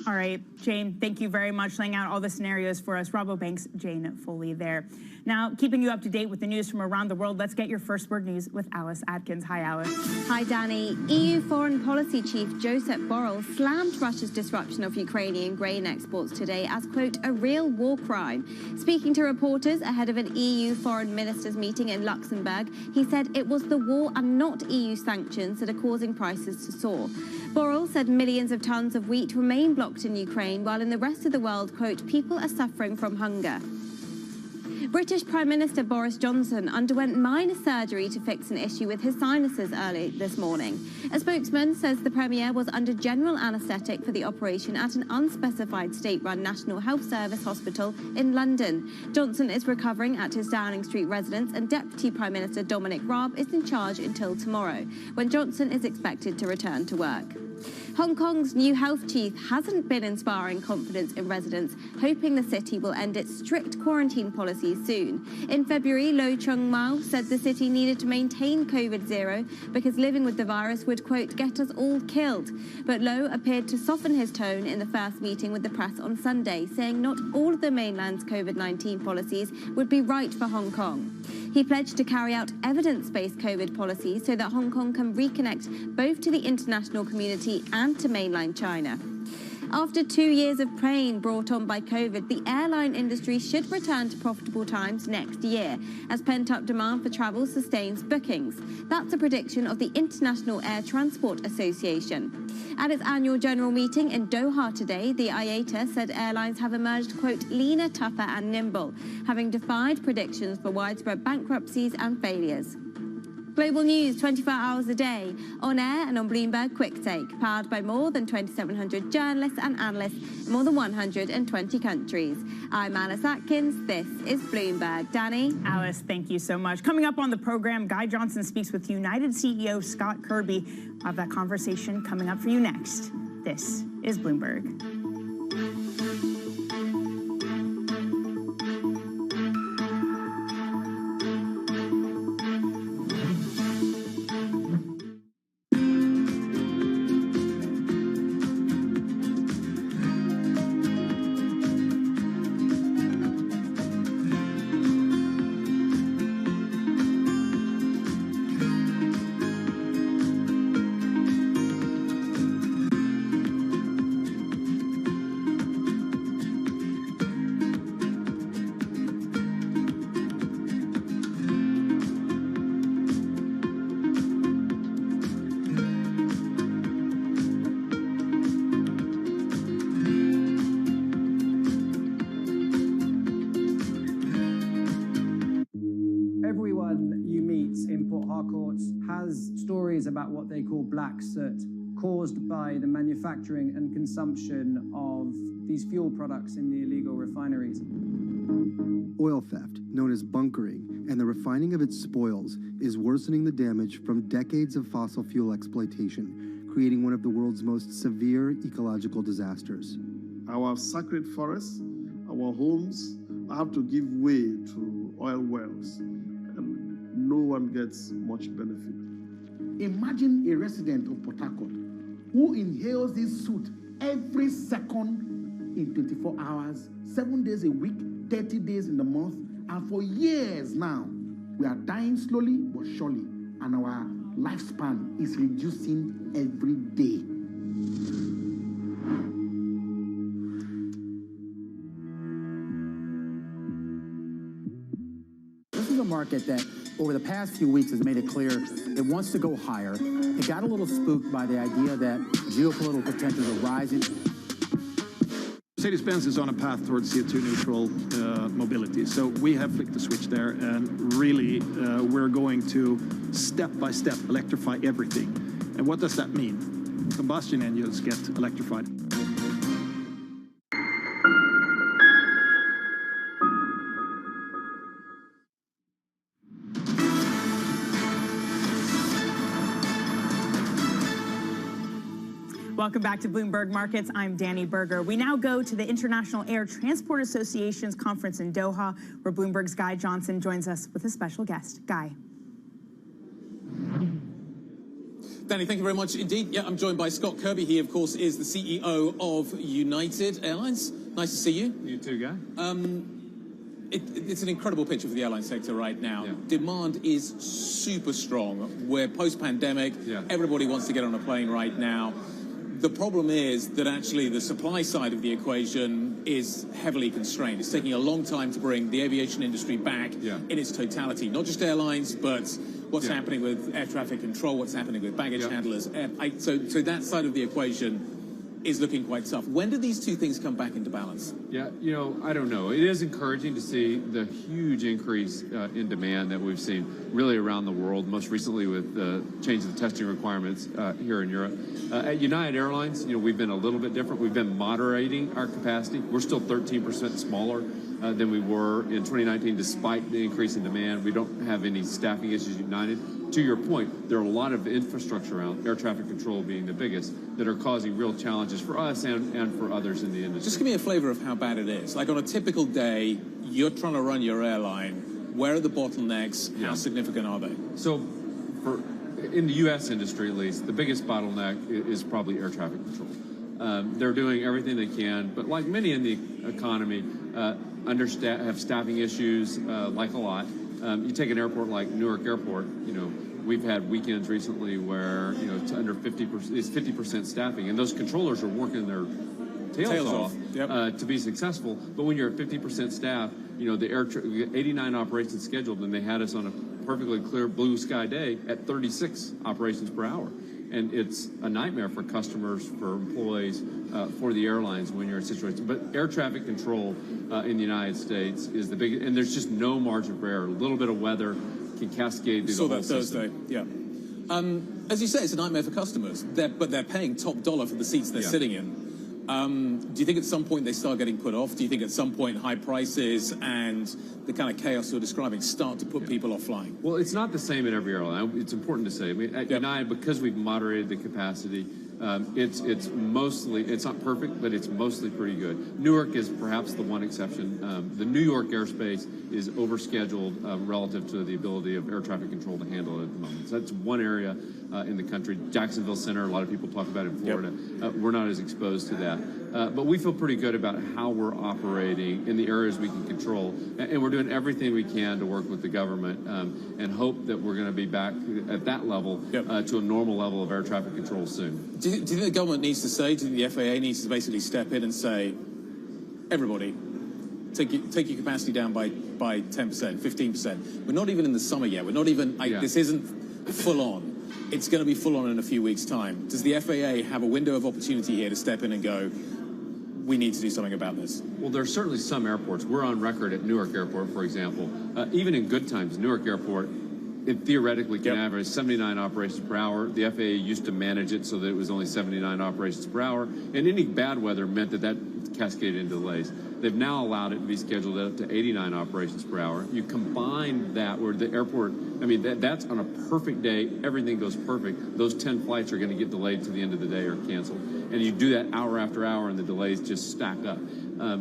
All right, Jane, thank you very much, laying out all the scenarios for us. Rabobank's Jane Foley there. Now, keeping you up to date with the news from around the world, let's get your first word news with Alice Atkins. Hi, Alice. Hi, Danny. EU Foreign Policy Chief Josep Borrell slammed Russia's disruption of Ukrainian grain exports today as, quote, a real war crime. Speaking to reporters ahead of an EU foreign ministers meeting in Luxembourg, he said it was the war and not EU sanctions that are causing prices to soar. Borrell said millions of tons of wheat remain blocked in Ukraine, while in the rest of the world, quote, people are suffering from hunger. British Prime Minister Boris Johnson underwent minor surgery to fix an issue with his sinuses early this morning. A spokesman says the Premier was under general anaesthetic for the operation at an unspecified state-run National Health Service hospital in London. Johnson is recovering at his Downing Street residence, and Deputy Prime Minister Dominic Raab is in charge until tomorrow, when Johnson is expected to return to work. Hong Kong's new health chief hasn't been inspiring confidence in residents, hoping the city will end its strict quarantine policies soon. In February, Lo Chung-Mao said the city needed to maintain COVID-0 because living with the virus would, quote, get us all killed. But Lo appeared to soften his tone in the first meeting with the press on Sunday, saying not all of the mainland's COVID-19 policies would be right for Hong Kong. He pledged to carry out evidence-based COVID policies so that Hong Kong can reconnect both to the international community and to mainland China. After 2 years of pain brought on by COVID, the airline industry should return to profitable times next year, as pent-up demand for travel sustains bookings. That's a prediction of the International Air Transport Association. At its annual general meeting in Doha today, the IATA said airlines have emerged, quote, leaner, tougher and nimble, having defied predictions for widespread bankruptcies and failures. Global news 24 hours a day, on air and on Bloomberg Quick Take, powered by more than 2,700 journalists and analysts in more than 120 countries. I'm Alice Atkins. This is Bloomberg. Danny? Alice, thank you so much. Coming up on the program, Guy Johnson speaks with United CEO Scott Kirby. We'll have that conversation coming up for you next. This is Bloomberg. About what they call black soot caused by the manufacturing and consumption of these fuel products in the illegal refineries. Oil theft, known as bunkering, and the refining of its spoils is worsening the damage from decades of fossil fuel exploitation, creating one of the world's most severe ecological disasters. Our sacred forests, our homes have to give way to oil wells, and no one gets much benefit. Imagine a resident of Port Harcourt who inhales this soot every second in 24 hours, 7 days a week, 30 days in the month, and for years now, we are dying slowly but surely, and our lifespan is reducing every day. This is a market that over the past few weeks has made it clear it wants to go higher. It got a little spooked by the idea that geopolitical tensions are rising. Mercedes-Benz is on a path towards CO2 neutral mobility. So we have flicked the switch there, and really we're going to step by step electrify everything. And what does that mean? Combustion engines get electrified. Welcome back to Bloomberg Markets. I'm Danny Berger. We now go to the International Air Transport Association's conference in Doha, where Bloomberg's Guy Johnson joins us with a special guest. Guy. Danny, thank you very much indeed. Yeah, I'm joined by Scott Kirby. He, of course, is the CEO of United Airlines. Nice to see you. You too, Guy. It's an incredible picture for the airline sector right now. Yeah. Demand is super strong. We're post-pandemic. Yeah. Everybody wants to get on a plane right now. The problem is that actually the supply side of the equation is heavily constrained. It's taking a long time to bring the aviation industry back in its totality, not just airlines, but what's happening with air traffic control, what's happening with baggage handlers. So that side of the equation is looking quite tough. When do these two things come back into balance? Yeah, you know, I don't know. It is encouraging to see the huge increase in demand that we've seen really around the world, most recently with the change of the testing requirements here in Europe. At United Airlines, you know, we've been a little bit different. We've been moderating our capacity. We're still 13% smaller than we were in 2019, despite the increase in demand. We don't have any staffing issues at United. To your point, there are a lot of infrastructure around, air traffic control being the biggest, that are causing real challenges for us and for others in the industry. Just give me a flavor of how bad it is. Like on a typical day, you're trying to run your airline. Where are the bottlenecks? How significant are they? So in the U.S. industry, at least, the biggest bottleneck is probably air traffic control. They're doing everything they can, but like many in the economy, have staffing issues, like a lot. You take an airport like Newark Airport, you know, we've had weekends recently where, you know, it's under 50%, it's 50% staffing, and those controllers are working their tails off to be successful. But when you're at 50% staff, you know, we got 89 operations scheduled, and they had us on a perfectly clear blue sky day at 36 operations per hour. And it's a nightmare for customers, for employees, for the airlines when you're in a situation. But air traffic control in the United States is the biggest, and there's just no margin for error. A little bit of weather can cascade through the whole system. Thursday, yeah. As you say, it's a nightmare for customers, but they're paying top dollar for the seats they're sitting in. Do you think at some point they start getting put off? Do you think at some point high prices and the kind of chaos you're describing start to put people off flying? Well, it's not the same at every airline. It's important to say. I mean, at United, because we've moderated the capacity, it's mostly, it's not perfect, but it's mostly pretty good. Newark is perhaps the one exception. The New York airspace is overscheduled relative to the ability of air traffic control to handle it at the moment. So that's one area in the country. Jacksonville Center, a lot of people talk about it in Florida. We're not as exposed to that. But we feel pretty good about how we're operating in the areas we can control. And we're doing everything we can to work with the government and hope that we're going to be back at that level to a normal level of air traffic control soon. Do you think the government needs to say, do you think the FAA needs to basically step in and say, everybody, take your capacity down by 10%, 15%. We're not even in the summer yet. We're not even, this isn't full on. It's going to be full on in a few weeks' time. Does the FAA have a window of opportunity here to step in and go, we need to do something about this? Well, there's certainly some airports. We're on record at Newark Airport, for example. Even in good times, Newark Airport it theoretically can average 79 operations per hour. The FAA used to manage it so that it was only 79 operations per hour, and any bad weather meant that cascaded into delays. They've now allowed it to be scheduled up to 89 operations per hour. You combine that where the airport, I mean, that's on a perfect day, everything goes perfect. Those 10 flights are going to get delayed to the end of the day or canceled. And you do that hour after hour, and the delays just stack up.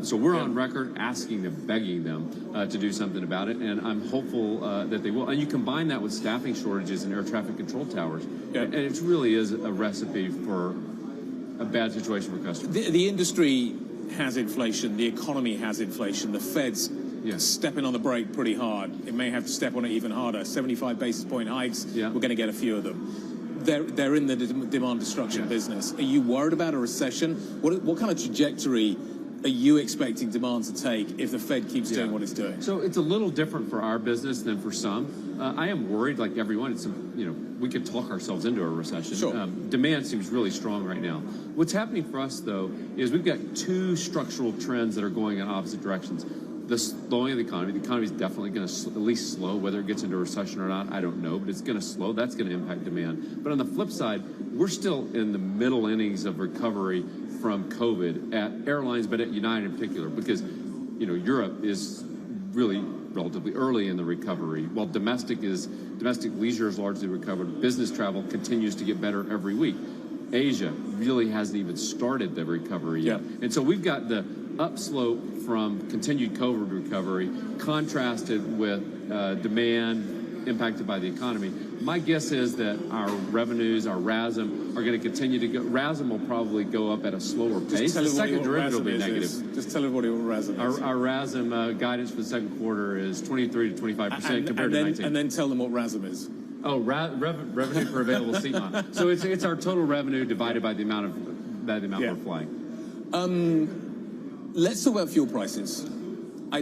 So we're on record asking them, begging them to do something about it, and I'm hopeful that they will. And you combine that with staffing shortages in air traffic control towers, and it really is a recipe for a bad situation for customers. The industry has inflation, the economy has inflation, the Fed's stepping on the brake pretty hard. It may have to step on it even harder. 75 basis point hikes, we're going to get a few of them. They're in the demand destruction business. Are you worried about a recession? What kind of trajectory are you expecting demand to take if the Fed keeps doing what it's doing? So it's a little different for our business than for some. I am worried, like everyone. It's we could talk ourselves into a recession. Sure. Demand seems really strong right now. What's happening for us, though, is we've got two structural trends that are going in opposite directions. The slowing of the economy. The economy is definitely going to at least slow. Whether it gets into a recession or not, I don't know, but it's going to slow. That's going to impact demand. But on the flip side, we're still in the middle innings of recovery from COVID at airlines, but at United in particular, because Europe is really relatively early in the recovery, while domestic leisure is largely recovered. Business travel continues to get better every week. Asia really hasn't even started the recovery yet. And so we've got the upslope from continued COVID recovery contrasted with demand impacted by the economy. My guess is that our revenues, our RASM, are going to continue to go. RASM will probably go up at a slower pace. The second derivative will be negative. Just tell everybody what RASM is. Our RASM guidance for the second quarter is 23 to 25% compared to 19. And then tell them what RASM is. Oh, revenue per available seat mile. So it's our total revenue divided by the amount we're flying. Let's talk about fuel prices.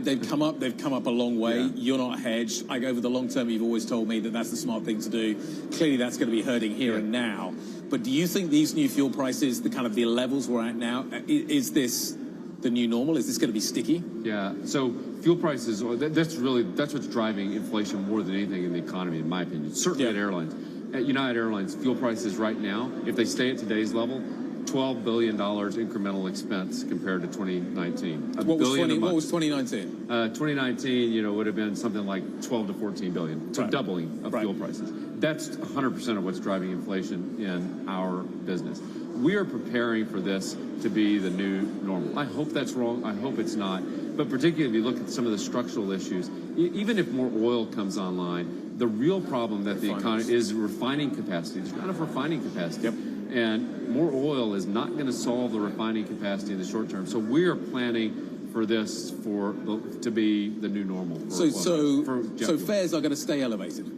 They've come up a long way. You're not hedged. Over the long term, you've always told me that that's the smart thing to do. Clearly, that's going to be hurting here and now. But do you think these new fuel prices, the levels we're at now, is this the new normal? Is this going to be sticky? Yeah. So fuel prices, that's what's driving inflation more than anything in the economy, in my opinion. Certainly at airlines. At United Airlines, fuel prices right now, if they stay at today's level, $12 billion incremental expense compared to 2019. What was 2019? 2019, would have been something like 12 to 14 billion. So doubling of fuel prices. That's 100% of what's driving inflation in our business. We are preparing for this to be the new normal. I hope that's wrong. I hope it's not. But particularly if you look at some of the structural issues, even if more oil comes online, the real problem that the economy is refining capacity. There's not enough refining capacity. And more oil is not going to solve the refining capacity in the short term. So we are planning for this to be the new normal. So fares are going to stay elevated.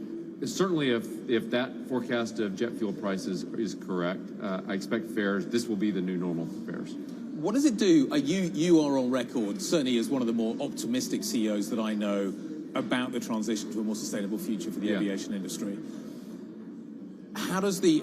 Certainly, if that forecast of jet fuel prices is correct, I expect fares. This will be the new normal for fares. What does it do? You are on record, certainly as one of the more optimistic CEOs that I know, about the transition to a more sustainable future for the aviation industry. How does the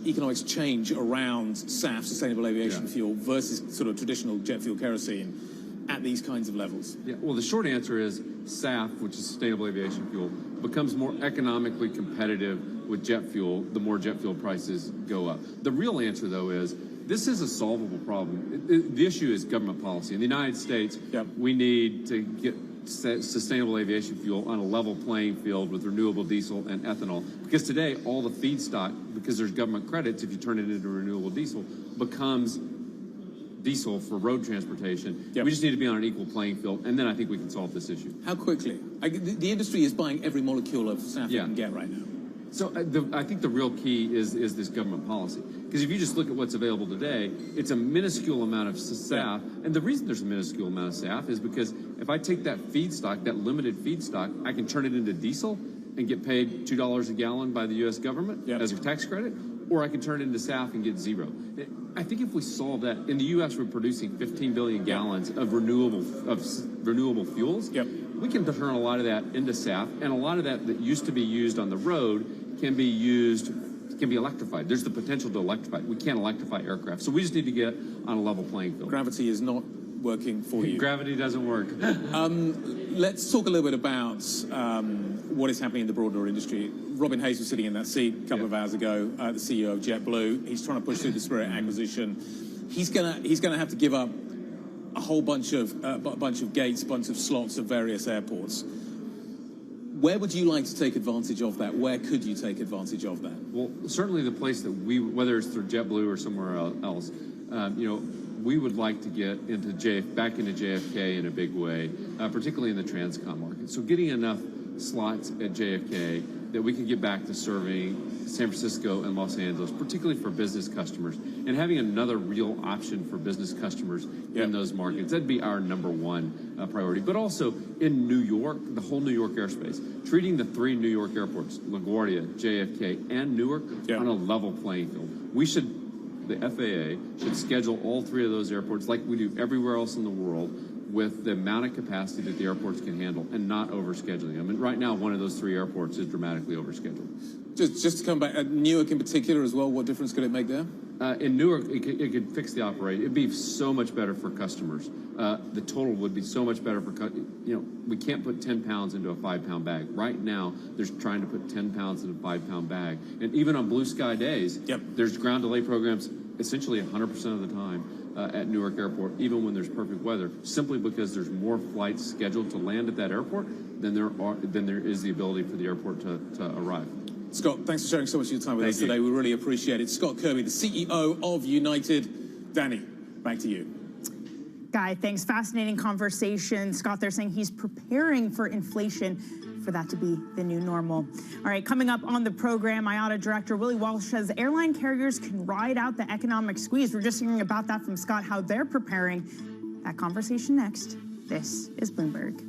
economics change around SAF, sustainable aviation fuel, versus sort of traditional jet fuel kerosene at these kinds of levels? Yeah, well, the short answer is SAF, which is sustainable aviation fuel, becomes more economically competitive with jet fuel the more jet fuel prices go up. The real answer, though, is this is a solvable problem. The issue is government policy. In the United States, we need to get sustainable aviation fuel on a level playing field with renewable diesel and ethanol. Because today, all the feedstock, because there's government credits, if you turn it into renewable diesel, becomes diesel for road transportation. We just need to be on an equal playing field, and then I think we can solve this issue. How quickly? The industry is buying every molecule of SAF you can get right now. So I think the real key is this government policy. Because if you just look at what's available today, it's a minuscule amount of SAF. And the reason there's a minuscule amount of SAF is because if I take that feedstock, that limited feedstock, I can turn it into diesel and get paid $2 a gallon by the U.S. government as a tax credit, or I can turn it into SAF and get zero. I think if we solve that, in the U.S. we're producing 15 billion gallons of renewable fuels. We can turn a lot of that into SAF, and a lot of that used to be used on the road can be electrified. There's the potential to electrify. We can't electrify aircraft, so we just need to get on a level playing field. Gravity is not working for you. Gravity doesn't work. Let's talk a little bit about what is happening in the broader industry. Robin Hayes was sitting in that seat a couple of hours ago, the CEO of JetBlue. He's trying to push through the Spirit acquisition. He's gonna have to give up a whole bunch of gates, a bunch of slots of various airports. Where would you like to take advantage of that? Where could you take advantage of that? Well, certainly the place that we, whether it's through JetBlue or somewhere else, we would like to get back into JFK in a big way, particularly in the transcon market. So getting enough slots at JFK that we could get back to serving San Francisco and Los Angeles, particularly for business customers, and having another real option for business customers in those markets. That'd be our number one priority. But also in New York, the whole New York airspace, treating the 3 New York airports, LaGuardia, JFK, and Newark, on a level playing field. The FAA should schedule all 3 of those airports like we do everywhere else in the world, with the amount of capacity that the airports can handle and not overscheduling. I mean, right now, one of those 3 airports is dramatically overscheduled. Just to come back, Newark in particular as well, what difference could it make there? In Newark, it could fix the operation. It'd be so much better for customers. The total would be so much better for, we can't put 10 pounds into a 5-pound bag. Right now, they're trying to put 10 pounds in a 5-pound bag. And even on blue sky days, there's ground delay programs essentially 100% of the time at Newark Airport, even when there's perfect weather, simply because there's more flights scheduled to land at that airport than there is the ability for the airport to arrive. Scott, thanks for sharing so much of your time with us today. We really appreciate it. Scott Kirby, the CEO of United. Danny, back to you. Guy, thanks. Fascinating conversation. Scott, they're saying he's preparing for inflation, for that to be the new normal. All right, coming up on the program, IATA Director Willie Walsh says airline carriers can ride out the economic squeeze. We're just hearing about that from Scott, how they're preparing. That conversation next. This is Bloomberg.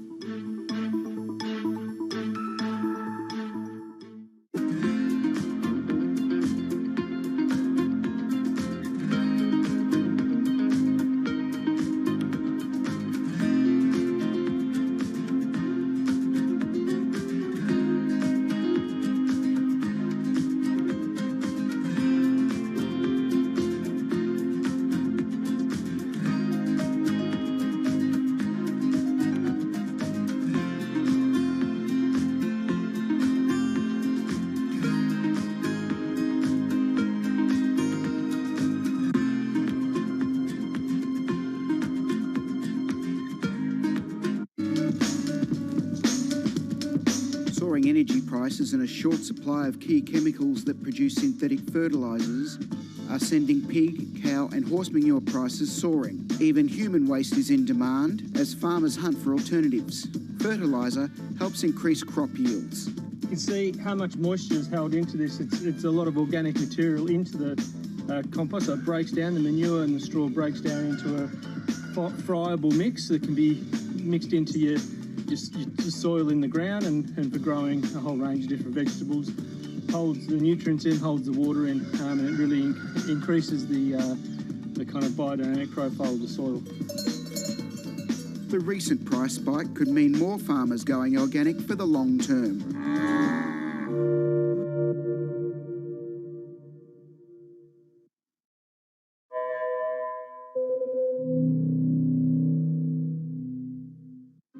Energy prices and a short supply of key chemicals that produce synthetic fertilisers are sending pig, cow and horse manure prices soaring. Even human waste is in demand as farmers hunt for alternatives. Fertiliser helps increase crop yields. You can see how much moisture is held into this. It's a lot of organic material into the compost, so it breaks down. The manure and the straw breaks down into a friable mix that can be mixed into your soil in the ground and for growing a whole range of different vegetables. Holds the nutrients in, holds the water in, and it really increases the kind of biodynamic profile of the soil. The recent price spike could mean more farmers going organic for the long term.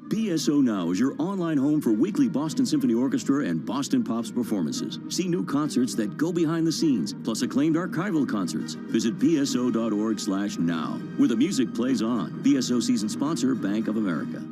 BSO Now is your online home for weekly Boston Symphony Orchestra and Boston Pops performances. See new concerts that go behind the scenes, plus acclaimed archival concerts. Visit bso.org/now, where the music plays on. BSO season sponsor, Bank of America.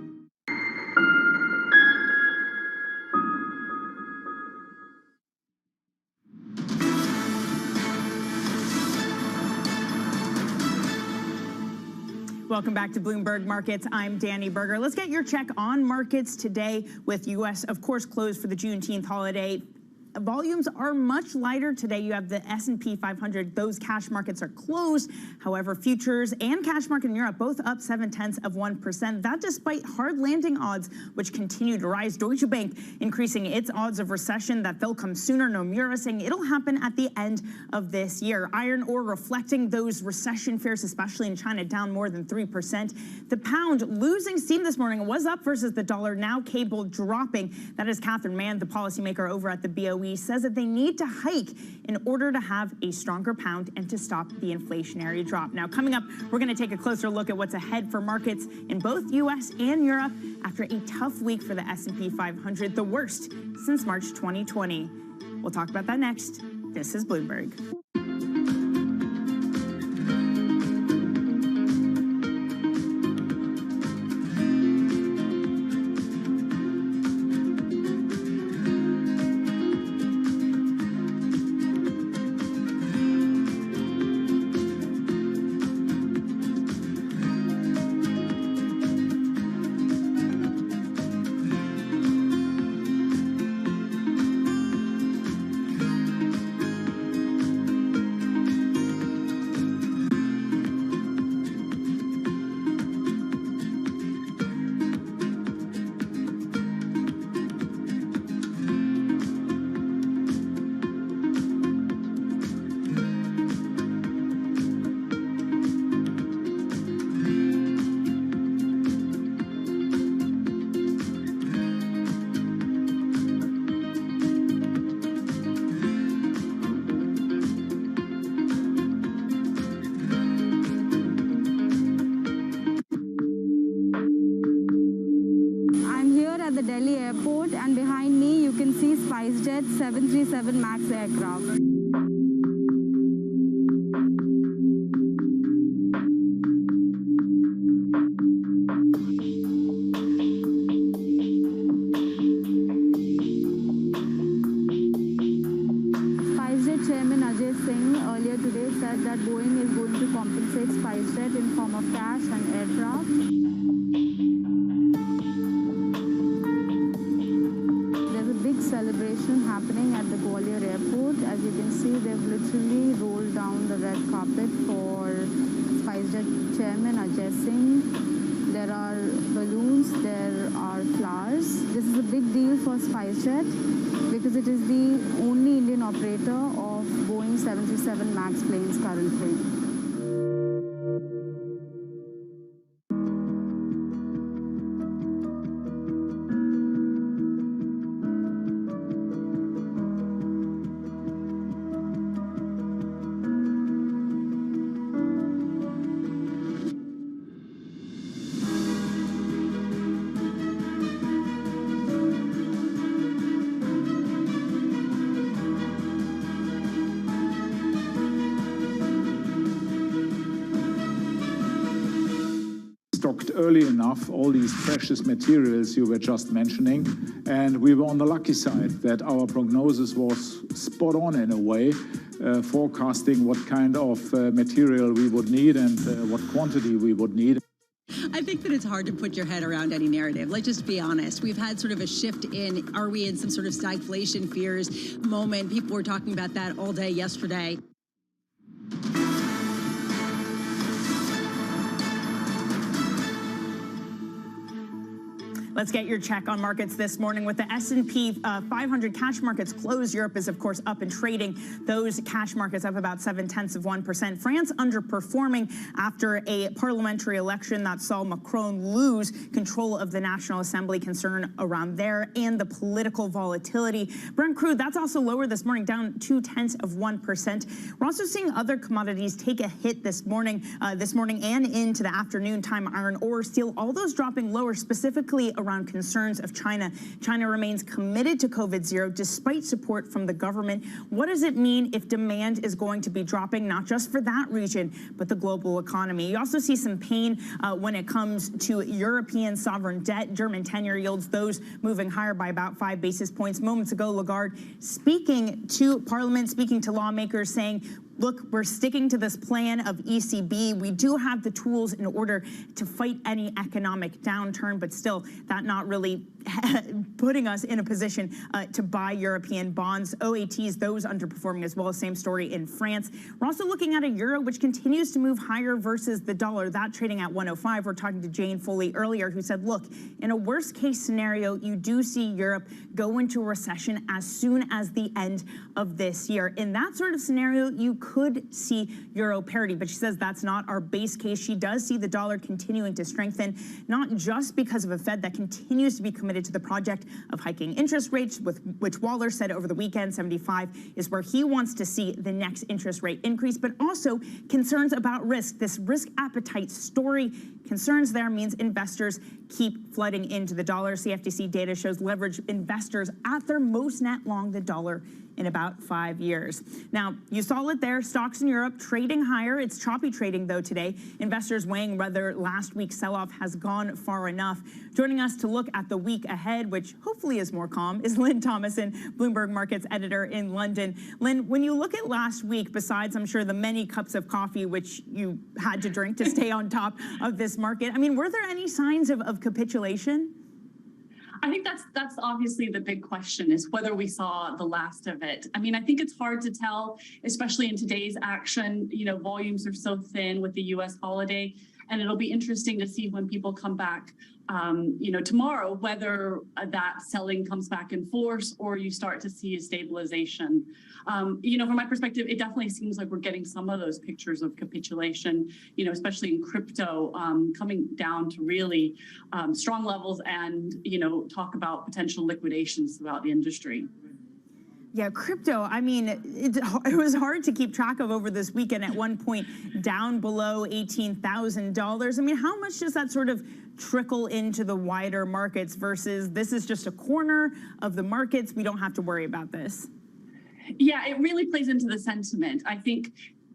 Welcome back to Bloomberg Markets. I'm Danny Berger. Let's get your check on markets today with U.S., of course, closed for the Juneteenth holiday. Volumes are much lighter today. You have the S&P 500. Those cash markets are closed. However, futures and cash market in Europe both up 0.7%. That despite hard landing odds, which continue to rise. Deutsche Bank increasing its odds of recession, that they'll come sooner. Nomura saying it'll happen at the end of this year. Iron ore reflecting those recession fears, especially in China, down more than 3%. The pound losing steam this morning. It was up versus the dollar. Now cable dropping. That is Catherine Mann, the policymaker over at the BOE. BOE says that they need to hike in order to have a stronger pound and to stop the inflationary drop. Now, coming up, we're going to take a closer look at what's ahead for markets in both U.S. and Europe after a tough week for the S&P 500, the worst since March 2020. We'll talk about that next. This is Bloomberg. At the Delhi airport, and behind me you can see SpiceJet 737 MAX aircraft. SpiceJet Chairman Ajay Singh earlier today said that Boeing is going to compensate SpiceJet in form of cash and aircraft. Celebration happening at the Gwalior airport. As you can see, they've literally rolled down the red carpet for SpiceJet Chairman Ajay Singh. There are balloons, there are flowers. This is a big deal for SpiceJet because it is the only Indian operator of Boeing 737 MAX planes currently. Stocked early enough all these precious materials you were just mentioning, and we were on the lucky side that our prognosis was spot on in a way, forecasting what kind of material we would need and what quantity we would need. I think that it's hard to put your head around any narrative. Let's just be honest. We've had sort of a shift in, are we in some sort of stagflation fears moment? People were talking about that all day yesterday. Let's get your check on markets this morning. With the S&P 500 cash markets closed, Europe is, of course, up and trading. Those cash markets up about 0.7%. France underperforming after a parliamentary election that saw Macron lose control of the National Assembly, concern around there and the political volatility. Brent crude, that's also lower this morning, down 0.2%. We're also seeing other commodities take a hit this morning and into the afternoon time. Iron ore, steel, all those dropping lower, specifically around concerns of China. China remains committed to COVID-0 despite support from the government. What does it mean if demand is going to be dropping, not just for that region, but the global economy? You also see some pain when it comes to European sovereign debt, German 10-year yields, those moving higher by about 5 basis points. Moments ago, Lagarde speaking to Parliament, speaking to lawmakers, saying, look, we're sticking to this plan of ECB. We do have the tools in order to fight any economic downturn, but still that not really putting us in a position to buy European bonds. OATs, those underperforming as well. Same story in France. We're also looking at a euro, which continues to move higher versus the dollar. That trading at 105. We're talking to Jane Foley earlier, who said, look, in a worst case scenario, you do see Europe go into a recession as soon as the end of this year. In that sort of scenario, you could see euro parity, but she says that's not our base case. She does see the dollar continuing to strengthen, not just because of a Fed that continues to be committed to the project of hiking interest rates, with which Waller said over the weekend 75 is where he wants to see the next interest rate increase, but also concerns about risk. This risk appetite story, concerns there means investors keep flooding into the dollar. CFTC data shows leverage investors at their most net long the dollar in about 5 years. Now, you saw it there, stocks in Europe trading higher. It's choppy trading, though, today. Investors weighing whether last week's sell-off has gone far enough. Joining us to look at the week ahead, which hopefully is more calm, is Lynn Thomason, Bloomberg Markets editor in London. Lynn, when you look at last week, besides, I'm sure, the many cups of coffee which you had to drink to stay on top of this market, I mean, were there any signs of capitulation? I think that's obviously the big question, is whether we saw the last of it. I mean, I think it's hard to tell, especially in today's action. You know, volumes are so thin with the U.S. holiday, and it'll be interesting to see when people come back, you know, tomorrow, whether that selling comes back in force or you start to see a stabilization. You know, from my perspective, it definitely seems like we're getting some of those pictures of capitulation, you know, especially in crypto, coming down to really strong levels, and, you know, talk about potential liquidations throughout the industry. Yeah, crypto, I mean, it was hard to keep track of over this weekend, at one point down below $18,000. I mean, how much does that sort of trickle into the wider markets versus this is just a corner of the markets, we don't have to worry about this? Yeah, it really plays into the sentiment. I think,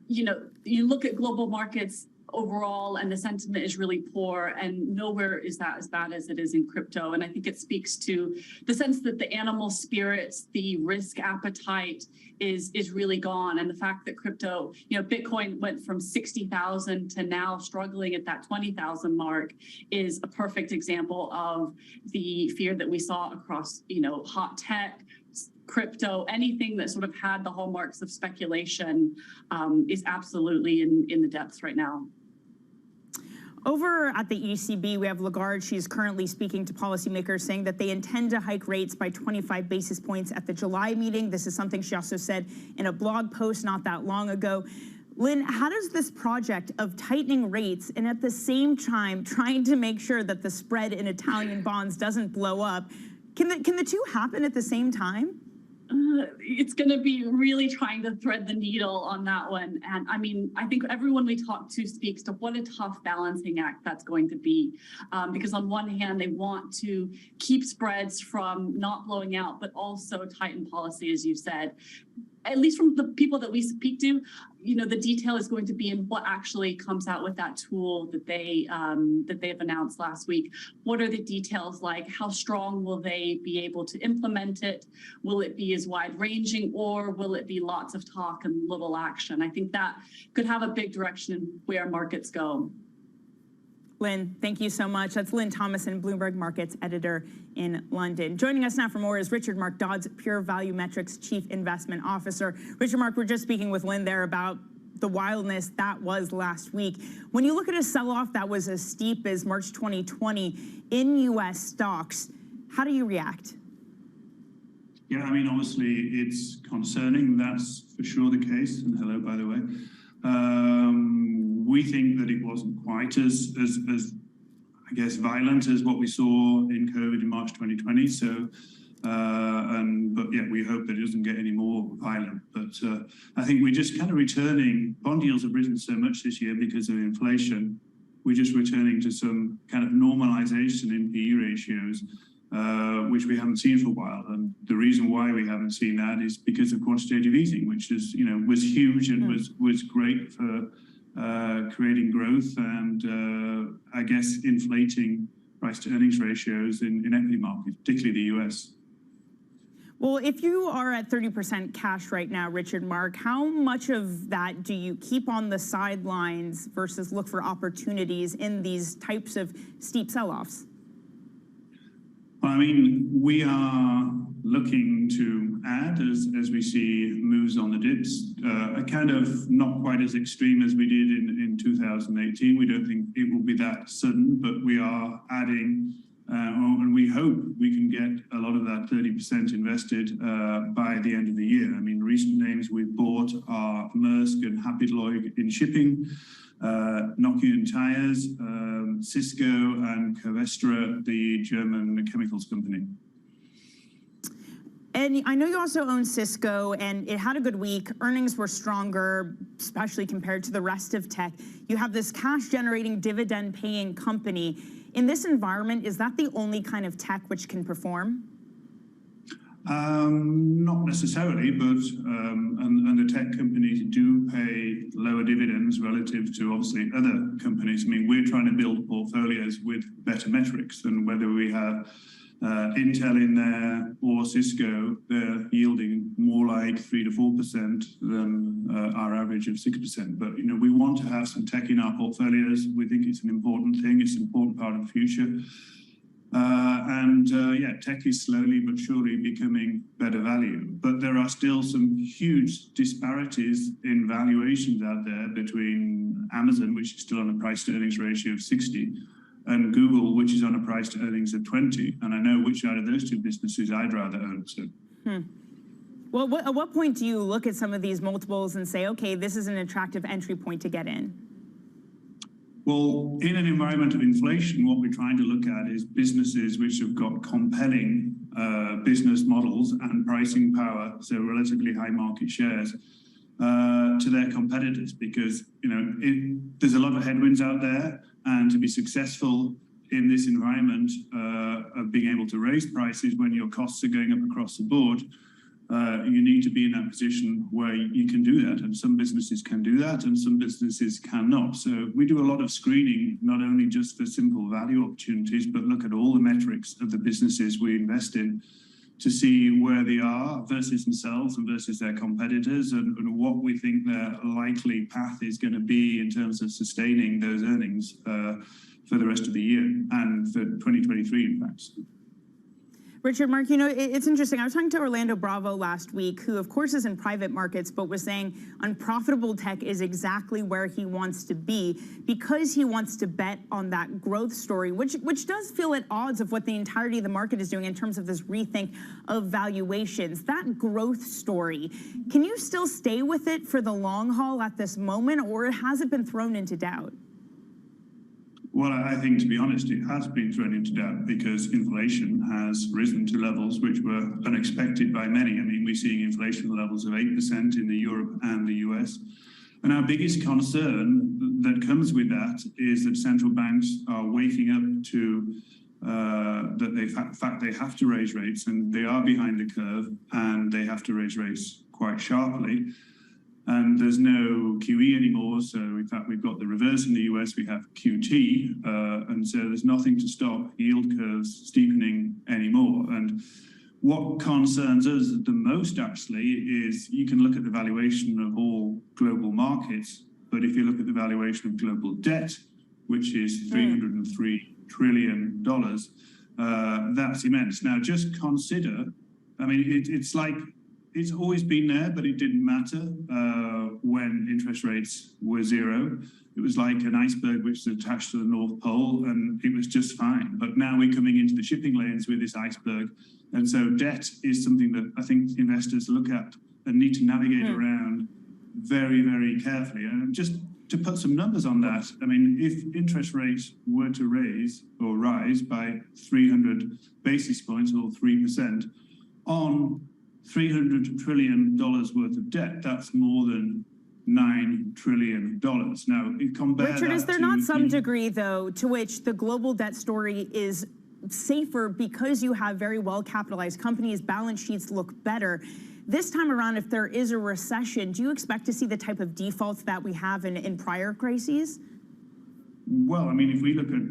you know, you look at global markets overall and the sentiment is really poor, and nowhere is that as bad as it is in crypto. And I think it speaks to the sense that the animal spirits, the risk appetite is really gone. And the fact that crypto, you know, Bitcoin went from 60,000 to now struggling at that 20,000 mark is a perfect example of the fear that we saw across, you know, hot tech, crypto, anything that sort of had the hallmarks of speculation is absolutely in the depths right now. Over at the ECB, we have Lagarde. She's currently speaking to policymakers, saying that they intend to hike rates by 25 basis points at the July meeting. This is something she also said in a blog post not that long ago. Lynn, how does this project of tightening rates and at the same time trying to make sure that the spread in Italian bonds doesn't blow up, can the two happen at the same time? It's going to be really trying to thread the needle on that one. And I mean, I think everyone we talk to speaks to what a tough balancing act that's going to be. Because on one hand, they want to keep spreads from not blowing out, but also tighten policy, as you said. At least from the people that we speak to, you know, the detail is going to be in what actually comes out with that tool that they've announced last week. What are the details like? How strong will they be able to implement it? Will it be as wide-ranging, or will it be lots of talk and little action? I think that could have a big direction in where markets go. Lynn, thank you so much. That's Lynn Thomason, Bloomberg Markets editor in London. Joining us now for more is Richard Mark Dodds, Pure Value Metrics Chief Investment Officer. Richard Mark, we're just speaking with Lynn there about the wildness that was last week. When you look at a sell-off that was as steep as March 2020 in U.S. stocks, how do you react? Yeah, I mean, obviously it's concerning. That's for sure the case. And hello, by the way. We think that it wasn't quite as I guess, violent as what we saw in COVID in March 2020. So, but yeah, we hope that it doesn't get any more violent. But I think we're just kind of returning. Bond yields have risen so much this year because of inflation. We're just returning to some kind of normalization in PE ratios, which we haven't seen for a while. And the reason why we haven't seen that is because of quantitative easing, which is, you know, was huge and was great for creating growth and I guess inflating price to earnings ratios in equity markets, particularly the US. Well, if you are at 30% cash right now, Richard Mark, how much of that do you keep on the sidelines versus look for opportunities in these types of steep sell-offs? I mean, we are looking to add as we see moves on the dips, kind of not quite as extreme as we did in 2018. We don't think it will be that sudden, but we are adding And we hope we can get a lot of that 30% invested by the end of the year. I mean, recent names we've bought are Maersk and Hapag-Lloyd in shipping, Nokian Tires, Cisco, and Covestra, the German chemicals company. And I know you also own Cisco, and it had a good week. Earnings were stronger, especially compared to the rest of tech. You have this cash-generating, dividend-paying company. In this environment, is that the only kind of tech which can perform? Not necessarily, but and the tech companies do pay lower dividends relative to obviously other companies. I mean, we're trying to build portfolios with better metrics, and whether we have Intel in there or Cisco, they're yielding more like 3 to 4% than our average of 6%. But you know, we want to have some tech in our portfolios. We think it's an important thing. It's an important part of the future. Yeah, tech is slowly but surely becoming better value. But there are still some huge disparities in valuations out there between Amazon, which is still on a price to earnings ratio of 60, and Google, which is on a price to earnings of 20. And I know which out of those two businesses I'd rather own. So. Well, at what point do you look at some of these multiples and say, okay, this is an attractive entry point to get in? Well, in an environment of inflation, what we're trying to look at is businesses which have got compelling business models and pricing power, so relatively high market shares, to their competitors, because you know there's a lot of headwinds out there, and to be successful in this environment of being able to raise prices when your costs are going up across the board, you need to be in that position where you can do that. And some businesses can do that and some businesses cannot. So we do a lot of screening, not only just for simple value opportunities, but look at all the metrics of the businesses we invest in to see where they are versus themselves and versus their competitors, and what we think their likely path is going to be in terms of sustaining those earnings for the rest of the year and for 2023, in fact. Richard, Mark, you know, it's interesting. I was talking to Orlando Bravo last week, who, of course, is in private markets, but was saying unprofitable tech is exactly where he wants to be because he wants to bet on that growth story, which does feel at odds of what the entirety of the market is doing in terms of this rethink of valuations. That growth story, can you still stay with it for the long haul at this moment, or has it been thrown into doubt? Well, I think, to be honest, it has been thrown into doubt because inflation has risen to levels which were unexpected by many. I mean, we're seeing inflation levels of 8% in the Europe and the US. And our biggest concern that comes with that is that central banks are waking up to that in fact they have to raise rates, and they are behind the curve, and they have to raise rates quite sharply. And there's no QE anymore. So in fact, we've got the reverse in the US. We have QT. And so there's nothing to stop yield curves steepening anymore. And what concerns us the most, actually, is you can look at the valuation of all global markets. But if you look at the valuation of global debt, which is $303 trillion, that's immense. Now, just consider, I mean, it's like, it's always been there, but it didn't matter when interest rates were zero. It was like an iceberg which was attached to the North Pole, and it was just fine. But now we're coming into the shipping lanes with this iceberg. And so debt is something that I think investors look at and need to navigate around very, very carefully. And just to put some numbers on that, I mean, if interest rates were to rise by 300 basis points or 3% on $300 trillion worth of debt, that's more than $9 trillion. Now, compare Richard, that is there not some degree, though, to which the global debt story is safer because you have very well-capitalized companies, balance sheets look better? This time around, if there is a recession, do you expect to see the type of defaults that we have in prior crises? Well, I mean, if we look at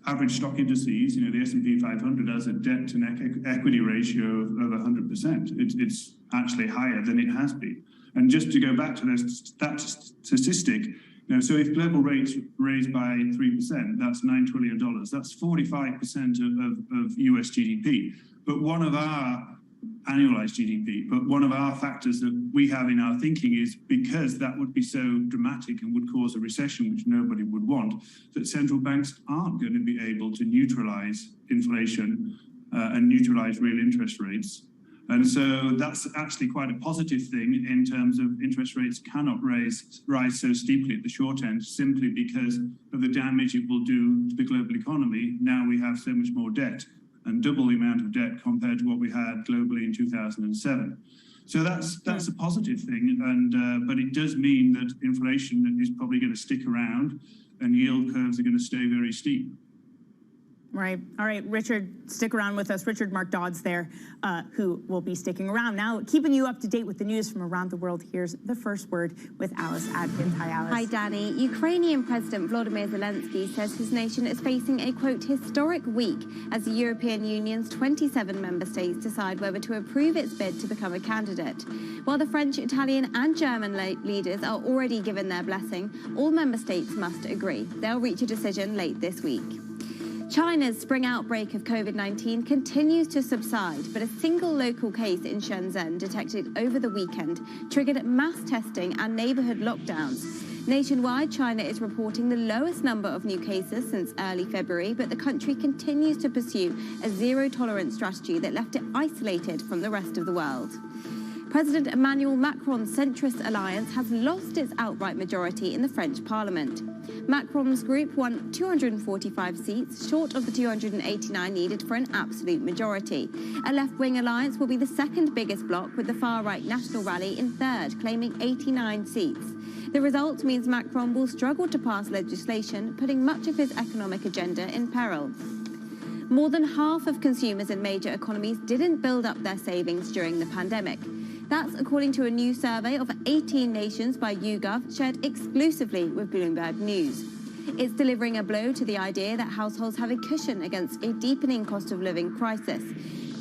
average stock indices, you know, the S&P 500 has a debt to net equity ratio of 100%. It's actually higher than it has been. And just to go back to that statistic, you know, so if global rates raise by 3%, that's $9 trillion. That's 45% of US GDP. But one of our annualized GDP. But one of our factors that we have in our thinking is because that would be so dramatic and would cause a recession, which nobody would want, that central banks aren't going to be able to neutralize inflation and neutralize real interest rates. And so that's actually quite a positive thing in terms of interest rates cannot rise so steeply at the short end simply because of the damage it will do to the global economy. Now we have so much more debt, and double the amount of debt compared to what we had globally in 2007. So that's a positive thing, and but it does mean that inflation is probably going to stick around and yield curves are going to stay very steep. Right. All right, Richard, stick around with us. Richard Mark Dodds there, who will be sticking around. Now, keeping you up to date with the news from around the world, here's the first word with Alice Adkins. Hi, Alice. Hi, Danny. Ukrainian President Volodymyr Zelensky says his nation is facing a, quote, historic week as the European Union's 27 member states decide whether to approve its bid to become a candidate. While the French, Italian and German leaders are already given their blessing, all member states must agree. They'll reach a decision late this week. China's spring outbreak of COVID-19 continues to subside, but a single local case in Shenzhen detected over the weekend triggered mass testing and neighborhood lockdowns. Nationwide, China is reporting the lowest number of new cases since early February, but the country continues to pursue a zero-tolerance strategy that left it isolated from the rest of the world. President Emmanuel Macron's centrist alliance has lost its outright majority in the French parliament. Macron's group won 245 seats, short of the 289 needed for an absolute majority. A left-wing alliance will be the second biggest bloc, with the far-right National Rally in third, claiming 89 seats. The result means Macron will struggle to pass legislation, putting much of his economic agenda in peril. More than half of consumers in major economies didn't build up their savings during the pandemic. That's according to a new survey of 18 nations by YouGov, shared exclusively with Bloomberg News. It's delivering a blow to the idea that households have a cushion against a deepening cost of living crisis.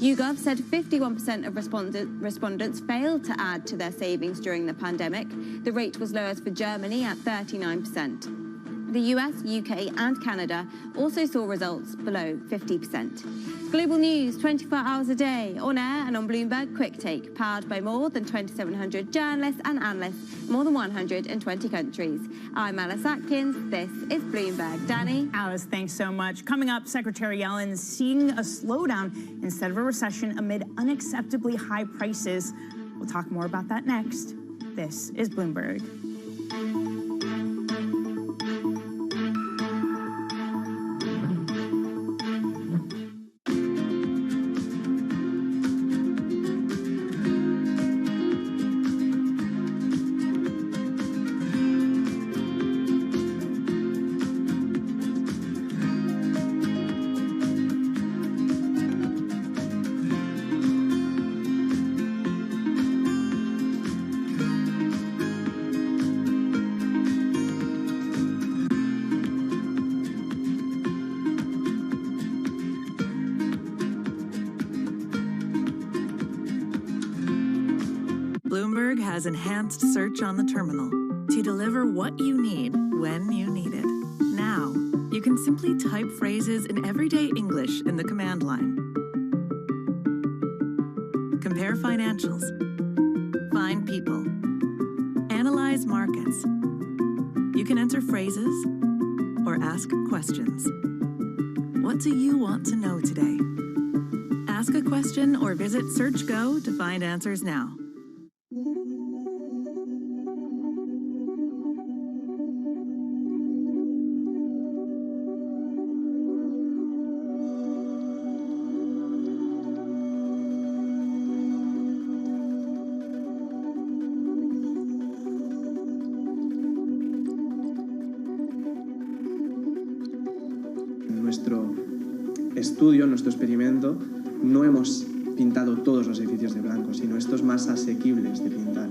YouGov said 51% of respondents failed to add to their savings during the pandemic. The rate was lowest for Germany at 39%. The US, UK and Canada also saw results below 50%. Global news 24 hours a day, on air and on Bloomberg Quick Take, powered by more than 2,700 journalists and analysts in more than 120 countries. I'm Alice Atkins. This is Bloomberg. Danny? Alice, thanks so much. Coming up, Secretary Yellen is seeing a slowdown instead of a recession amid unacceptably high prices. We'll talk more about that next. This is Bloomberg. Bloomberg has enhanced search on the terminal to deliver what you need when you need it. Now, you can simply type phrases in everyday English in the command line. Compare financials. Find people. Analyze markets. You can enter phrases or ask questions. What do you want to know today? Ask a question or visit SearchGo to find answers now. Nuestro estudio, nuestro experimento, no hemos pintado todos los edificios de blanco, sino estos más asequibles de pintar.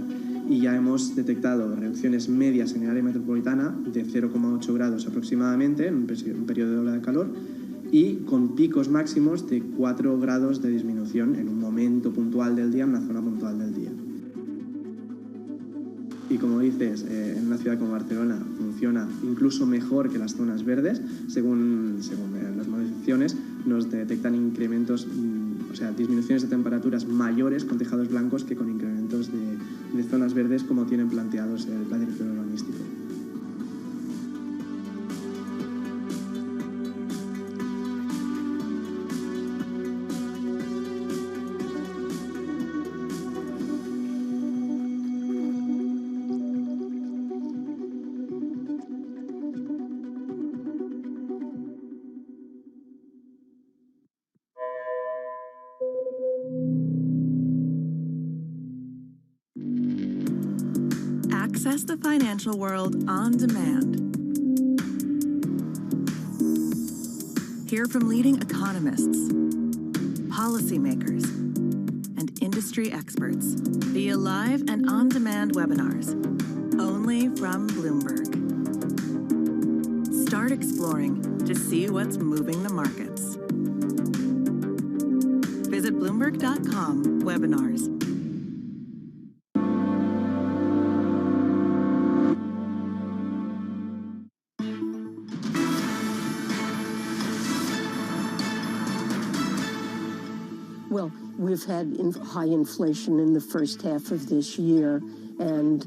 Y ya hemos detectado reducciones medias en el área metropolitana de 0,8 grados aproximadamente en un periodo de ola de calor y con picos máximos de 4 grados de disminución en un momento puntual del día, en una zona puntual del día. Y como dices, en una ciudad como Barcelona funciona incluso mejor que las zonas verdes. Según las modificaciones, nos detectan incrementos, sea, disminuciones de temperaturas mayores con tejados blancos que con incrementos de zonas verdes como tienen planteados el plan director urbanístico. Access the financial world on demand. Hear from leading economists, policymakers, and industry experts via live and on-demand webinars, only from Bloomberg. Start exploring to see what's moving the markets. Visit Bloomberg.com/webinars. Well, we've had high inflation in the first half of this year, and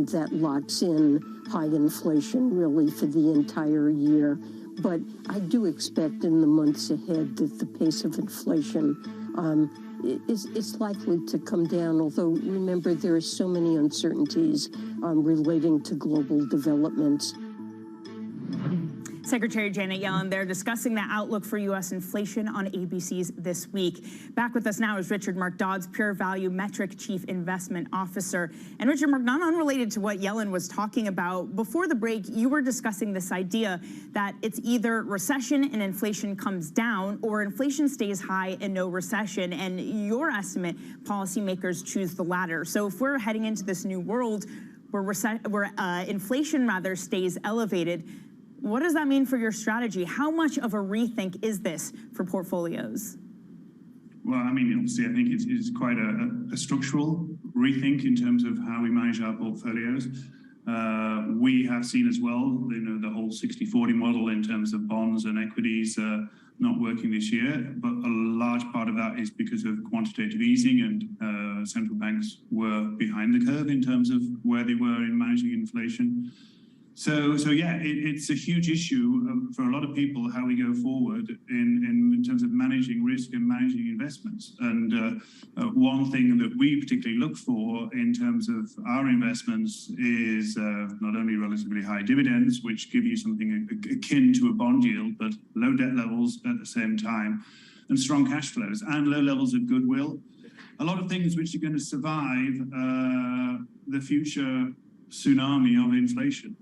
that locks in high inflation really for the entire year. But I do expect in the months ahead that the pace of inflation is likely to come down, although remember there are so many uncertainties relating to global developments. Secretary Janet Yellen there discussing the outlook for U.S. inflation on ABC's This Week. Back with us now is Richard Mark Dodds, Pure Value Metric Chief Investment Officer. And Richard Mark, not unrelated to what Yellen was talking about, before the break, you were discussing this idea that it's either recession and inflation comes down or inflation stays high and no recession. And your estimate, policymakers choose the latter. So if we're heading into this new world where inflation stays elevated, what does that mean for your strategy? How much of a rethink is this for portfolios? Well, I mean, obviously, I think it's quite a structural rethink in terms of how we manage our portfolios. We have seen as well, the whole 60-40 model in terms of bonds and equities not working this year, but a large part of that is because of quantitative easing, and central banks were behind the curve in terms of where they were in managing inflation. So yeah, it's a huge issue for a lot of people how we go forward in terms of managing risk and managing investments. And one thing that we particularly look for in terms of our investments is not only relatively high dividends, which give you something akin to a bond yield, but low debt levels at the same time, and strong cash flows and low levels of goodwill. A lot of things which are going to survive the future tsunami of inflation.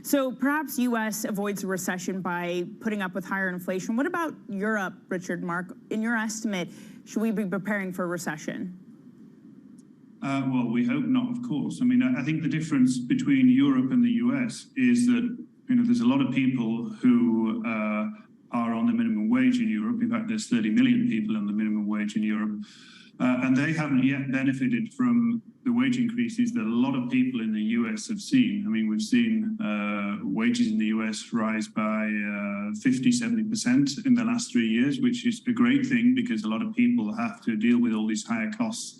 So perhaps U.S. avoids a recession by putting up with higher inflation. What about Europe, Richard Mark? In your estimate, should we be preparing for a recession? Well, we hope not, of course. I mean, I think the difference between Europe and the U.S. is that, there's a lot of people who are on the minimum wage in Europe. In fact, there's 30 million people on the minimum wage in Europe. And they haven't yet benefited from the wage increases that a lot of people in the US have seen. I mean, we've seen wages in the US rise by 50-70% in the last 3 years, which is a great thing because a lot of people have to deal with all these higher costs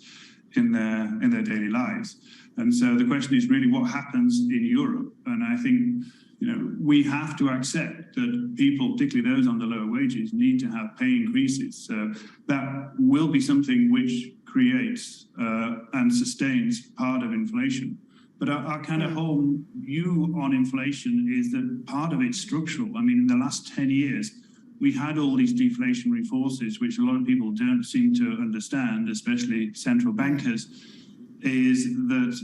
in their daily lives. And so the question is really what happens in Europe. And I think we have to accept that people, particularly those on the lower wages, need to have pay increases. So that will be something which creates and sustains part of inflation. But our kind of whole view on inflation is that part of it's structural. I mean, in the last 10 years, we had all these deflationary forces, which a lot of people don't seem to understand, especially central bankers, is that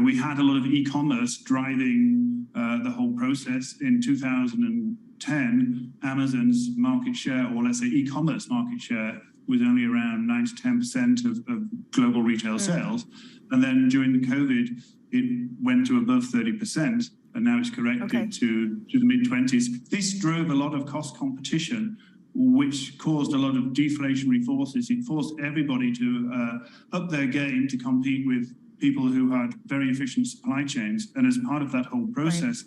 we had a lot of e-commerce driving the whole process. In 2010, Amazon's market share, or let's say e-commerce market share, was only around 9 to 10% of global retail sales. And then during the COVID, it went to above 30%, and now it's corrected to the mid-20s. This drove a lot of cost competition, which caused a lot of deflationary forces. It forced everybody to up their game to compete with people who had very efficient supply chains. And as part of that whole process,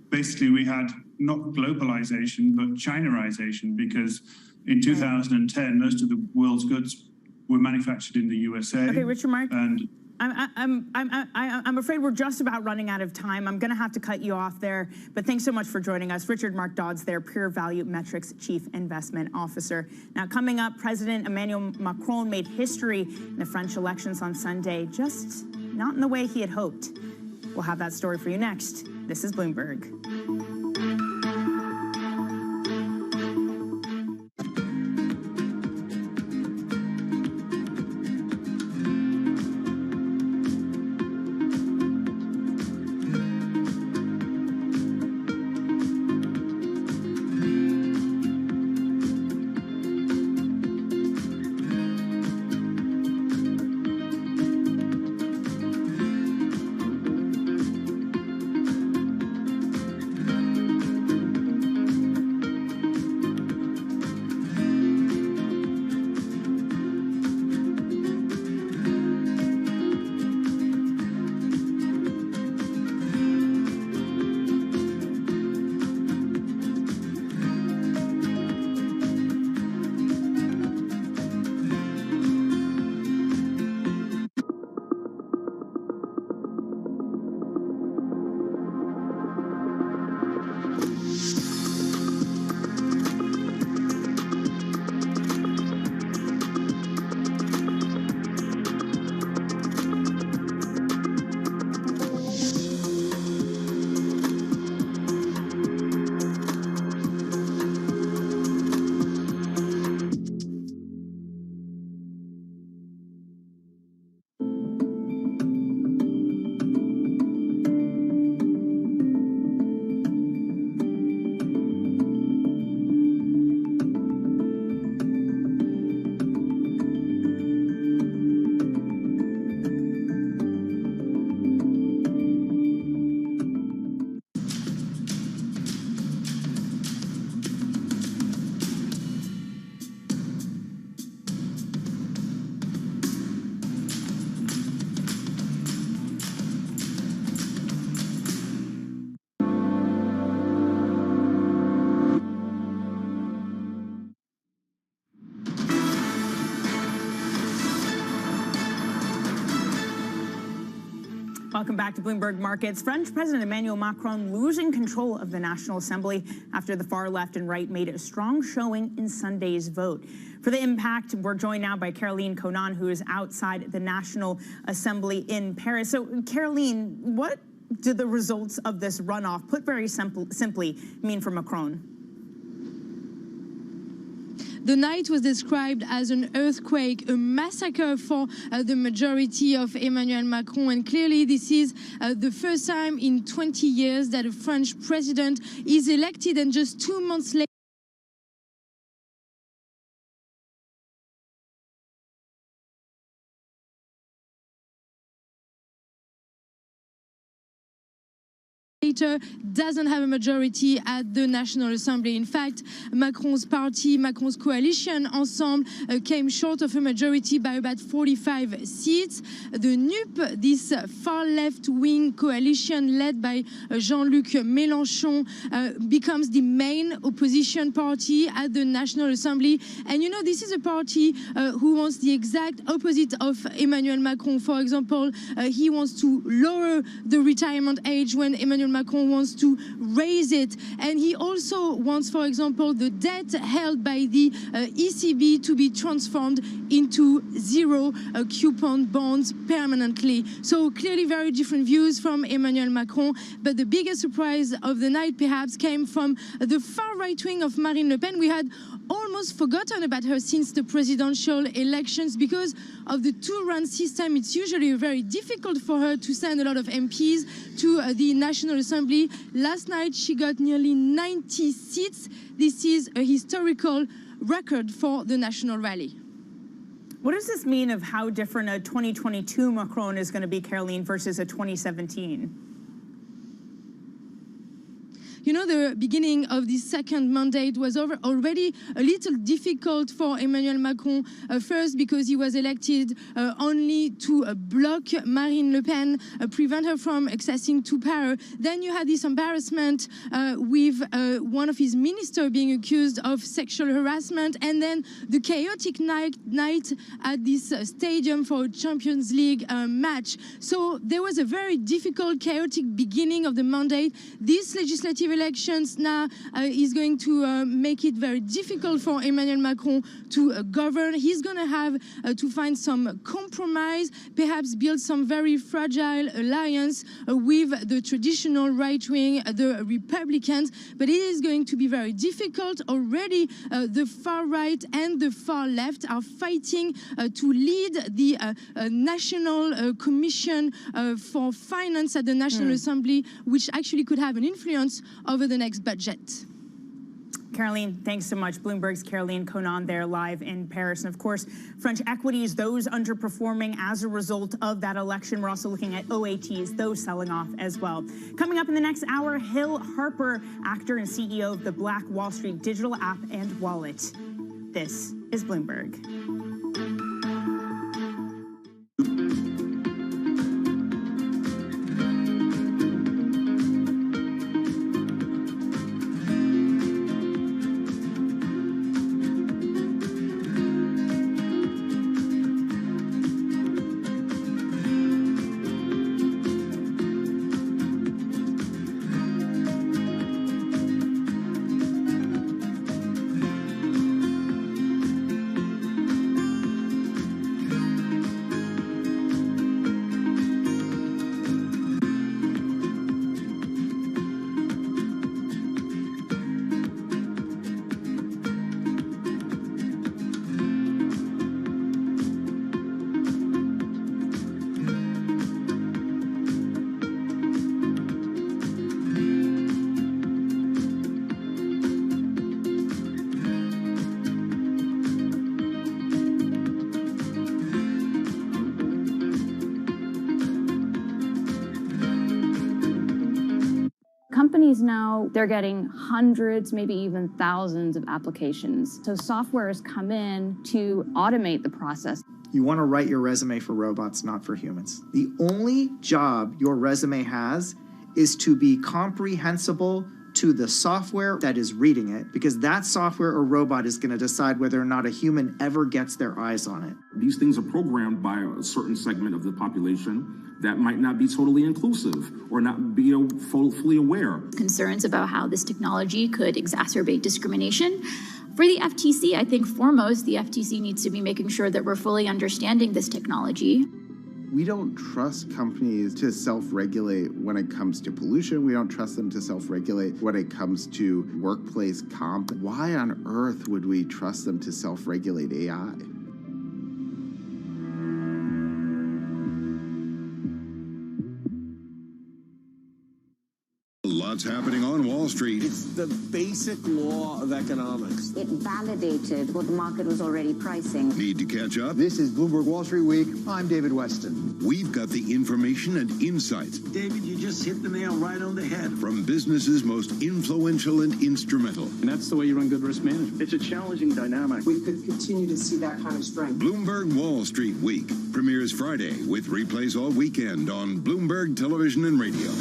basically we had not globalization, but Chinaization, because in 2010, most of the world's goods were manufactured in the USA. Okay, Richard Mark. And I'm afraid we're just about running out of time. I'm going to have to cut you off there, but thanks so much for joining us. Richard Mark Dodds there, Pure Value Metrics Chief Investment Officer. Now, coming up, President Emmanuel Macron made history in the French elections on Sunday, just not in the way he had hoped. We'll have that story for you next. This is Bloomberg. Welcome back to Bloomberg Markets. French President Emmanuel Macron losing control of the National Assembly after the far left and right made a strong showing in Sunday's vote. For the impact, we're joined now by Caroline Conan, who is outside the National Assembly in Paris. So, Caroline, what do the results of this runoff, put very simply, mean for Macron? The night was described as an earthquake, a massacre for the majority of Emmanuel Macron. And clearly this is the first time in 20 years that a French president is elected, and just 2 months later, doesn't have a majority at the National Assembly. In fact, Macron's party, Macron's coalition, Ensemble, came short of a majority by about 45 seats. The NUP, this far left-wing coalition led by Jean-Luc Mélenchon, becomes the main opposition party at the National Assembly. And you know, this is a party who wants the exact opposite of Emmanuel Macron. For example, he wants to lower the retirement age when Emmanuel Macron wants to raise it. And he also wants, for example, the debt held by the ECB to be transformed into zero coupon bonds permanently. So clearly very different views from Emmanuel Macron. But the biggest surprise of the night perhaps came from the far right wing of Marine Le Pen. We had almost forgotten about her since the presidential elections. Because of the two-run system, it's usually very difficult for her to send a lot of MPs to the National Assembly. Last night, she got nearly 90 seats. This is a historical record for the National Rally. What does this mean of how different a 2022 Macron is going to be, Caroline, versus a 2017? you know, the beginning of the second mandate was already a little difficult for Emmanuel Macron. First, because he was elected only to block Marine Le Pen, prevent her from accessing to power. Then you had this embarrassment with one of his ministers being accused of sexual harassment, and then the chaotic night at this stadium for a Champions League match. So there was a very difficult, chaotic beginning of the mandate. These legislative elections now is going to make it very difficult for Emmanuel Macron to govern. He's going to have to find some compromise, perhaps build some very fragile alliance with the traditional right wing, the Republicans, but it is going to be very difficult. Already the far right and the far left are fighting to lead the National Commission for Finance at the National Assembly, which actually could have an influence over the next budget. Caroline, thanks so much. Bloomberg's Caroline Conan there live in Paris. And of course, French equities, those underperforming as a result of that election. We're also looking at OATs, those selling off as well. Coming up in the next hour, Hill Harper, actor and CEO of the Black Wall Street digital app and wallet. This is Bloomberg. Companies now, they're getting hundreds, maybe even thousands of applications. So software has come in to automate the process. You want to write your resume for robots, not for humans. The only job your resume has is to be comprehensible to the software that is reading it, because that software or robot is going to decide whether or not a human ever gets their eyes on it. These things are programmed by a certain segment of the population that might not be totally inclusive or not be fully aware. Concerns about how this technology could exacerbate discrimination. For the FTC, I think foremost, the FTC needs to be making sure that we're fully understanding this technology. We don't trust companies to self-regulate when it comes to pollution. We don't trust them to self-regulate when it comes to workplace comp. Why on earth would we trust them to self-regulate AI? Lots happening on Wall Street. It's the basic law of economics. It validated what the market was already pricing. Need to catch up? This is Bloomberg Wall Street Week. I'm David Weston. We've got the information and insights. David, you just hit the nail right on the head. From businesses most influential and instrumental. And that's the way you run good risk management. It's a challenging dynamic. We could continue to see that kind of strength. Bloomberg Wall Street Week premieres Friday with replays all weekend on Bloomberg Television and Radio.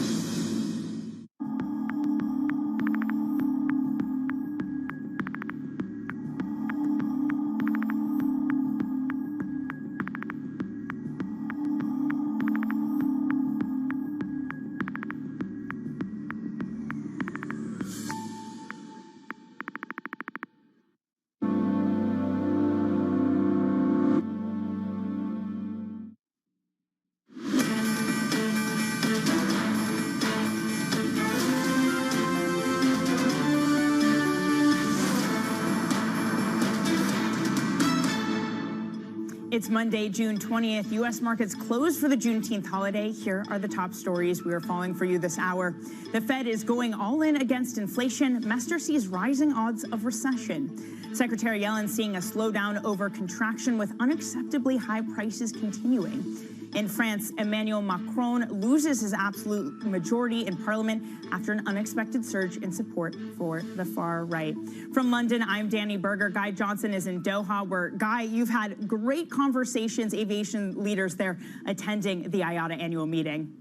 It's Monday, June 20th. U.S. markets closed for the Juneteenth holiday. Here are the top stories we are following for you this hour. The Fed is going all in against inflation. Mester sees rising odds of recession. Secretary Yellen seeing a slowdown over contraction with unacceptably high prices continuing. In France, Emmanuel Macron loses his absolute majority in parliament after an unexpected surge in support for the far right. From London, I'm Danny Berger. Guy Johnson is in Doha, where, Guy, you've had great conversations, aviation leaders there attending the IATA annual meeting.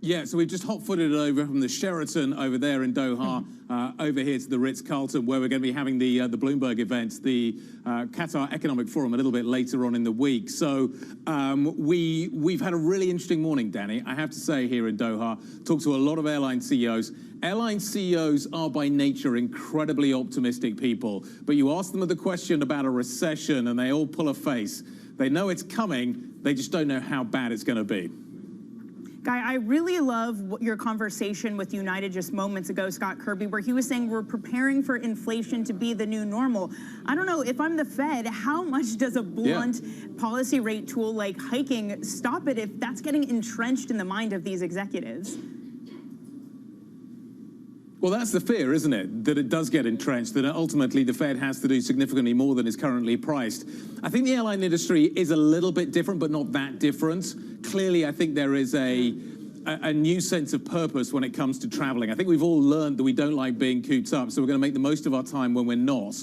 Yeah, so we've just hot-footed over from the Sheraton over there in Doha, over here to the Ritz-Carlton, where we're going to be having the Bloomberg event, the Qatar Economic Forum, a little bit later on in the week. So we've had a really interesting morning, Danny, I have to say, here in Doha. Talked to a lot of airline CEOs. Airline CEOs are by nature incredibly optimistic people, but you ask them the question about a recession and they all pull a face. They know it's coming, they just don't know how bad it's going to be. Guy, I really love your conversation with United just moments ago, Scott Kirby, where he was saying we're preparing for inflation to be the new normal. I don't know, if I'm the Fed, how much does a blunt policy rate tool like hiking stop it if that's getting entrenched in the mind of these executives? Well, that's the fear, isn't it? That it does get entrenched, that ultimately the Fed has to do significantly more than is currently priced. I think the airline industry is a little bit different, but not that different. Clearly, I think there is a new sense of purpose when it comes to traveling. I think we've all learned that we don't like being cooped up, so we're going to make the most of our time when we're not.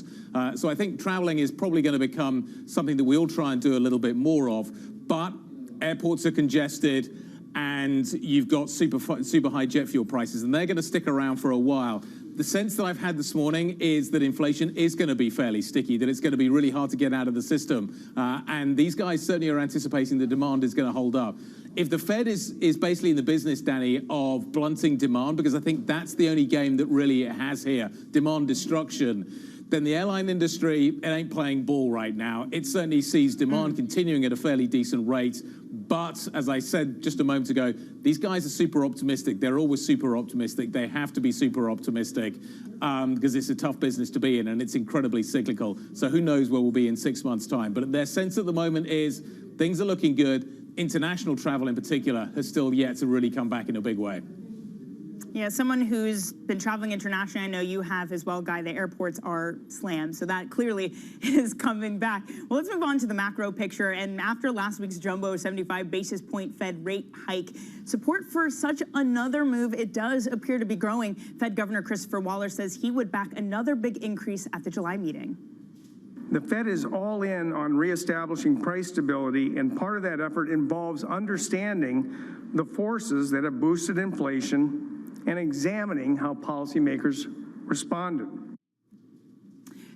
So I think traveling is probably going to become something that we all try and do a little bit more of. But airports are congested, and you've got super high jet fuel prices, and they're going to stick around for a while. The sense that I've had this morning is that inflation is going to be fairly sticky, that it's going to be really hard to get out of the system. And these guys certainly are anticipating the demand is going to hold up. If the Fed is basically in the business, Danny, of blunting demand, because I think that's the only game that really it has here, demand destruction, then the airline industry, it ain't playing ball right now. It certainly sees demand continuing at a fairly decent rate. But as I said just a moment ago, these guys are super optimistic. They're always super optimistic. They have to be super optimistic because it's a tough business to be in and it's incredibly cyclical. So who knows where we'll be in 6 months' time. But their sense at the moment is things are looking good. International travel in particular has still yet to really come back in a big way. Yeah, someone who's been traveling internationally, I know you have as well, Guy, the airports are slammed. So that clearly is coming back. Well, let's move on to the macro picture. And after last week's jumbo 75 basis point Fed rate hike, support for such another move, it does appear to be growing. Fed Governor Christopher Waller says he would back another big increase at the July meeting. The Fed is all in on reestablishing price stability, and part of that effort involves understanding the forces that have boosted inflation and examining how policymakers responded.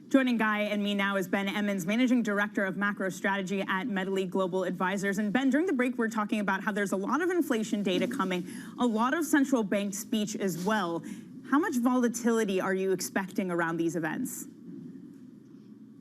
Joining Guy and me now is Ben Emmons, Managing Director of Macro Strategy at Medley Global Advisors. And Ben, during the break, we're talking about how there's a lot of inflation data coming, a lot of central bank speech as well. How much volatility are you expecting around these events?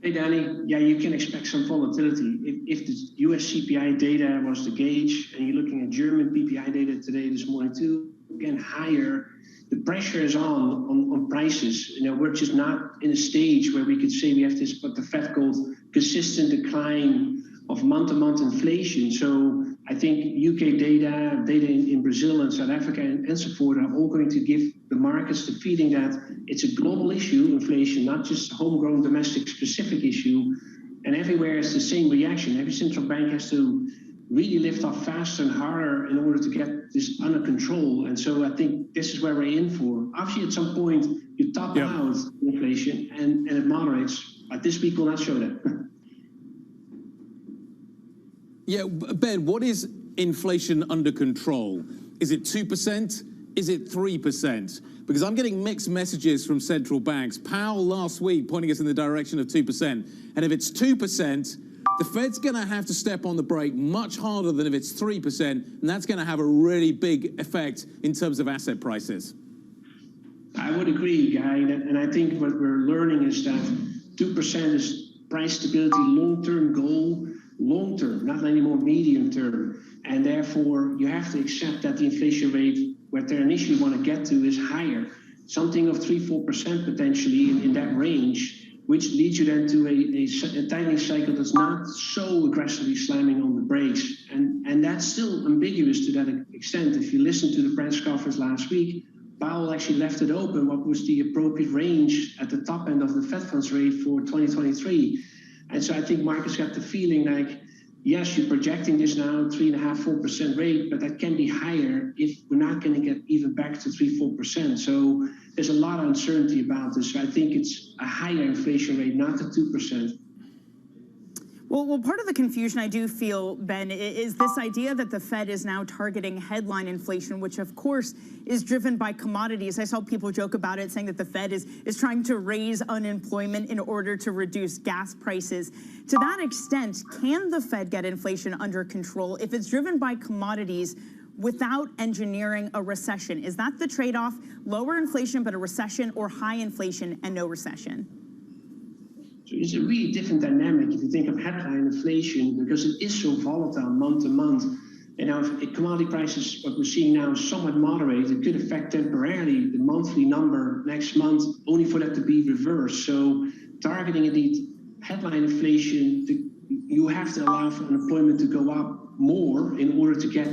Hey, Danny. Yeah, you can expect some volatility. If the US CPI data was the gauge, and you're looking at German PPI data today, this morning too, again, higher, the pressure is on prices. You know, we're just not in a stage where we could say we have this, what the Fed called consistent decline of month-to-month inflation. So I think UK data in Brazil and South Africa and so forth are all going to give the markets the feeling that it's a global issue, inflation, not just a homegrown domestic specific issue. And everywhere it's the same reaction. Every central bank has to really lift off faster and harder in order to get this under control. And so I think this is where we're in for. Obviously, at some point, you top out inflation and it moderates. But this week will not show that. Yeah, Ben, what is inflation under control? Is it 2%? Is it 3%? Because I'm getting mixed messages from central banks. Powell last week pointing us in the direction of 2%. And if it's 2%, the Fed's going to have to step on the brake much harder than if it's 3%, and that's going to have a really big effect in terms of asset prices. I would agree, Guy, and I think what we're learning is that 2% is price stability long-term goal, long-term, not anymore medium-term, and therefore you have to accept that the inflation rate, what they initially want to get to, is higher, something of 3-4% potentially in that range, which leads you then to a tightening cycle that's not so aggressively slamming on the brakes. And that's still ambiguous to that extent. If you listen to the press conference last week, Powell actually left it open what was the appropriate range at the top end of the Fed funds rate for 2023. And so I think markets got the feeling like yes, you're projecting this now 3.5–4% rate, but that can be higher if we're not going to get even back to 3–4%. So there's a lot of uncertainty about this. So I think it's a higher inflation rate, not the 2%. Well, part of the confusion I do feel, Ben, is this idea that the Fed is now targeting headline inflation, which of course is driven by commodities. I saw people joke about it, saying that the Fed is trying to raise unemployment in order to reduce gas prices. To that extent, can the Fed get inflation under control if it's driven by commodities without engineering a recession? Is that the trade-off? Lower inflation, but a recession, or high inflation and no recession? So it's a really different dynamic if you think of headline inflation, because it is so volatile month to month. And now if commodity prices, what we're seeing now, is somewhat moderate, it could affect temporarily the monthly number next month, only for that to be reversed. So targeting indeed headline inflation, you have to allow for unemployment to go up more in order to get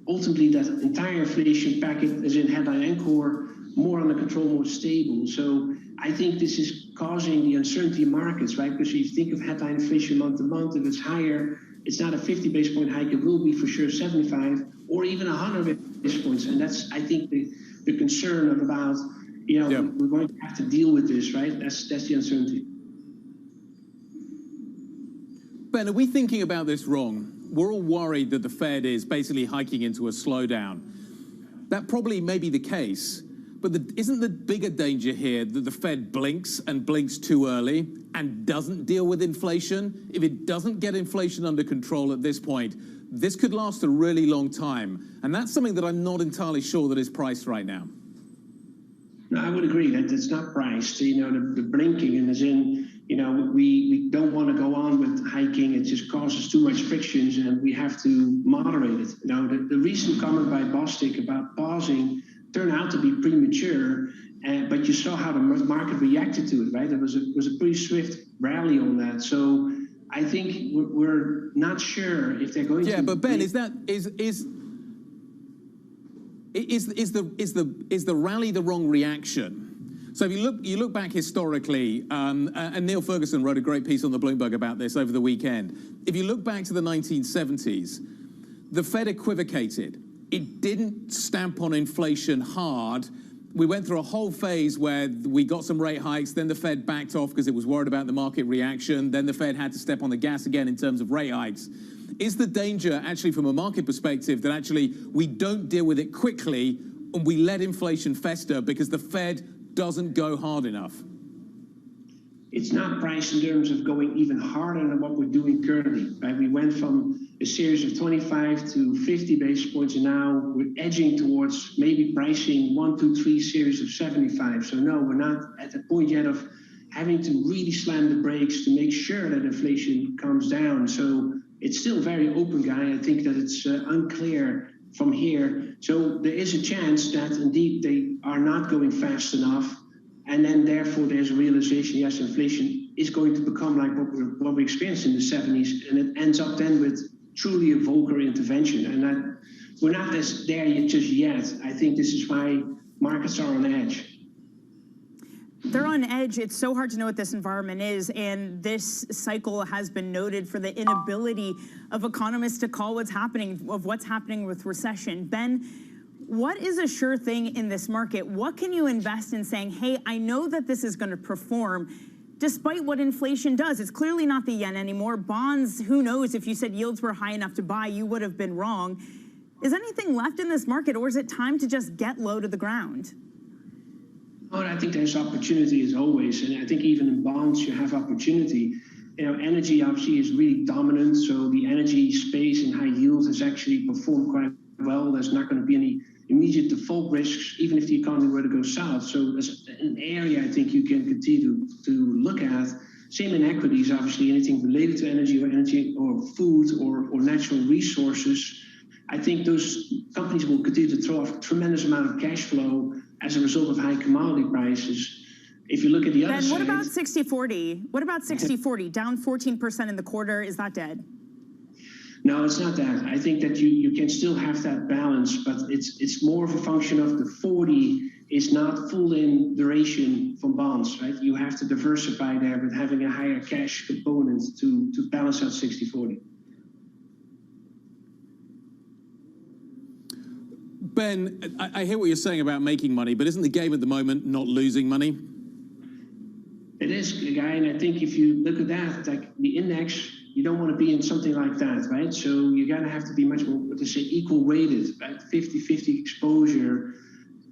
ultimately that entire inflation packet, as in headline and core, more under control, more stable. So I think this is causing the uncertainty in markets, right? Because if you think of headline inflation month to month, if it's higher, it's not a 50 basis point hike, it will be for sure 75 or even 100 basis points. And that's, I think, the concern of about, we're going to have to deal with this, right? That's the uncertainty. Ben, are we thinking about this wrong? We're all worried that the Fed is basically hiking into a slowdown. That probably may be the case. But isn't the bigger danger here that the Fed blinks and blinks too early and doesn't deal with inflation? If it doesn't get inflation under control at this point, this could last a really long time. And that's something that I'm not entirely sure that is priced right now. No, I would agree that it's not priced. The blinking, and as in, we don't want to go on with hiking. It just causes too much frictions, and we have to moderate it. The recent comment by Bostic about pausing turned out to be premature, but you saw how the market reacted to it, right? It was a pretty swift rally on that. So I think we're not sure if they're going to. Yeah, but Ben, is the rally the wrong reaction? So if you look back historically, and Neil Ferguson wrote a great piece on the Bloomberg about this over the weekend. If you look back to the 1970s, the Fed equivocated. It didn't stamp on inflation hard. We went through a whole phase where we got some rate hikes, then the Fed backed off because it was worried about the market reaction, then the Fed had to step on the gas again in terms of rate hikes. Is the danger actually from a market perspective that actually we don't deal with it quickly and we let inflation fester because the Fed doesn't go hard enough? It's not priced in terms of going even harder than what we're doing currently, right? We went from a series of 25 to 50 basis points, and now we're edging towards maybe pricing 1, 2, 3 series of 75. So no, we're not at the point yet of having to really slam the brakes to make sure that inflation comes down. So it's still very open, Guy. I think that it's unclear from here. So there is a chance that indeed they are not going fast enough. And then therefore there's a realization, yes, inflation is going to become like what we experienced in the 70s. And it ends up then with truly a Volcker intervention. And we're not there just yet. I think this is why markets are on edge. They're on edge. It's so hard to know what this environment is. And this cycle has been noted for the inability of economists to call what's happening with recession. Ben, what is a sure thing in this market? What can you invest in saying, hey, I know that this is going to perform despite what inflation does? It's clearly not the yen anymore. Bonds, who knows, if you said yields were high enough to buy, you would have been wrong. Is anything left in this market, or is it time to just get low to the ground? Well, I think there's opportunity as always. And I think even in bonds, you have opportunity. Energy obviously is really dominant. So the energy space and high yield has actually performed quite well. There's not going to be any immediate default risks, even if the economy were to go south. So there's an area I think you can continue to look at. Same in equities, obviously, anything related to energy or food or natural resources. I think those companies will continue to throw off a tremendous amount of cash flow as a result of high commodity prices. If you look at the other side... Ben, what about 60-40? What about 60-40? Down 14% in the quarter. Is that dead? No, it's not that. I think that you can still have that balance, but it's more of a function of the 40 is not full in duration from bonds, right? You have to diversify there with having a higher cash component to balance out 60-40. Ben, I hear what you're saying about making money, but isn't the game at the moment not losing money? It is, Guy, and I think if you look at that, like the index, you don't want to be in something like that, right? So you gotta have to be much more, what they say, equal weighted, right? 50-50 exposure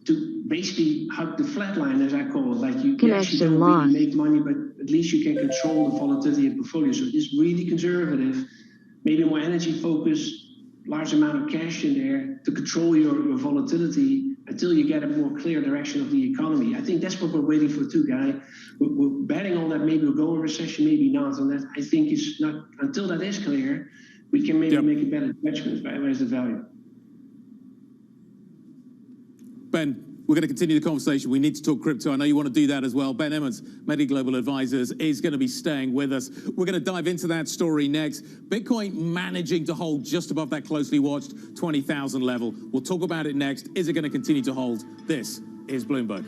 to basically hug the flat line, as I call it. Like you actually don't really make money, but at least you can control the volatility of portfolio. So it's really conservative, maybe more energy focused, large amount of cash in there to control your volatility until you get a more clear direction of the economy. I think that's what we're waiting for too, Guy. We're betting on that maybe we'll go in recession, maybe not. And that I think is not, until that is clear, we can maybe make a better judgment. Where's the value? Ben, we're going to continue the conversation. We need to talk crypto. I know you want to do that as well. Ben Emmons, Medi Global Advisors, is going to be staying with us. We're going to dive into that story next. Bitcoin managing to hold just above that closely watched 20,000 level. We'll talk about it next. Is it going to continue to hold? This is Bloomberg.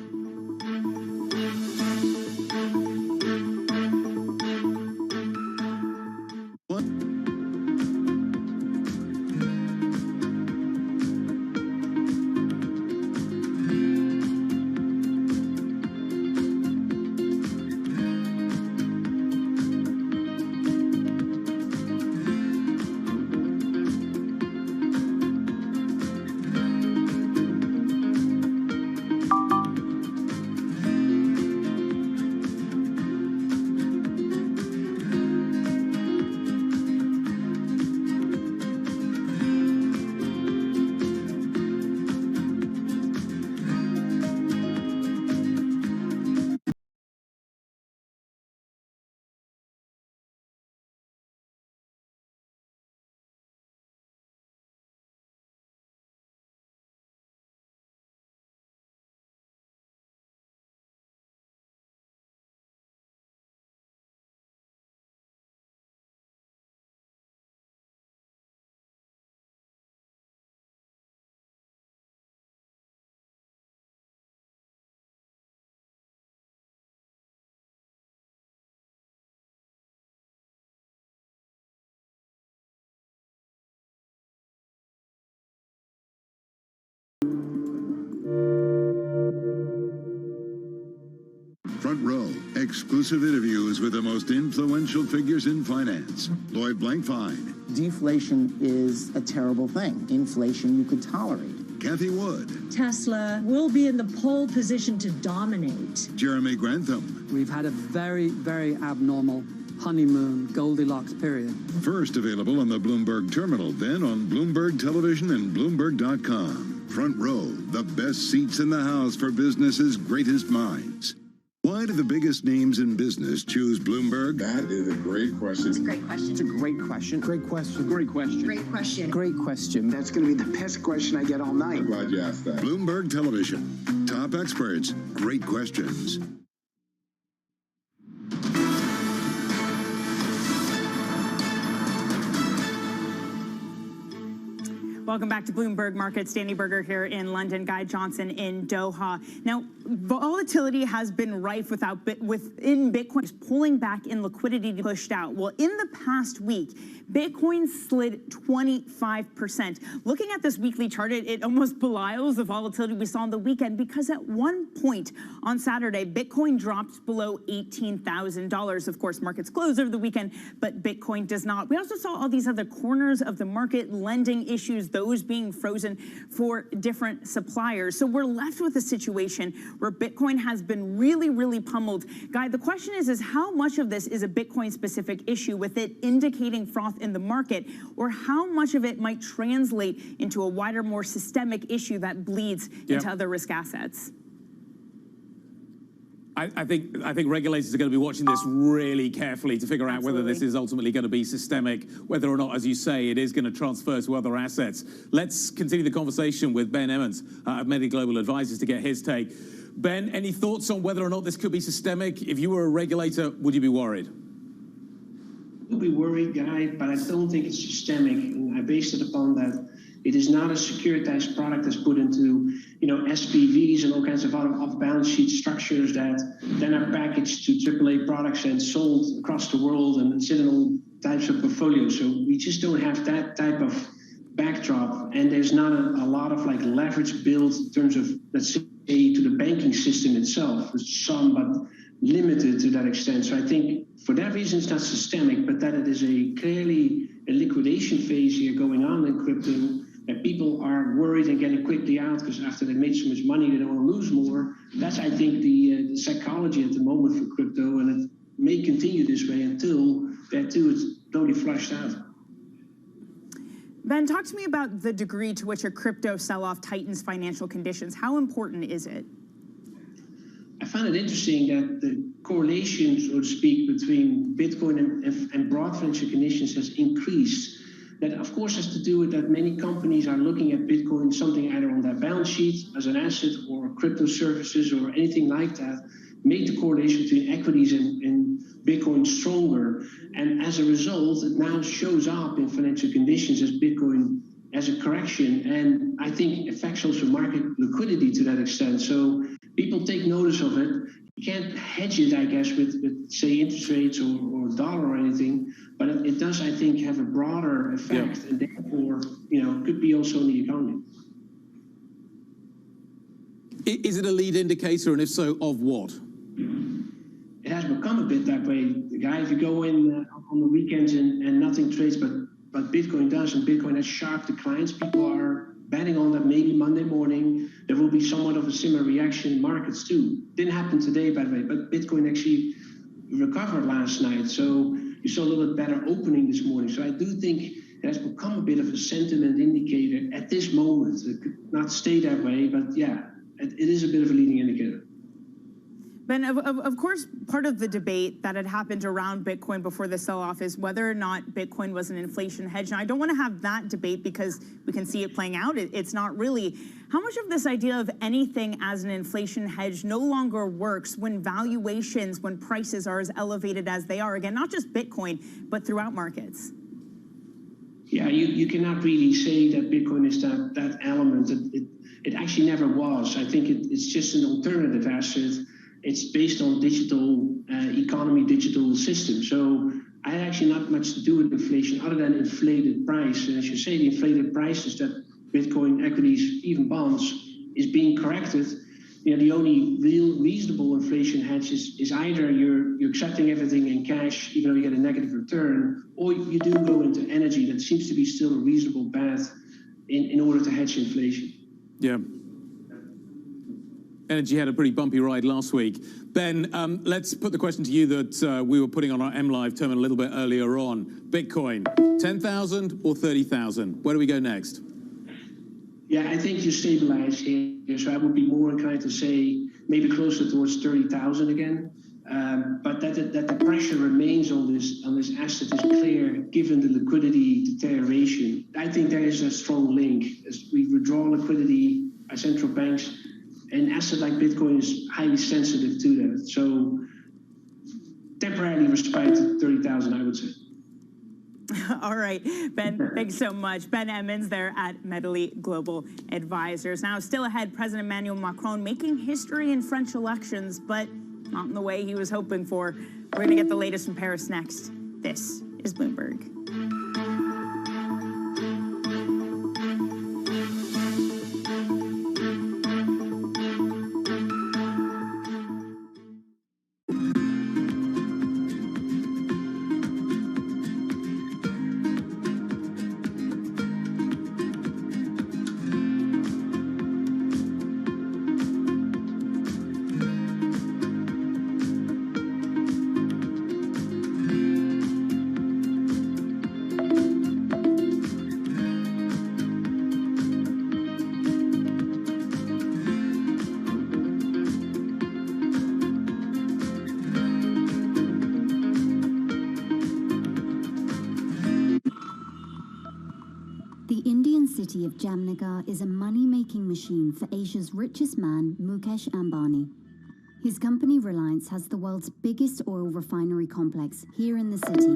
Front Row, exclusive interviews with the most influential figures in finance. Lloyd Blankfein. Deflation is a terrible thing. Inflation you could tolerate. Kathy Wood. Tesla will be in the pole position to dominate. Jeremy Grantham. We've had a very, very abnormal honeymoon Goldilocks period. First available on the Bloomberg Terminal, then on Bloomberg Television and Bloomberg.com. Front Row, the best seats in the house for business's greatest minds. Why do the biggest names in business choose Bloomberg? That is a great question. It's a great question. It's a great question. Great question. Great question. Great question. Great question. That's going to be the best question I get all night. I'm glad you asked that. Bloomberg Television. Top experts. Great questions. Welcome back to Bloomberg Markets. Danny Berger here in London, Guy Johnson in Doha. Now, volatility has been rife within Bitcoin, pulling back in liquidity pushed out. Well, in the past week, Bitcoin slid 25%. Looking at this weekly chart, it almost belies the volatility we saw on the weekend, because at one point on Saturday, Bitcoin dropped below $18,000. Of course, markets closed over the weekend, but Bitcoin does not. We also saw all these other corners of the market, lending issues, those being frozen for different suppliers. So we're left with a situation where Bitcoin has been really, really pummeled. Guy, the question is how much of this is a Bitcoin-specific issue with it indicating froth in the market, or how much of it might translate into a wider, more systemic issue that bleeds into other risk assets? I think regulators are going to be watching this really carefully to figure out whether this is ultimately going to be systemic, whether or not, as you say, it is going to transfer to other assets. Let's continue the conversation with Ben Emmons of Medi Global Advisors to get his take. Ben, any thoughts on whether or not this could be systemic? If you were a regulator, would you be worried? I'll be worried, Guy, but I don't think it's systemic, and I based it upon that it is not a securitized product that's put into, SPVs and all kinds of other off-balance sheet structures that then are packaged to AAA products and sold across the world and sit in all types of portfolios. So we just don't have that type of backdrop, and there's not a lot of like leverage built in terms of, let's say, to the banking system itself. There's some, but limited to that extent. So I think for that reason, it's not systemic, but that it is clearly a liquidation phase here going on in crypto, that people are worried and getting quickly out because after they made so much money, they don't want to lose more. That's, I think, the psychology at the moment for crypto, and it may continue this way until that too is totally flushed out. Ben, talk to me about the degree to which a crypto sell-off tightens financial conditions. How important is it? I found it interesting that the correlation, so to speak, between Bitcoin and broad financial conditions has increased. That, of course, has to do with that many companies are looking at Bitcoin, something either on their balance sheet as an asset or crypto services or anything like that, make the correlation between equities and Bitcoin stronger. And as a result, it now shows up in financial conditions as Bitcoin as a correction. And I think affects also market liquidity to that extent. So people take notice of it. You can't hedge it, I guess, with say, interest rates or dollar or anything. But it does, I think, have a broader effect, and therefore, could be also in the economy. Is it a lead indicator, and if so, of what? It has become a bit that way. If you go in on the weekends and nothing trades, but Bitcoin does, and Bitcoin has sharp declines, people are betting on that maybe Monday morning there will be somewhat of a similar reaction in markets too. Didn't happen today, by the way, but Bitcoin actually recovered last night. So you saw a little bit better opening this morning. So I do think it has become a bit of a sentiment indicator at this moment. It could not stay that way, but yeah, it is a bit of a leading indicator. Ben, of course, part of the debate that had happened around Bitcoin before the sell-off is whether or not Bitcoin was an inflation hedge. Now, I don't want to have that debate because we can see it playing out. It's not really. How much of this idea of anything as an inflation hedge no longer works when valuations, when prices are as elevated as they are? Again, not just Bitcoin, but throughout markets. Yeah, you cannot really say that Bitcoin is that element. It actually never was. I think it's just an alternative asset. It's based on digital economy, digital system. So I had actually not much to do with inflation other than inflated price. And as you say, the inflated price is that Bitcoin, equities, even bonds is being corrected. The only real reasonable inflation hedge is either you're accepting everything in cash, even though you get a negative return, or you do go into energy. That seems to be still a reasonable bet in order to hedge inflation. Yeah. Energy had a pretty bumpy ride last week. Ben, let's put the question to you that we were putting on our MLive terminal a little bit earlier on. Bitcoin, 10,000 or 30,000? Where do we go next? Yeah, I think you stabilize here. So I would be more inclined to say maybe closer towards 30,000 again. But that the pressure remains on this asset is clear, given the liquidity deterioration. I think there is a strong link. As we withdraw liquidity by central banks, an asset like Bitcoin is highly sensitive to that. So temporarily respite to 30,000, I would say. All right, Ben, thanks so much. Ben Emmons there at Medley Global Advisors. Now, still ahead, President Emmanuel Macron making history in French elections, but not in the way he was hoping for. We're going to get the latest from Paris next. This is Bloomberg. city of Jamnagar is a money-making machine for Asia's richest man, Mukesh Ambani. His company Reliance has the world's biggest oil refinery complex here in the city.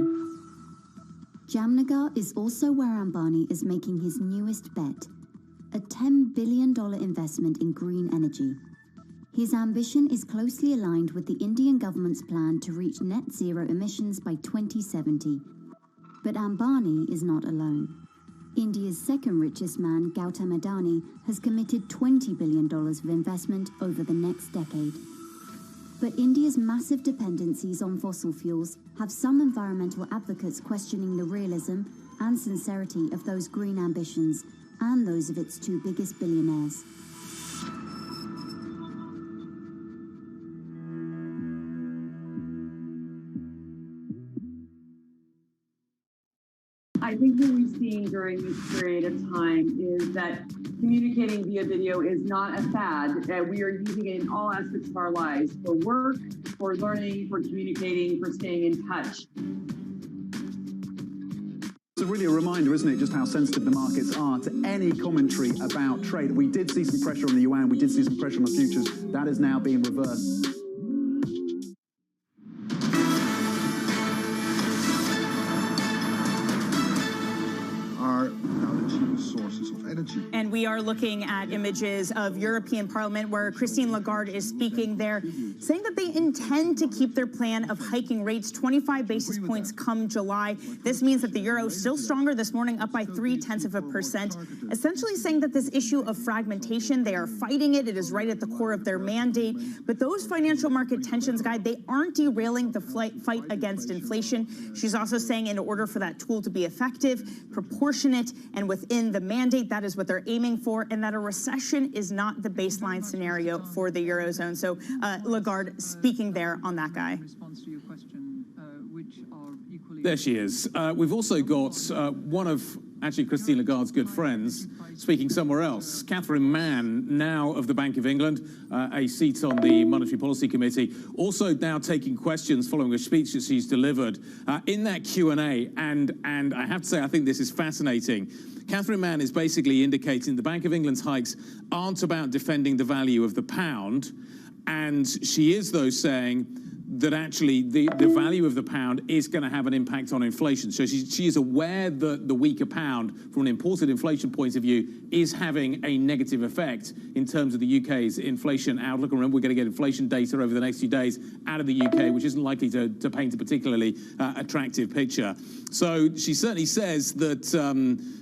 Jamnagar is also where Ambani is making his newest bet, a $10 billion investment in green energy. His ambition is closely aligned with the Indian government's plan to reach net zero emissions by 2070. But Ambani is not alone. India's second richest man, Gautam Adani, has committed $20 billion of investment over the next decade. But India's massive dependencies on fossil fuels have some environmental advocates questioning the realism and sincerity of those green ambitions and those of its two biggest billionaires. I think what we've seen during this period of time is that communicating via video is not a fad. We are using it in all aspects of our lives, for work, for learning, for communicating, for staying in touch. It's really a reminder, isn't it, just how sensitive the markets are to any commentary about trade. We did see some pressure on the yuan, we did see some pressure on the futures. That is now being reversed. Sources of energy. And we are looking at images of European Parliament where Christine Lagarde is speaking there, saying that they intend to keep their plan of hiking rates 25 basis points come July. This means that the euro is still stronger this morning, up by 0.3%, essentially saying that this issue of fragmentation, they are fighting it. It is right at the core of their mandate. But those financial market tensions, Guy, they aren't derailing the fight against inflation. She's also saying in order for that tool to be effective, proportionate, and within the mandate, that is what they're aiming for, and that a recession is not the baseline scenario for the Eurozone. So Lagarde speaking there on that, Guy. There she is. We've also got one of actually Christine Lagarde's good friends speaking somewhere else. Catherine Mann, now of the Bank of England, a seat on the Monetary Policy Committee, also now taking questions following a speech that she's delivered in that Q&A. And I have to say, I think this is fascinating. Catherine Mann is basically indicating the Bank of England's hikes aren't about defending the value of the pound. And she is, though, saying that actually the value of the pound is going to have an impact on inflation. So she is aware that the weaker pound, from an imported inflation point of view, is having a negative effect in terms of the UK's inflation outlook. And remember, we're going to get inflation data over the next few days out of the UK, which isn't likely to paint a particularly attractive picture. So she certainly says that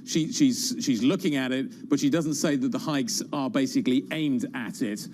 she's looking at it, but she doesn't say that the hikes are basically aimed at it.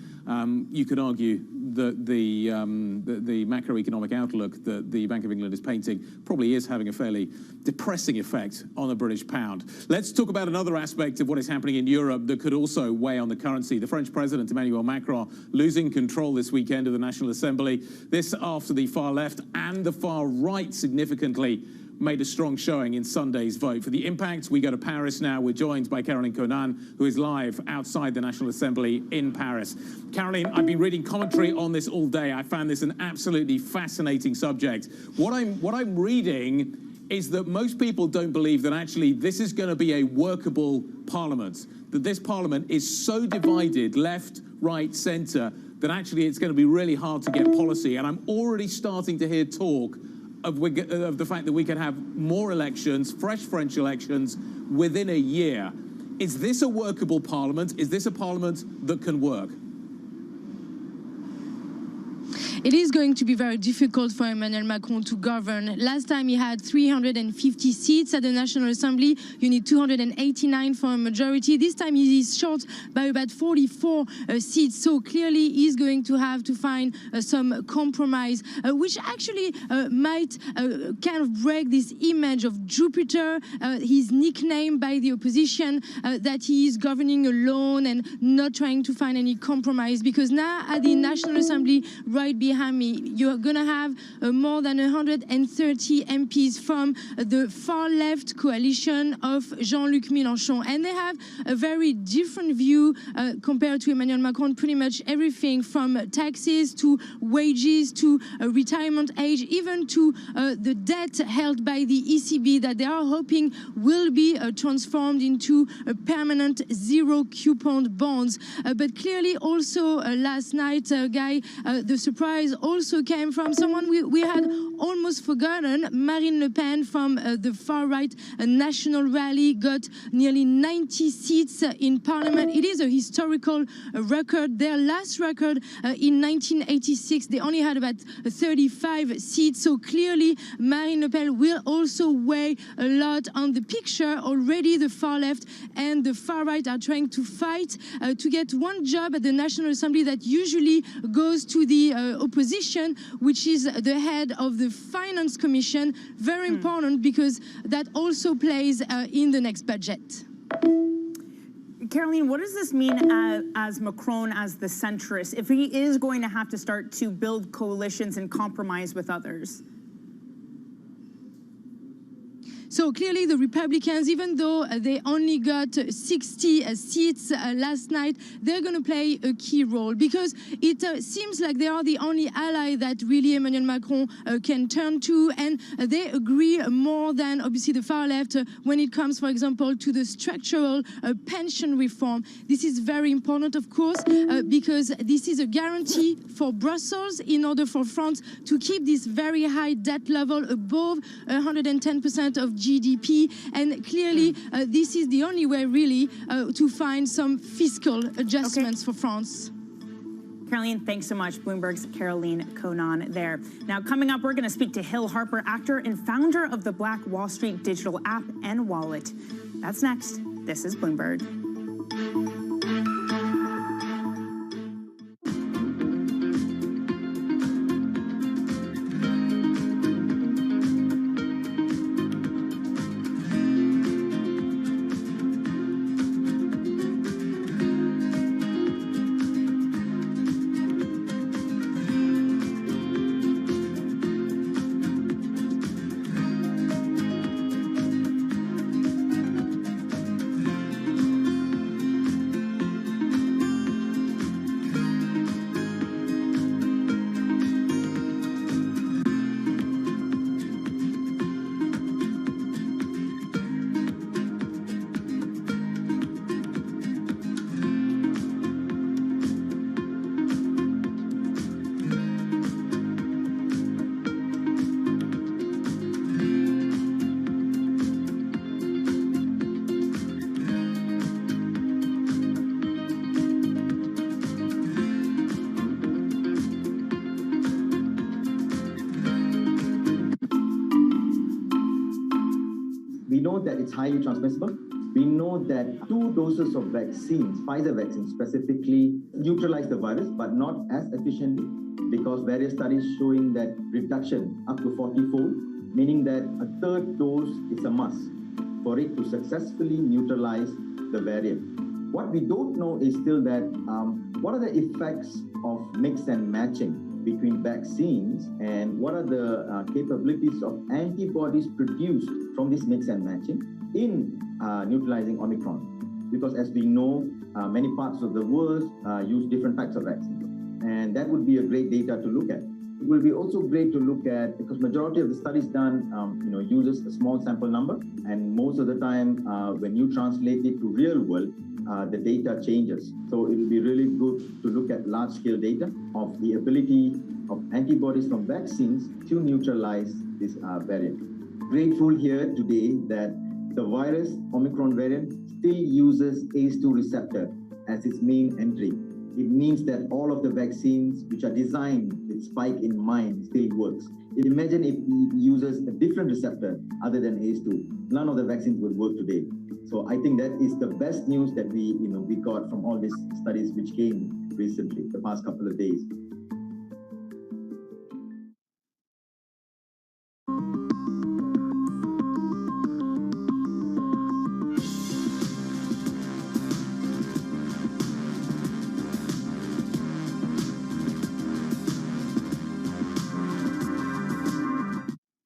You could argue that the macroeconomic outlook that the Bank of England is painting probably is having a fairly depressing effect on the British pound. Let's talk about another aspect of what is happening in Europe that could also weigh on the currency. The French President, Emmanuel Macron, losing control this weekend of the National Assembly. This after the far left and the far right significantly made a strong showing in Sunday's vote. For the impact, we go to Paris now. We're joined by Caroline Conan, who is live outside the National Assembly in Paris. Caroline, I've been reading commentary on this all day. I found this an absolutely fascinating subject. What I'm reading is that most people don't believe that actually this is going to be a workable parliament, that this parliament is so divided, left, right, centre, that actually it's going to be really hard to get policy. And I'm already starting to hear talk of the fact that we could have more elections, fresh French elections, within a year. Is this a workable parliament? Is this a parliament that can work? It is going to be very difficult for Emmanuel Macron to govern. Last time he had 350 seats at the National Assembly. You need 289 for a majority. This time he is short by about 44 seats. So clearly he's going to have to find some compromise, which actually might kind of break this image of Jupiter, his nickname by the opposition, that he is governing alone and not trying to find any compromise. Because now at the National Assembly, right behind me, you're going to have more than 130 MPs from the far left coalition of Jean-Luc Mélenchon. And they have a very different view compared to Emmanuel Macron, pretty much everything from taxes to wages to retirement age, even to the debt held by the ECB that they are hoping will be transformed into a permanent zero coupon bonds. But clearly also last night, Guy, the surprise surprise also came from someone we had almost forgotten. Marine Le Pen from the far-right National Rally got nearly 90 seats in Parliament. It is a historical record. Their last record in 1986, they only had about 35 seats. So clearly, Marine Le Pen will also weigh a lot on the picture. Already the far left and the far right are trying to fight to get one job at the National Assembly that usually goes to the opposition, which is the head of the Finance Commission. Very important because that also plays in the next budget. Caroline, what does this mean as Macron, as the centrist, if he is going to have to start to build coalitions and compromise with others? So clearly the Republicans, even though they only got 60 seats last night, they're going to play a key role because it seems like they are the only ally that really Emmanuel Macron can turn to, and they agree more than obviously the far left when it comes, for example, to the structural pension reform. This is very important, of course, because this is a guarantee for Brussels in order for France to keep this very high debt level above 110% of GDP, and clearly this is the only way really to find some fiscal adjustments for France. Caroline, thanks so much. Bloomberg's Caroline Conan there. Now, coming up, we're going to speak to Hill Harper, actor and founder of the Black Wall Street digital app and wallet. That's next. This is Bloomberg. That it's highly transmissible. We know that 2 doses of vaccines, Pfizer vaccine specifically, neutralize the virus, but not as efficiently because various studies showing that reduction up to 40-fold, meaning that a 3rd dose is a must for it to successfully neutralize the variant. What we don't know is still that what are the effects of mix and matching between vaccines, and what are the capabilities of antibodies produced from this mix and matching in neutralizing Omicron. Because as we know, many parts of the world use different types of vaccines. And that would be a great data to look at. It will be also great to look at, because majority of the studies done uses a small sample number, and most of the time when you translate it to real world, the data changes. So it will be really good to look at large-scale data of the ability of antibodies from vaccines to neutralize this variant. Grateful here today that the virus, Omicron variant, still uses ACE2 receptor as its main entry. It means that all of the vaccines which are designed with spike in mind still works. Imagine if it uses a different receptor other than ACE2. None of the vaccines would work today. So I think that is the best news that we got from all these studies which came recently, the past couple of days.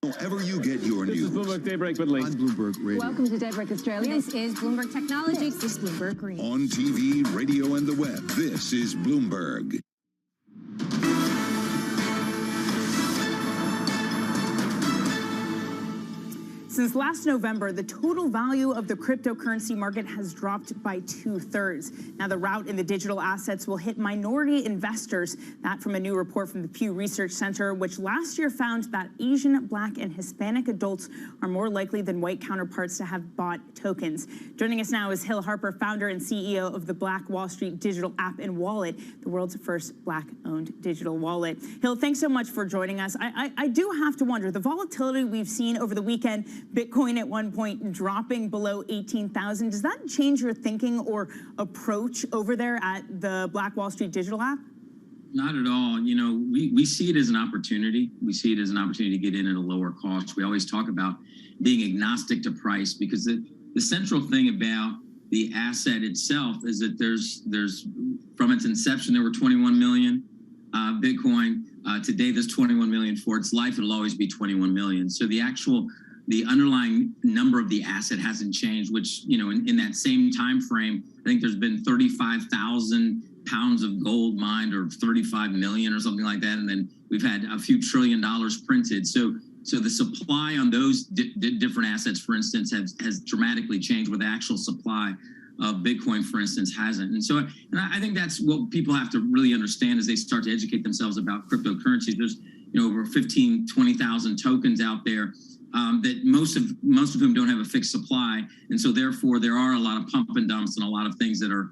Wherever you get your news. This is Bloomberg Daybreak with Lee. On Bloomberg Radio. Welcome to Daybreak Australia. This is Bloomberg Technology. This is Bloomberg Green. On TV, radio, and the web, this is Bloomberg. Since last November, the total value of the cryptocurrency market has dropped by 2/3. Now, the rout in the digital assets will hit minority investors. That from a new report from the Pew Research Center, which last year found that Asian, Black, and Hispanic adults are more likely than white counterparts to have bought tokens. Joining us now is Hill Harper, founder and CEO of the Black Wall Street digital app and wallet, the world's first Black-owned digital wallet. Hill, thanks so much for joining us. I do have to wonder, the volatility we've seen over the weekend, Bitcoin at one point dropping below 18,000, does that change your thinking or approach over there at the Black Wall Street digital app? Not at all. You know, we see it as an opportunity. We see it as an opportunity to get in at a lower cost. We always talk about being agnostic to price, because the central thing about the asset itself is that there's from its inception, there were 21 million Bitcoin. Today, there's 21 million. For its life, it'll always be 21 million. So the underlying number of the asset hasn't changed, which, you know, in that same time frame, I think there's been 35,000 pounds of gold mined, or 35 million or something like that. And then we've had a few $1 trillion printed. So the supply on those different assets, for instance, has dramatically changed, where the actual supply of Bitcoin, for instance, hasn't. And I think that's what people have to really understand as they start to educate themselves about cryptocurrencies. There's, you know, over 15, 20,000 tokens out there that most of whom don't have a fixed supply. And so therefore there are a lot of pump and dumps and a lot of things that are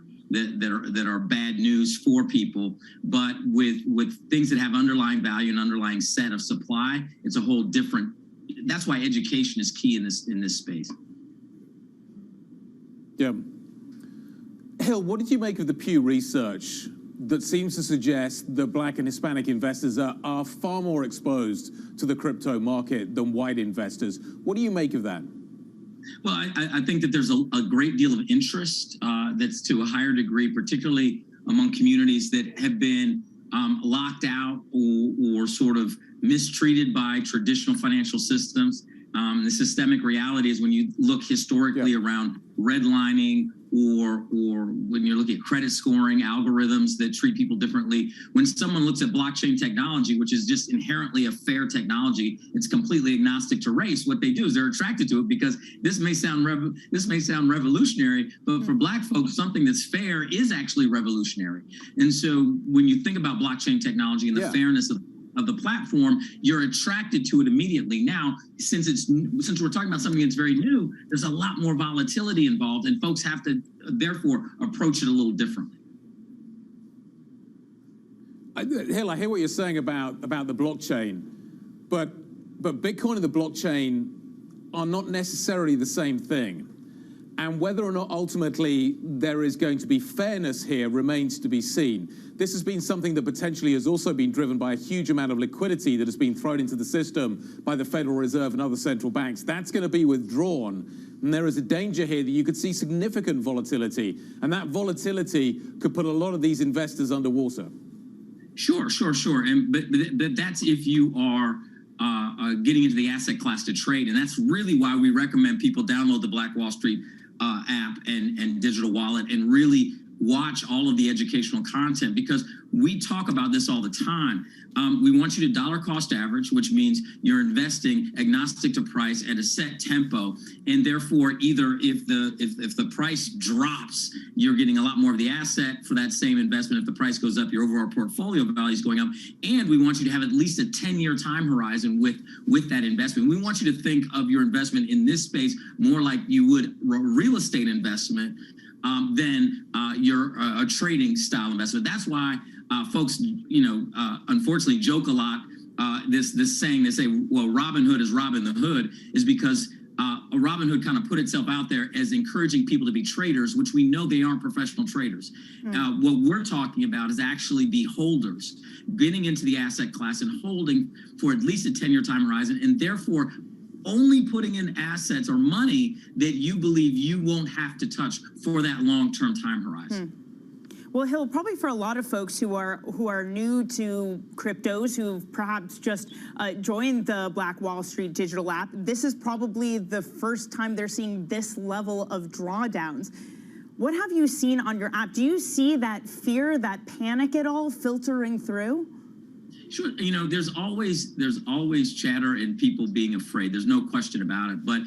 bad news for people. But with things that have underlying value and underlying set of supply, it's a whole different. That's why education is key in this space. Yeah. Hill, what did you make of the Pew research that seems to suggest that Black and Hispanic investors are far more exposed to the crypto market than white investors? What do you make of that? Well, I think that there's a great deal of interest that's to a higher degree, particularly among communities that have been locked out or sort of mistreated by traditional financial systems. The systemic reality is when you look historically around redlining or when you're looking at credit scoring algorithms that treat people differently, when someone looks at blockchain technology, which is just inherently a fair technology, it's completely agnostic to race. What they do is they're attracted to it because this may sound revolutionary, but for Black folks, something that's fair is actually revolutionary. And so when you think about blockchain technology and the fairness of the platform, you're attracted to it immediately. Now, since we're talking about something that's very new, there's a lot more volatility involved, and folks have to therefore approach it a little differently. Hill, I hear what you're saying about the blockchain, but Bitcoin and the blockchain are not necessarily the same thing. And whether or not ultimately there is going to be fairness here remains to be seen. This has been something that potentially has also been driven by a huge amount of liquidity that has been thrown into the system by the Federal Reserve and other central banks. That's going to be withdrawn. And there is a danger here that you could see significant volatility. And that volatility could put a lot of these investors underwater. Sure. But that's if you are getting into the asset class to trade. And that's really why we recommend people download the Black Wall Street app and digital wallet and really watch all of the educational content, because we talk about this all the time. We want you to dollar cost average, which means you're investing agnostic to price at a set tempo, and therefore either if the price drops, you're getting a lot more of the asset for that same investment. If the price goes up, your overall portfolio value is going up. And we want you to have at least a 10-year time horizon with that investment. We want you to think of your investment in this space more like you would a real estate investment than a trading style investment. That's why folks, unfortunately joke a lot. This saying, they say, well, Robin Hood is Robin the Hood, is because Robin Hood kind of put itself out there as encouraging people to be traders, which we know they aren't professional traders. What we're talking about is actually be holders, getting into the asset class and holding for at least a 10-year time horizon, and therefore only putting in assets or money that you believe you won't have to touch for that long-term time horizon. Well, Hill, probably for a lot of folks who are new to cryptos, who've perhaps just joined the Black Wall Street digital app, this is probably the first time they're seeing this level of drawdowns. What have you seen on your app? Do you see that fear, that panic at all filtering through? Sure. You know, there's always chatter and people being afraid. There's no question about it. But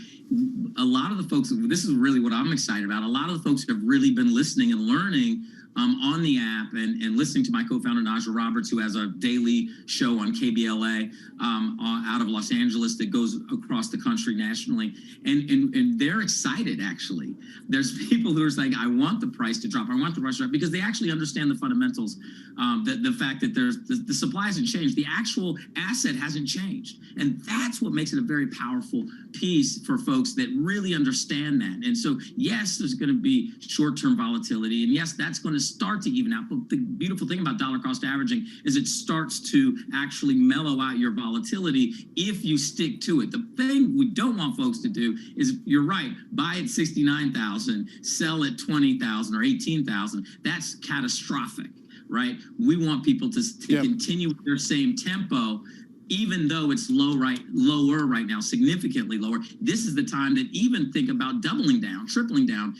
a lot of the folks, this is really what I'm excited about. A lot of the folks have really been listening and learning on the app and listening to my co-founder, Naja Roberts, who has a daily show on KBLA out of Los Angeles that goes across the country nationally. And they're excited, actually. There's people who are saying, I want the price to drop. I want the price to drop, because they actually understand the fundamentals. The fact that the supply hasn't changed. The actual asset hasn't changed. And that's what makes it a very powerful piece for folks that really understand that. And so, yes, there's going to be short-term volatility. And yes, that's going to start to even out. But the beautiful thing about dollar cost averaging is it starts to actually mellow out your volatility if you stick to it. The thing we don't want folks to do is, you're right, buy at 69,000, sell at 20,000 or 18,000. That's catastrophic, right? We want people to continue with their same tempo, even though it's lower right now, significantly lower. This is the time that even think about doubling down, tripling down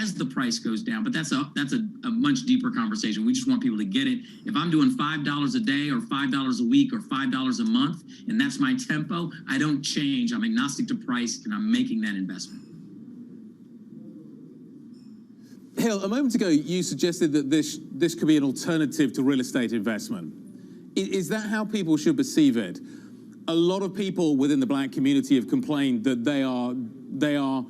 as the price goes down. But that's a much deeper conversation. We just want people to get it. If I'm doing $5 a day or $5 a week or $5 a month, and that's my tempo, I don't change. I'm agnostic to price, and I'm making that investment. Hill, a moment ago, you suggested that this could be an alternative to real estate investment. Is that how people should perceive it? A lot of people within the black community have complained that they are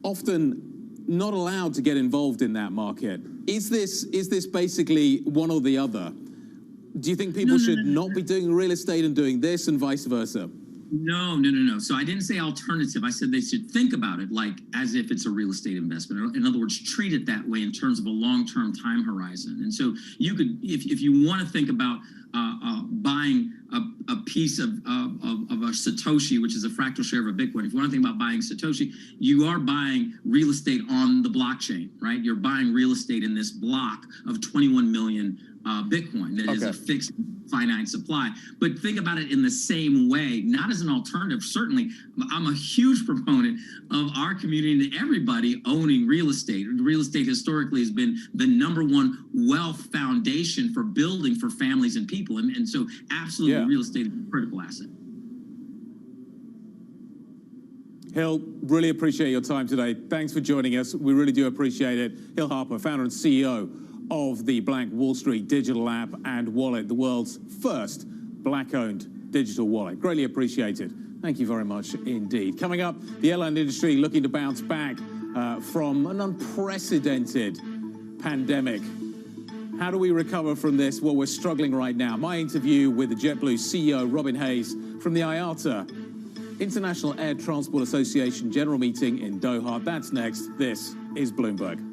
often not allowed to get involved in that market. Is this basically one or the other? Do you think people should not be doing real estate and doing this, and vice versa? No. So I didn't say alternative. I said they should think about it like as if it's a real estate investment. In other words, treat it that way in terms of a long-term time horizon. And so you could, if you want to think about buying a piece of a Satoshi, which is a fractal share of a Bitcoin. If you want to think about buying Satoshi, you are buying real estate on the blockchain, right? You're buying real estate in this block of 21 million Bitcoin that is a fixed finite supply. But think about it in the same way, not as an alternative. Certainly, I'm a huge proponent of our community and everybody owning real estate. Real estate historically has been the #1 wealth foundation for building for families and people. And so absolutely real estate is a critical asset. Hill, really appreciate your time today. Thanks for joining us. We really do appreciate it. Hill Harper, founder and CEO of the Black Wall Street digital app and wallet, the world's first black-owned digital wallet. Greatly appreciated. Thank you very much indeed. Coming up, the airline industry looking to bounce back from an unprecedented pandemic. How do we recover from this? Well, we're struggling right now. My interview with the JetBlue CEO, Robin Hayes, from the IATA, International Air Transport Association General Meeting in Doha. That's next. This is Bloomberg.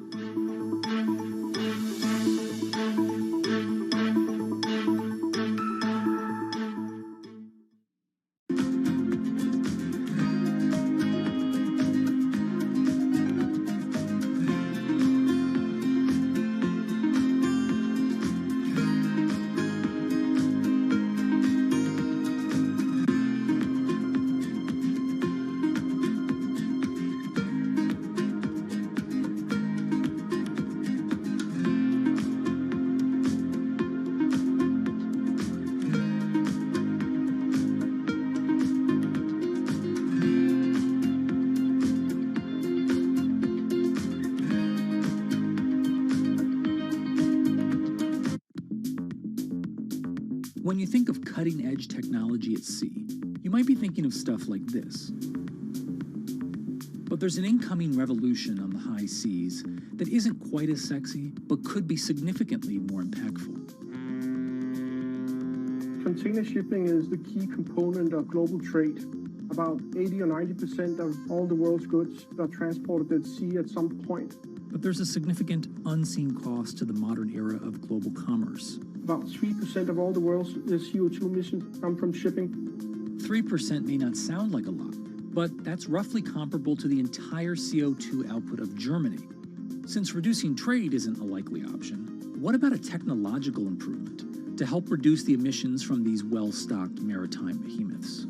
When you think of cutting-edge technology at sea, you might be thinking of stuff like this. But there's an incoming revolution on the high seas that isn't quite as sexy, but could be significantly more impactful. Container shipping is the key component of global trade. About 80 or 90% of all the world's goods are transported at sea at some point. But there's a significant unseen cost to the modern era of global commerce. About 3% of all the world's CO2 emissions come from shipping. 3% may not sound like a lot, but that's roughly comparable to the entire CO2 output of Germany. Since reducing trade isn't a likely option, what about a technological improvement to help reduce the emissions from these well-stocked maritime behemoths?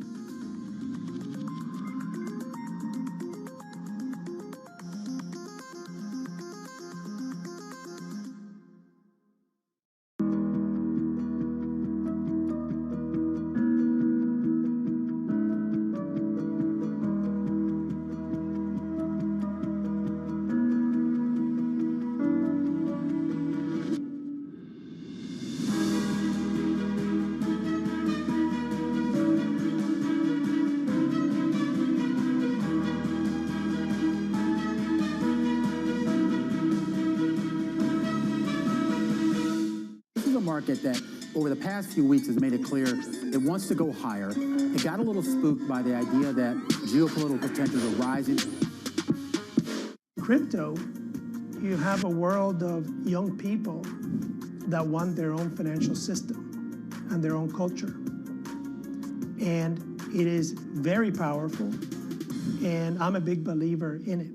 market that over the past few weeks has made it clear it wants to go higher. It got a little spooked by the idea that geopolitical tensions are rising. Crypto, you have a world of young people that want their own financial system and their own culture. And it is very powerful, and I'm a big believer in it.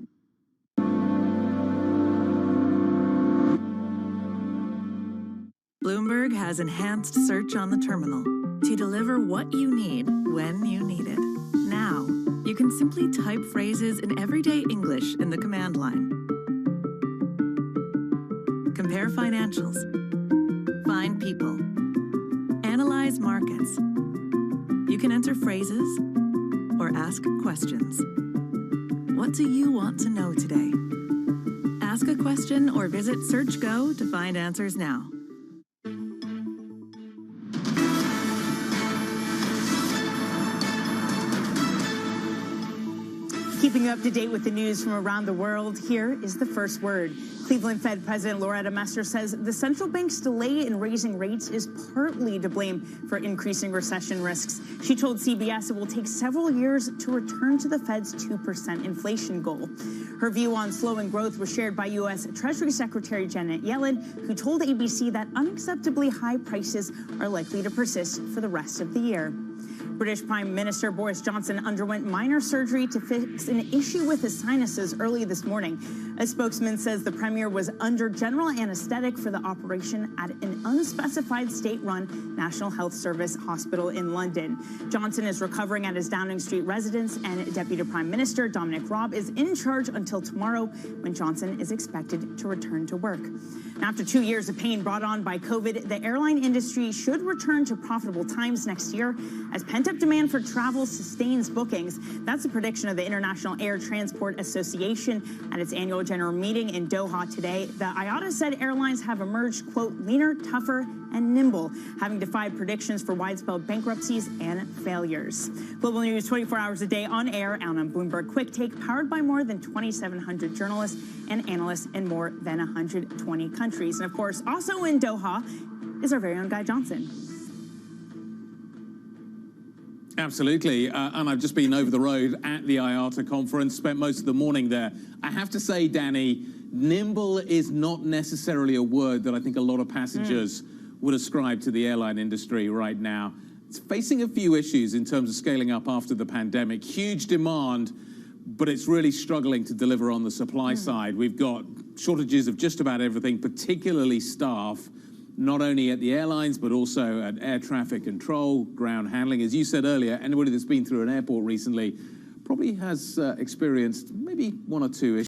Bloomberg has enhanced search on the terminal to deliver what you need when you need it. Now, you can simply type phrases in everyday English in the command line. Compare financials. Find people. Analyze markets. You can enter phrases or ask questions. What do you want to know today? Ask a question or visit SearchGo to find answers now. Keeping you up to date with the news from around the world, here is the first word. Cleveland Fed President Loretta Mester says the central bank's delay in raising rates is partly to blame for increasing recession risks. She told CBS it will take several years to return to the Fed's 2% inflation goal. Her view on slowing growth was shared by U.S. Treasury Secretary Janet Yellen, who told ABC that unacceptably high prices are likely to persist for the rest of the year. British Prime Minister Boris Johnson underwent minor surgery to fix an issue with his sinuses early this morning. A spokesman says the Premier was under general anesthetic for the operation at an unspecified state-run National Health Service hospital in London. Johnson is recovering at his Downing Street residence, and Deputy Prime Minister Dominic Raab is in charge until tomorrow, when Johnson is expected to return to work. After 2 years of pain brought on by COVID, the airline industry should return to profitable times next year as pent-up demand for travel sustains bookings. That's a prediction of the International Air Transport Association at its annual general meeting in Doha today. The IATA said airlines have emerged, quote, leaner, tougher, and nimble, having defied predictions for widespread bankruptcies and failures. Global news 24 hours a day on air and on Bloomberg Quick Take, powered by more than 2,700 journalists and analysts in more than 120 countries. And of course, also in Doha is our very own Guy Johnson. Absolutely, and I've just been over the road at the IATA conference, spent most of the morning there. I have to say, Danny, nimble is not necessarily a word that I think a lot of passengers would ascribe to the airline industry right now. It's facing a few issues in terms of scaling up after the pandemic. Huge demand, but it's really struggling to deliver on the supply side. We've got shortages of just about everything, particularly staff, not only at the airlines, but also at air traffic control, ground handling. As you said earlier, anybody that's been through an airport recently probably has experienced maybe one or two issues.